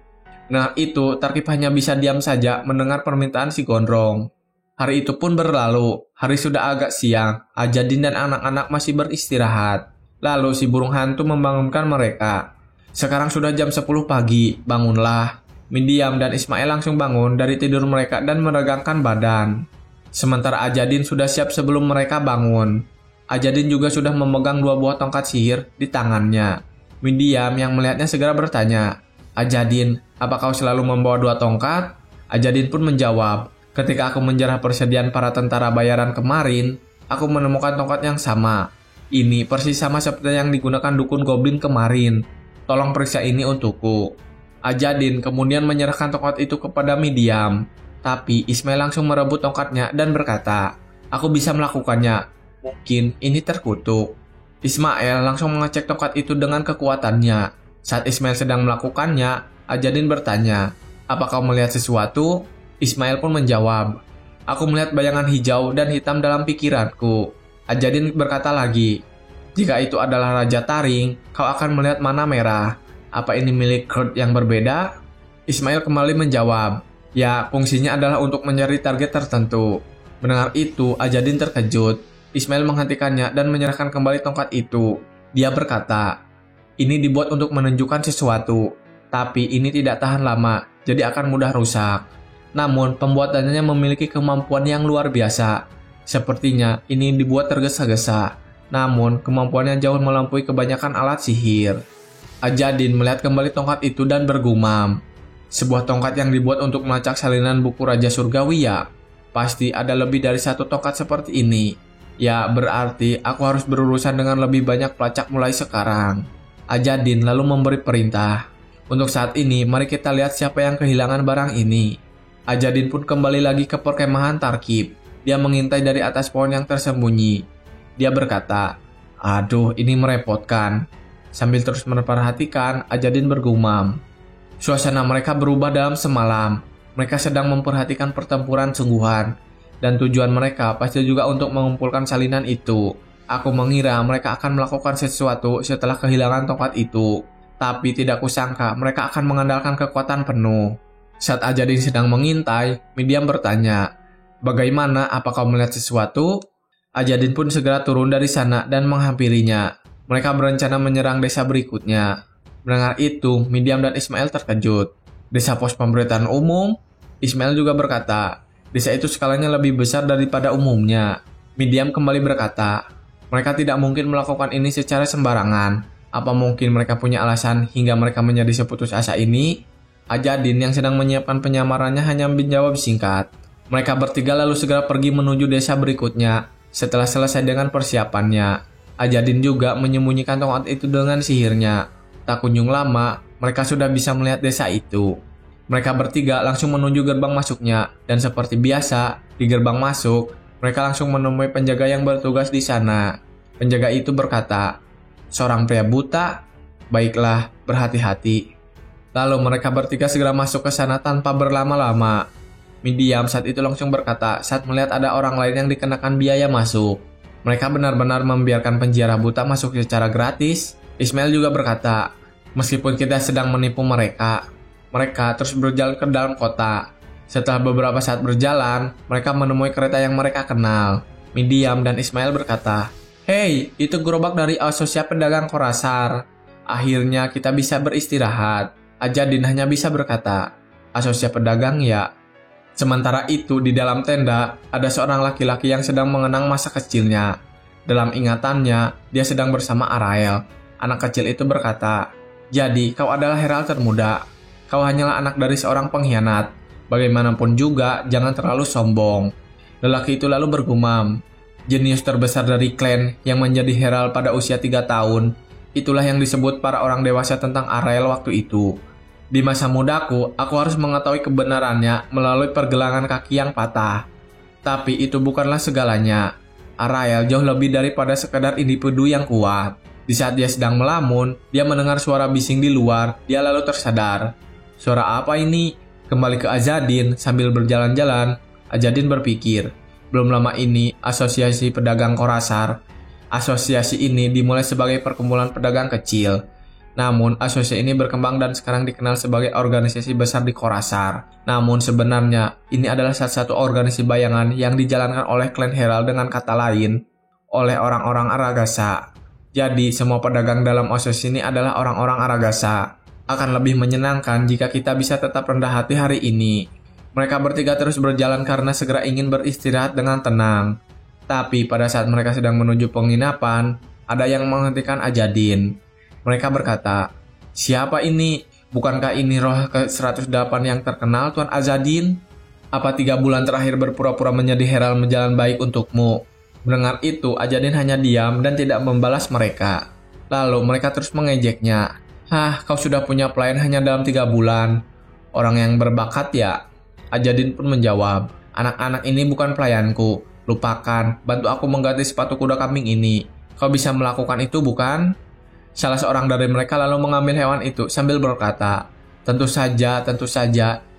Nah itu, Tarkib hanya bisa diam saja mendengar permintaan si Gondrong. Hari itu pun berlalu, hari sudah agak siang, Ajadin dan anak-anak masih beristirahat. Lalu si burung hantu membangunkan mereka. Sekarang sudah jam 10 pagi, bangunlah. Mindiam dan Ismail langsung bangun dari tidur mereka dan meregangkan badan. Sementara Ajadin sudah siap sebelum mereka bangun. Ajadin juga sudah memegang 2 buah tongkat sihir di tangannya. Mindiam yang melihatnya segera bertanya, Ajadin, apa kau selalu membawa 2 tongkat? Ajadin pun menjawab, ketika aku menjarah persediaan para tentara bayaran kemarin, aku menemukan tongkat yang sama. Ini persis sama seperti yang digunakan dukun goblin kemarin. Tolong periksa ini untukku. Ajadin kemudian menyerahkan tongkat itu kepada Mindiam. Tapi Ismail langsung merebut tongkatnya dan berkata, aku bisa melakukannya. Mungkin ini terkutuk. Ismail langsung mengecek tongkat itu dengan kekuatannya. Saat Ismail sedang melakukannya, Ajadin bertanya, apa kau melihat sesuatu? Ismail pun menjawab, aku melihat bayangan hijau dan hitam dalam pikiranku. Ajadin berkata lagi, jika itu adalah Raja Taring, kau akan melihat mana merah. Apa ini milik Kurt yang berbeda? Ismail kembali menjawab, ya fungsinya adalah untuk mencari target tertentu. Mendengar itu, Ajadin terkejut. Ismail menghentikannya dan menyerahkan kembali tongkat itu. Dia berkata, ini dibuat untuk menunjukkan sesuatu, tapi ini tidak tahan lama, jadi akan mudah rusak. Namun, pembuatannya memiliki kemampuan yang luar biasa. Sepertinya ini dibuat tergesa-gesa, namun kemampuannya jauh melampaui kebanyakan alat sihir. Ajadin melihat kembali tongkat itu dan bergumam, sebuah tongkat yang dibuat untuk melacak salinan buku Raja Surgawi ya? Pasti ada lebih dari 1 tongkat seperti ini. Ya, berarti aku harus berurusan dengan lebih banyak pelacak mulai sekarang. Ajadin lalu memberi perintah. Untuk saat ini, mari kita lihat siapa yang kehilangan barang ini. Ajadin pun kembali lagi ke perkemahan Tarkib. Dia mengintai dari atas pohon yang tersembunyi. Dia berkata, aduh ini merepotkan. Sambil terus memperhatikan, Ajadin bergumam. Suasana mereka berubah dalam semalam. Mereka sedang memperhatikan pertempuran sungguhan. Dan tujuan mereka pasti juga untuk mengumpulkan salinan itu. Aku mengira mereka akan melakukan sesuatu setelah kehilangan tongkat itu. Tapi tidak kusangka mereka akan mengandalkan kekuatan penuh. Saat Ajadin sedang mengintai, Mindiam bertanya, bagaimana, apa kau melihat sesuatu? Ajadin pun segera turun dari sana dan menghampirinya. Mereka berencana menyerang desa berikutnya. Mendengar itu, Mindiam dan Ismail terkejut. Desa pos pemberitahuan umum? Ismail juga berkata, Desa itu skalanya lebih besar daripada umumnya. Midiam kembali berkata, mereka tidak mungkin melakukan ini secara sembarangan. Apa mungkin mereka punya alasan hingga mereka menjadi seputus asa ini? Ajadin yang sedang menyiapkan penyamarannya hanya menjawab singkat. Mereka bertiga lalu segera pergi menuju desa berikutnya. Setelah selesai dengan persiapannya, Ajadin juga menyembunyikan tongkat itu dengan sihirnya. Tak kunjung lama, mereka sudah bisa melihat desa itu. Mereka bertiga langsung menuju gerbang masuknya, dan seperti biasa, di gerbang masuk, mereka langsung menemui penjaga yang bertugas di sana. Penjaga itu berkata, "Seorang pria buta? Baiklah, berhati-hati." Lalu mereka bertiga segera masuk ke sana tanpa berlama-lama. Midiam saat itu langsung berkata saat melihat ada orang lain yang dikenakan biaya masuk. Mereka benar-benar membiarkan penjara buta masuk secara gratis. Ismail juga berkata, meskipun kita sedang menipu mereka terus berjalan ke dalam kota. Setelah beberapa saat berjalan, mereka menemui kereta yang mereka kenal. Midiam dan Ismail berkata, "Hei, itu gerobak dari Asosiasi Pedagang Korasar. Akhirnya kita bisa beristirahat." Ajadin hanya bisa berkata, "Asosiasi Pedagang ya." Sementara itu di dalam tenda, ada seorang laki-laki yang sedang mengenang masa kecilnya. Dalam ingatannya, dia sedang bersama Arael. Anak kecil itu berkata, "Jadi, kau adalah Herald termuda. Kau hanyalah anak dari seorang pengkhianat. Bagaimanapun juga, jangan terlalu sombong." Lelaki itu lalu bergumam, "Jenius terbesar dari klan yang menjadi Herald pada usia 3 tahun. Itulah yang disebut para orang dewasa tentang Arael waktu itu. Di masa mudaku, aku harus mengetahui kebenarannya melalui pergelangan kaki yang patah. Tapi itu bukanlah segalanya. Arael jauh lebih daripada sekadar individu yang kuat." Di saat dia sedang melamun, dia mendengar suara bising di luar. Dia lalu tersadar. Suara apa ini? Kembali ke Ajadin sambil berjalan-jalan, Ajadin berpikir, belum lama ini Asosiasi Pedagang Korasar. Asosiasi ini dimulai sebagai perkumpulan pedagang kecil. Namun asosiasi ini berkembang dan sekarang dikenal sebagai organisasi besar di Korasar. Namun sebenarnya ini adalah salah satu organisasi bayangan yang dijalankan oleh klan Herald, dengan kata lain, oleh orang-orang Aragasa. Jadi semua pedagang dalam asosiasi ini adalah orang-orang Aragasa. Akan lebih menyenangkan jika kita bisa tetap rendah hati hari ini. Mereka bertiga terus berjalan karena segera ingin beristirahat dengan tenang. Tapi pada saat mereka sedang menuju penginapan, ada yang menghentikan Ajadin. Mereka berkata, "Siapa ini? Bukankah ini roh ke-108 yang terkenal, Tuan Ajadin? Apa 3 bulan terakhir berpura-pura menjadi Herald menjalan baik untukmu?" Mendengar itu, Ajadin hanya diam dan tidak membalas mereka. Lalu mereka terus mengejeknya. "Hah, kau sudah punya pelayan hanya dalam 3 bulan. Orang yang berbakat ya?" Ajadin pun menjawab, "Anak-anak ini bukan pelayanku. Lupakan, bantu aku mengganti sepatu kuda kambing ini. Kau bisa melakukan itu, bukan?" Salah seorang dari mereka lalu mengambil hewan itu sambil berkata, tentu saja,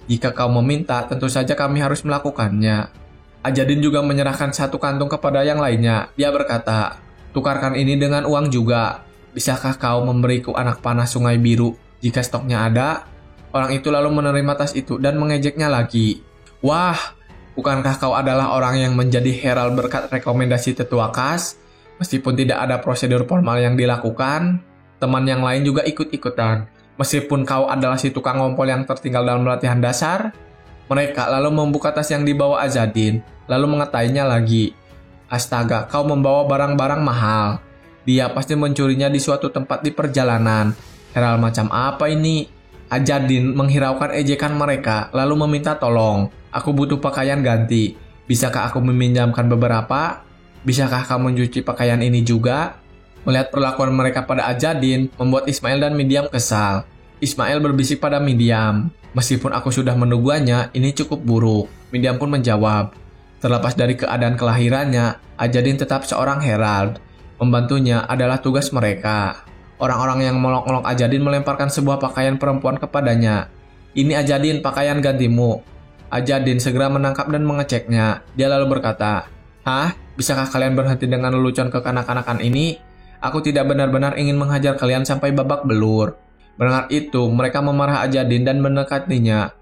jika kau meminta, tentu saja kami harus melakukannya." Ajadin juga menyerahkan 1 kantung kepada yang lainnya. Dia berkata, "Tukarkan ini dengan uang juga. Bisakah kau memberiku anak panah Sungai Biru jika stoknya ada?" Orang itu lalu menerima tas itu dan mengejeknya lagi. "Wah, bukankah kau adalah orang yang menjadi Herald berkat rekomendasi tetua Kas? Meskipun tidak ada prosedur formal yang dilakukan." Teman yang lain juga ikut-ikutan. "Meskipun kau adalah si tukang ngompol yang tertinggal dalam latihan dasar?" Mereka lalu membuka tas yang dibawa Ajadin, lalu mengatainya lagi. "Astaga, kau membawa barang-barang mahal. Dia pasti mencurinya di suatu tempat di perjalanan. Herald macam apa ini?" Ajadin menghiraukan ejekan mereka, lalu meminta tolong. "Aku butuh pakaian ganti. Bisakah aku meminjamkan beberapa? Bisakah kamu mencuci pakaian ini juga?" Melihat perlakuan mereka pada Ajadin, membuat Ismail dan Midiam kesal. Ismail berbisik pada Midiam, "Meskipun aku sudah mendugaannya, ini cukup buruk." Midiam pun menjawab, "Terlepas dari keadaan kelahirannya, Ajadin tetap seorang Herald. Membantunya adalah tugas mereka." Orang-orang yang melok-melok Ajadin melemparkan sebuah pakaian perempuan kepadanya. "Ini Ajadin, pakaian gantimu." Ajadin segera menangkap dan mengeceknya. Dia lalu berkata, "Hah? Bisakah kalian berhenti dengan lelucon kekanak-kanakan ini? Aku tidak benar-benar ingin menghajar kalian sampai babak belur." Mendengar itu, mereka memarah Ajadin dan mendekatinya.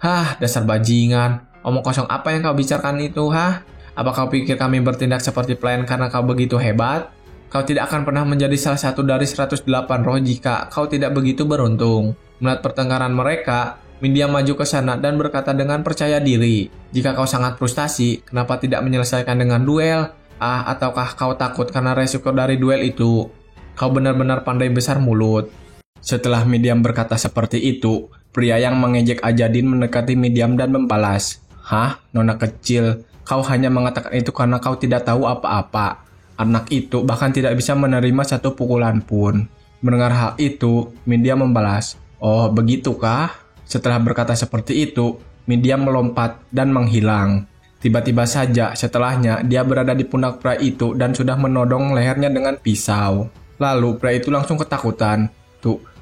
"Hah, dasar bajingan. Omong kosong apa yang kau bicarakan itu, hah? Apa kau pikir kami bertindak seperti pelayan karena kau begitu hebat? Kau tidak akan pernah menjadi salah satu dari 108 roh jika kau tidak begitu beruntung." Melihat pertengkaran mereka, Midiam maju ke sana dan berkata dengan percaya diri, "Jika kau sangat frustasi, kenapa tidak menyelesaikan dengan duel? Ataukah kau takut karena resiko dari duel itu? Kau benar-benar pandai besar mulut." Setelah Midiam berkata seperti itu, pria yang mengejek Ajadin mendekati Midiam dan membalas, "Hah, nona kecil, kau hanya mengatakan itu karena kau tidak tahu apa-apa. Anak itu bahkan tidak bisa menerima satu pukulan pun." Mendengar hal itu, Midiam membalas, "Oh, begitukah?" Setelah berkata seperti itu, Midiam melompat dan menghilang. Tiba-tiba saja setelahnya dia berada di pundak pria itu dan sudah menodong lehernya dengan pisau. Lalu pria itu langsung ketakutan.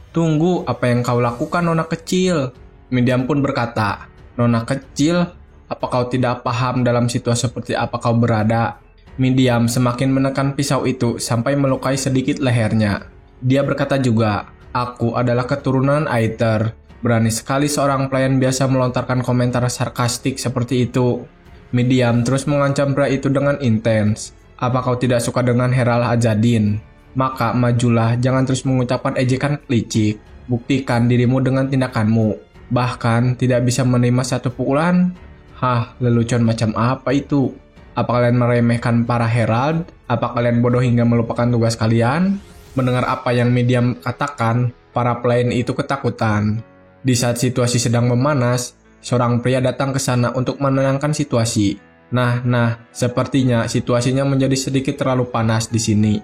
Tunggu, apa yang kau lakukan, nona kecil?" Midiam pun berkata, "Nona kecil, apa kau tidak paham dalam situasi seperti apa kau berada?" Midiam semakin menekan pisau itu sampai melukai sedikit lehernya. Dia berkata juga, "Aku adalah keturunan Aether." Berani sekali seorang pelayan biasa melontarkan komentar sarkastik seperti itu. Midiam terus mengancam pria itu dengan intens. "Apa kau tidak suka dengan Herald Ajadin? Maka majulah, jangan terus mengucapkan ejekan licik. Buktikan dirimu dengan tindakanmu. Bahkan tidak bisa menerima satu pukulan? Hah, lelucon macam apa itu? Apa kalian meremehkan para Herald? Apa kalian bodoh hingga melupakan tugas kalian?" Mendengar apa yang Midiam katakan, para pelayan itu ketakutan. Di saat situasi sedang memanas, seorang pria datang ke sana untuk menenangkan situasi. Nah, sepertinya situasinya menjadi sedikit terlalu panas di sini.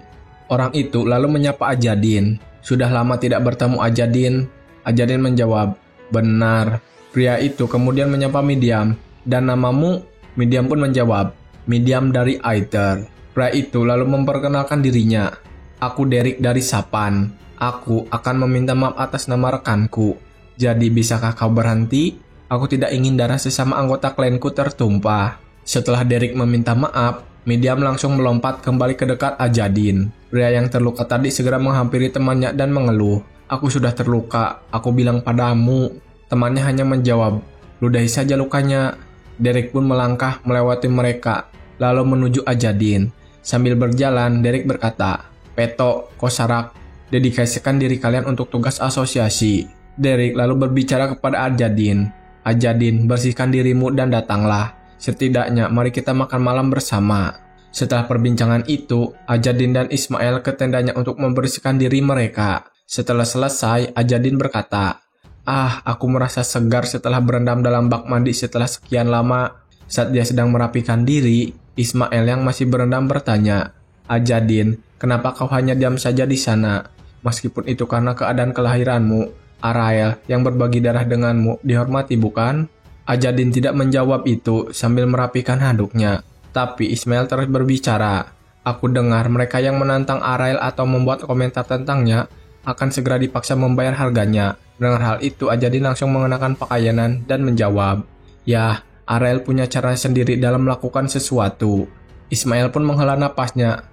Orang itu lalu menyapa Ajadin. "Sudah lama tidak bertemu Ajadin." Ajadin menjawab, "Benar." Pria itu kemudian menyapa Midiam. "Dan namamu?" Midiam pun menjawab, "Midiam dari Aether." Pria itu lalu memperkenalkan dirinya. "Aku Derek dari Sapan. Aku akan meminta maaf atas nama rekanku. Jadi bisakah kau berhenti? Aku tidak ingin darah sesama anggota klanku tertumpah." Setelah Derek meminta maaf, Midiam langsung melompat kembali ke dekat Ajadin. Pria yang terluka tadi segera menghampiri temannya dan mengeluh, "Aku sudah terluka, aku bilang padamu." Temannya hanya menjawab, "Ludahi saja lukanya." Derek pun melangkah melewati mereka, lalu menuju Ajadin. Sambil berjalan, Derek berkata, "Peto, Kosarak, dedikasikan diri kalian untuk tugas asosiasi." Derek lalu berbicara kepada Ajadin, "Ajadin, bersihkan dirimu dan datanglah. Setidaknya mari kita makan malam bersama." Setelah perbincangan itu, Ajadin dan Ismail ke tendanya untuk membersihkan diri mereka. Setelah selesai, Ajadin berkata, Aku merasa segar setelah berendam dalam bak mandi setelah sekian lama." Saat dia sedang merapikan diri, Ismail yang masih berendam bertanya, "Ajadin, kenapa kau hanya diam saja di sana? Meskipun itu karena keadaan kelahiranmu, Arael yang berbagi darah denganmu dihormati bukan?" Ajadin tidak menjawab itu sambil merapikan handuknya. Tapi Ismail terus berbicara, "Aku dengar mereka yang menantang Arael atau membuat komentar tentangnya akan segera dipaksa membayar harganya." Mendengar hal itu, Ajadin langsung mengenakan pakaianan dan menjawab, "Ya, Arael punya cara sendiri dalam melakukan sesuatu." Ismail pun menghela napasnya.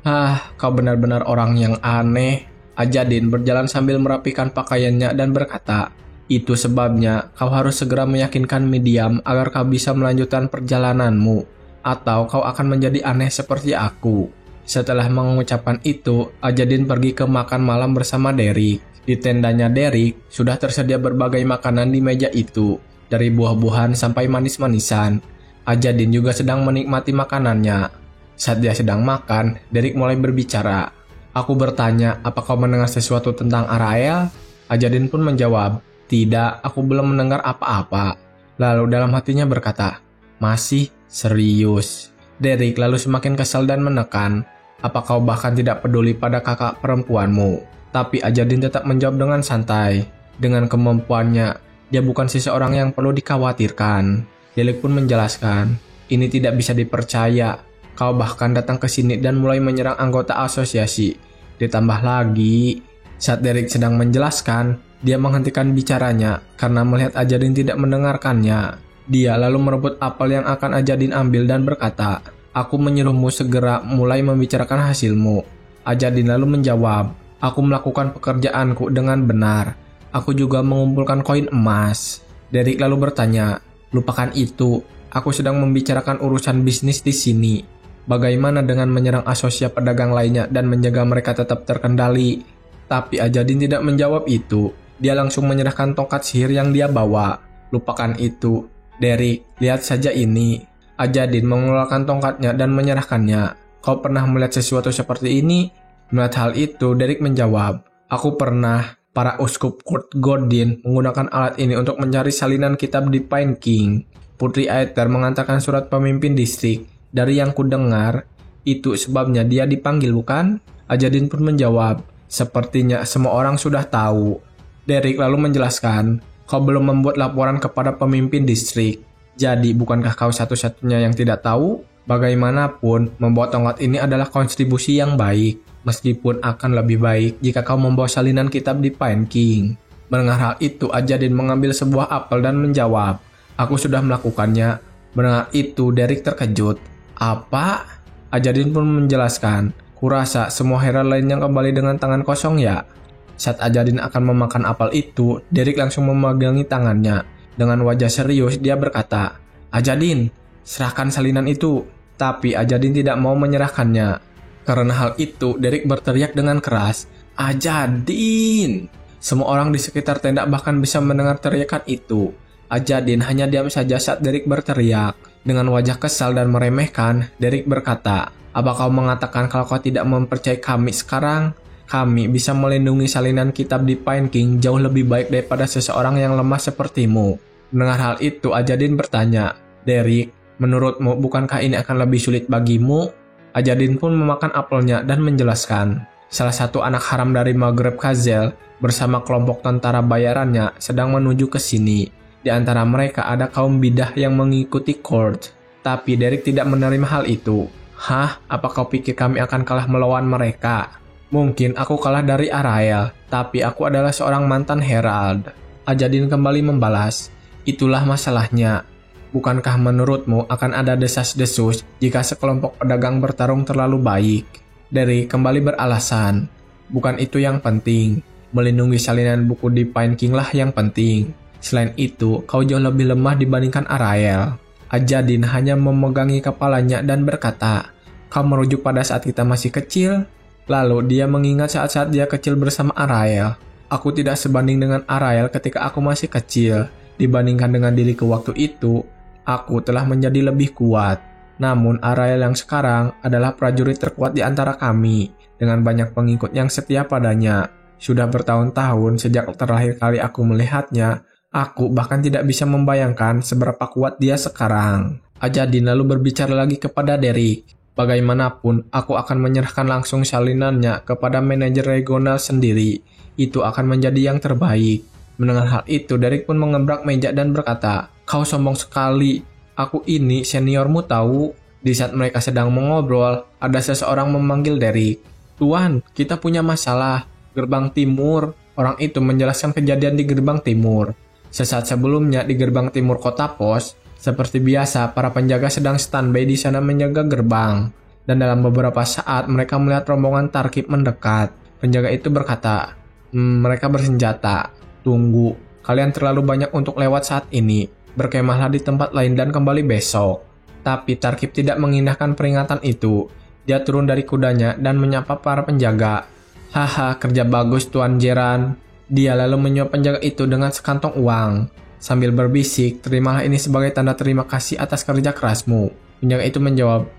Kau benar-benar orang yang aneh." Ajadin berjalan sambil merapikan pakaiannya dan berkata, "Itu sebabnya kau harus segera meyakinkan Midiam agar kau bisa melanjutkan perjalananmu, atau kau akan menjadi aneh seperti aku." Setelah mengucapkan itu, Ajadin pergi ke makan malam bersama Derek. Di tendanya Derek, sudah tersedia berbagai makanan di meja itu, dari buah-buahan sampai manis-manisan. Ajadin juga sedang menikmati makanannya. Saat dia sedang makan, Derek mulai berbicara. "Aku bertanya, apa kau mendengar sesuatu tentang Arael?" Ajadin pun menjawab, "Tidak, aku belum mendengar apa-apa." Lalu dalam hatinya berkata, "Masih serius." Derek lalu semakin kesal dan menekan, "Apa kau bahkan tidak peduli pada kakak perempuanmu?" Tapi Ajadin tetap menjawab dengan santai. Dengan kemampuannya, dia bukan seseorang yang perlu dikhawatirkan. Derek pun menjelaskan, "Ini tidak bisa dipercaya. Kau bahkan datang ke sini dan mulai menyerang anggota asosiasi. Ditambah lagi..." Saat Derek sedang menjelaskan, dia menghentikan bicaranya karena melihat Ajadin tidak mendengarkannya. Dia lalu merebut apel yang akan Ajadin ambil dan berkata, "Aku menyuruhmu segera mulai membicarakan hasilmu." Ajadin lalu menjawab, "Aku melakukan pekerjaanku dengan benar. Aku juga mengumpulkan koin emas." Derek lalu bertanya, "Lupakan itu. Aku sedang membicarakan urusan bisnis di sini. Bagaimana dengan menyerang asosiasi pedagang lainnya dan menjaga mereka tetap terkendali?" Tapi Ajadin tidak menjawab itu. Dia langsung menyerahkan tongkat sihir yang dia bawa. Lupakan itu, Derek, lihat saja ini. Ajadin mengeluarkan tongkatnya dan menyerahkannya. Kau pernah melihat sesuatu seperti ini? Melihat hal itu, Derek menjawab, aku pernah. Para uskup Kurt Godin menggunakan alat ini untuk mencari salinan kitab di Pine King. Putri Aether mengantarkan surat pemimpin distrik. Dari yang kudengar, itu sebabnya dia dipanggil, bukan? Ajadin pun menjawab, sepertinya semua orang sudah tahu. Derek lalu menjelaskan, kau belum membuat laporan kepada pemimpin distrik. Jadi, bukankah kau satu-satunya yang tidak tahu? Bagaimanapun, membawa tongkat ini adalah kontribusi yang baik. Meskipun akan lebih baik jika kau membawa salinan kitab di Pine King. Mendengar hal itu, Ajadin mengambil sebuah apel dan menjawab, aku sudah melakukannya. Mendengar itu, Derek terkejut. Apa? Ajadin pun menjelaskan, kurasa semua hera lainnya kembali dengan tangan kosong ya. Saat Ajadin akan memakan apel itu, Derek langsung memegangi tangannya. Dengan wajah serius, dia berkata, Ajadin, serahkan salinan itu. Tapi Ajadin tidak mau menyerahkannya. Karena hal itu, Derek berteriak dengan keras, Ajadin! Semua orang di sekitar tenda bahkan bisa mendengar teriakan itu. Ajadin hanya diam saja saat Derek berteriak. Dengan wajah kesal dan meremehkan, Derek berkata, apa kau mengatakan kalau kau tidak mempercayai kami sekarang? Kami bisa melindungi salinan kitab di Pine King jauh lebih baik daripada seseorang yang lemah sepertimu. Mendengar hal itu, Ajadin bertanya, Derek, menurutmu bukankah ini akan lebih sulit bagimu? Ajadin pun memakan apelnya dan menjelaskan, salah satu anak haram dari Maghreb Kazel bersama kelompok tentara bayarannya sedang menuju ke sini. Di antara mereka ada kaum bidah yang mengikuti Court. Tapi Derek tidak menerima hal itu. Hah? Apa kau pikir kami akan kalah melawan mereka? Mungkin aku kalah dari Arael, tapi aku adalah seorang mantan herald. Ajadin kembali membalas, itulah masalahnya. Bukankah menurutmu akan ada desas-desus jika sekelompok pedagang bertarung terlalu baik? Derek kembali beralasan, bukan itu yang penting. Melindungi salinan buku di Pine King lah yang penting. Selain itu, kau jauh lebih lemah dibandingkan Arael. Ajadin hanya memegangi kepalanya dan berkata, kau merujuk pada saat kita masih kecil? Lalu dia mengingat saat-saat dia kecil bersama Arael. Aku tidak sebanding dengan Arael ketika aku masih kecil. Dibandingkan dengan diriku waktu itu, aku telah menjadi lebih kuat. Namun Arael yang sekarang adalah prajurit terkuat di antara kami, dengan banyak pengikut yang setia padanya. Sudah bertahun-tahun sejak terakhir kali aku melihatnya, aku bahkan tidak bisa membayangkan seberapa kuat dia sekarang. Ajadin lalu berbicara lagi kepada Derek. Bagaimanapun, aku akan menyerahkan langsung salinannya kepada manajer regional sendiri. Itu akan menjadi yang terbaik. Mendengar hal itu, Derek pun mengebrak meja dan berkata, kau sombong sekali. Aku ini seniormu tahu. Di saat mereka sedang mengobrol, ada seseorang memanggil Derek. Tuan, kita punya masalah. Gerbang timur. Orang itu menjelaskan kejadian di gerbang timur. Sesaat sebelumnya di gerbang timur kota pos, seperti biasa para penjaga sedang standby di sana menjaga gerbang. Dan dalam beberapa saat mereka melihat rombongan Tarkib mendekat. Penjaga itu berkata, mereka bersenjata. Tunggu, kalian terlalu banyak untuk lewat saat ini. Berkemahlah di tempat lain dan kembali besok. Tapi Tarkib tidak mengindahkan peringatan itu. Dia turun dari kudanya dan menyapa para penjaga. Haha, kerja bagus Tuan Jeran. Dia lalu menyuap penjaga itu dengan sekantong uang. Sambil berbisik, terimalah ini sebagai tanda terima kasih atas kerja kerasmu. Penjaga itu menjawab,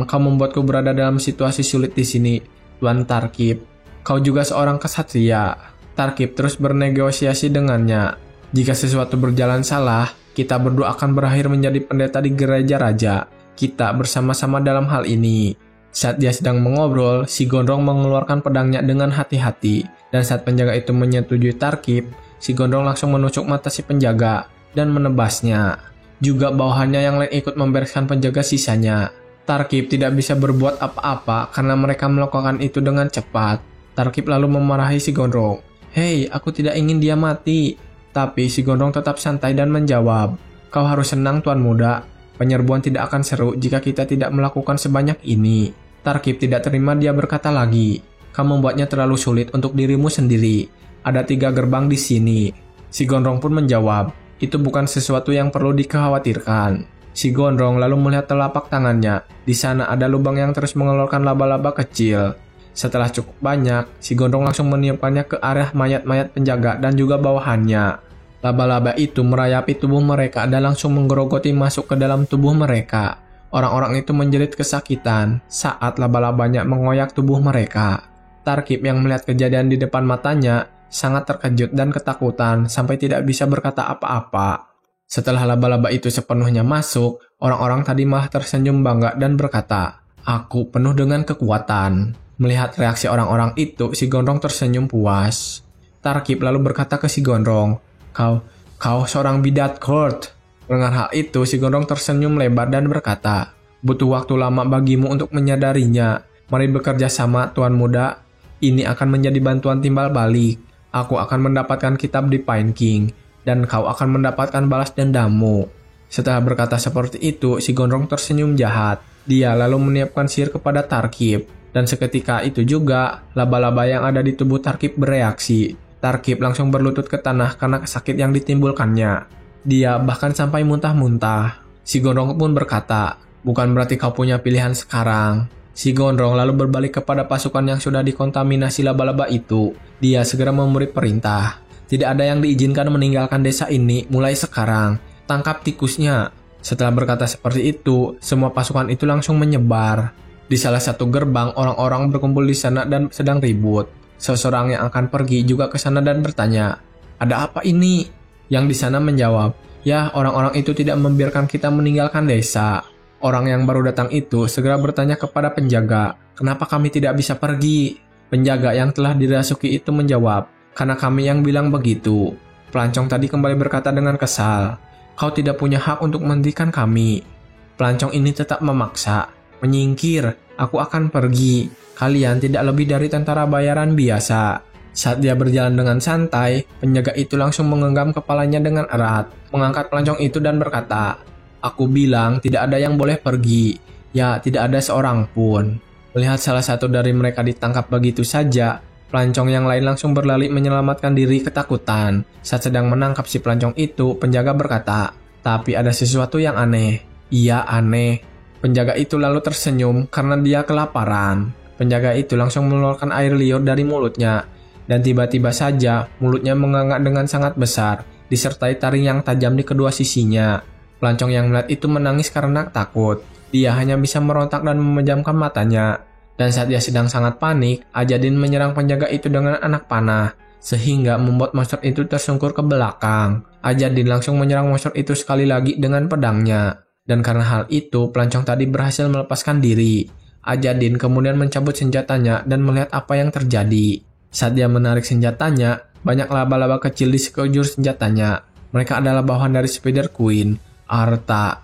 kau membuatku berada dalam situasi sulit di sini, Tuan Tarkib. Kau juga seorang kesatria. Tarkib terus bernegosiasi dengannya. Jika sesuatu berjalan salah, kita berdua akan berakhir menjadi pendeta di gereja raja. Kita bersama-sama dalam hal ini. Saat dia sedang mengobrol, si Gondrong mengeluarkan pedangnya dengan hati-hati. Dan saat penjaga itu menyetujui Tarkib, si Gondrong langsung menusuk mata si penjaga dan menebasnya. Juga bawahannya yang lain ikut membereskan penjaga sisanya. Tarkib tidak bisa berbuat apa-apa karena mereka melakukan itu dengan cepat. Tarkib lalu memarahi si Gondrong. Hei, aku tidak ingin dia mati. Tapi si Gondrong tetap santai dan menjawab, kau harus senang Tuan Muda. Penyerbuan tidak akan seru jika kita tidak melakukan sebanyak ini. Tarkib tidak terima, dia berkata lagi, kau membuatnya terlalu sulit untuk dirimu sendiri. Ada 3 gerbang di sini. Si Gondrong pun menjawab, itu bukan sesuatu yang perlu dikhawatirkan. Si Gondrong lalu melihat telapak tangannya. Di sana ada lubang yang terus mengeluarkan laba-laba kecil. Setelah cukup banyak, si Gondrong langsung meniupkannya ke arah mayat-mayat penjaga dan juga bawahannya. Laba-laba itu merayapi tubuh mereka dan langsung menggerogoti masuk ke dalam tubuh mereka. Orang-orang itu menjerit kesakitan saat laba-labanya mengoyak tubuh mereka. Tarkib yang melihat kejadian di depan matanya sangat terkejut dan ketakutan sampai tidak bisa berkata apa-apa. Setelah laba-laba itu sepenuhnya masuk, orang-orang tadi malah tersenyum bangga dan berkata, "Aku penuh dengan kekuatan." Melihat reaksi orang-orang itu, si Gondrong tersenyum puas. Tarkib lalu berkata ke si Gondrong, Kau seorang bidat Kurt." Mendengar hal itu, si Gondrong tersenyum lebar dan berkata, "Butuh waktu lama bagimu untuk menyadarinya. Mari bekerja sama, Tuan Muda. Ini akan menjadi bantuan timbal balik. Aku akan mendapatkan kitab di Pine King, dan kau akan mendapatkan balas dendammu." Setelah berkata seperti itu, si Gondrong tersenyum jahat. Dia lalu meniupkan sihir kepada Tarkib, dan seketika itu juga, laba-laba yang ada di tubuh Tarkib bereaksi. Tarkib langsung berlutut ke tanah karena sakit yang ditimbulkannya. Dia bahkan sampai muntah-muntah. Si Gondrong pun berkata, "Bukan berarti kau punya pilihan sekarang." Si Gondrong lalu berbalik kepada pasukan yang sudah dikontaminasi laba-laba itu. Dia segera memberi perintah. "Tidak ada yang diizinkan meninggalkan desa ini mulai sekarang. Tangkap tikusnya." Setelah berkata seperti itu, semua pasukan itu langsung menyebar. Di salah satu gerbang, orang-orang berkumpul di sana dan sedang ribut. Seseorang yang akan pergi juga ke sana dan bertanya, "Ada apa ini?" Yang di sana menjawab, "Ya, orang-orang itu tidak membiarkan kita meninggalkan desa." Orang yang baru datang itu segera bertanya kepada penjaga, "Kenapa kami tidak bisa pergi?" Penjaga yang telah dirasuki itu menjawab, "Karena kami yang bilang begitu." Pelancong tadi kembali berkata dengan kesal, "Kau tidak punya hak untuk menghentikan kami." Pelancong ini tetap memaksa, "Menyingkir, aku akan pergi. Kalian tidak lebih dari tentara bayaran biasa." Saat dia berjalan dengan santai, penjaga itu langsung menggenggam kepalanya dengan erat, mengangkat pelancong itu dan berkata, "Aku bilang tidak ada yang boleh pergi. Ya, tidak ada seorang pun." Melihat salah satu dari mereka ditangkap begitu saja, pelancong yang lain langsung berlari menyelamatkan diri ketakutan. Saat sedang menangkap si pelancong itu, penjaga berkata, "Tapi ada sesuatu yang aneh." "Iya, aneh." Penjaga itu lalu tersenyum karena dia kelaparan. Penjaga itu langsung mengeluarkan air liur dari mulutnya, dan tiba-tiba saja mulutnya menganga dengan sangat besar, disertai taring yang tajam di kedua sisinya. Pelancong yang melihat itu menangis karena takut. Dia hanya bisa merontak dan memejamkan matanya. Dan saat dia sedang sangat panik, Ajadin menyerang penjaga itu dengan anak panah, sehingga membuat monster itu tersungkur ke belakang. Ajadin langsung menyerang monster itu sekali lagi dengan pedangnya. Dan karena hal itu, pelancong tadi berhasil melepaskan diri. Ajadin kemudian mencabut senjatanya dan melihat apa yang terjadi. Saat dia menarik senjatanya, banyak laba-laba kecil di sekujur senjatanya. Mereka adalah bawahan dari Spider Queen, Arta.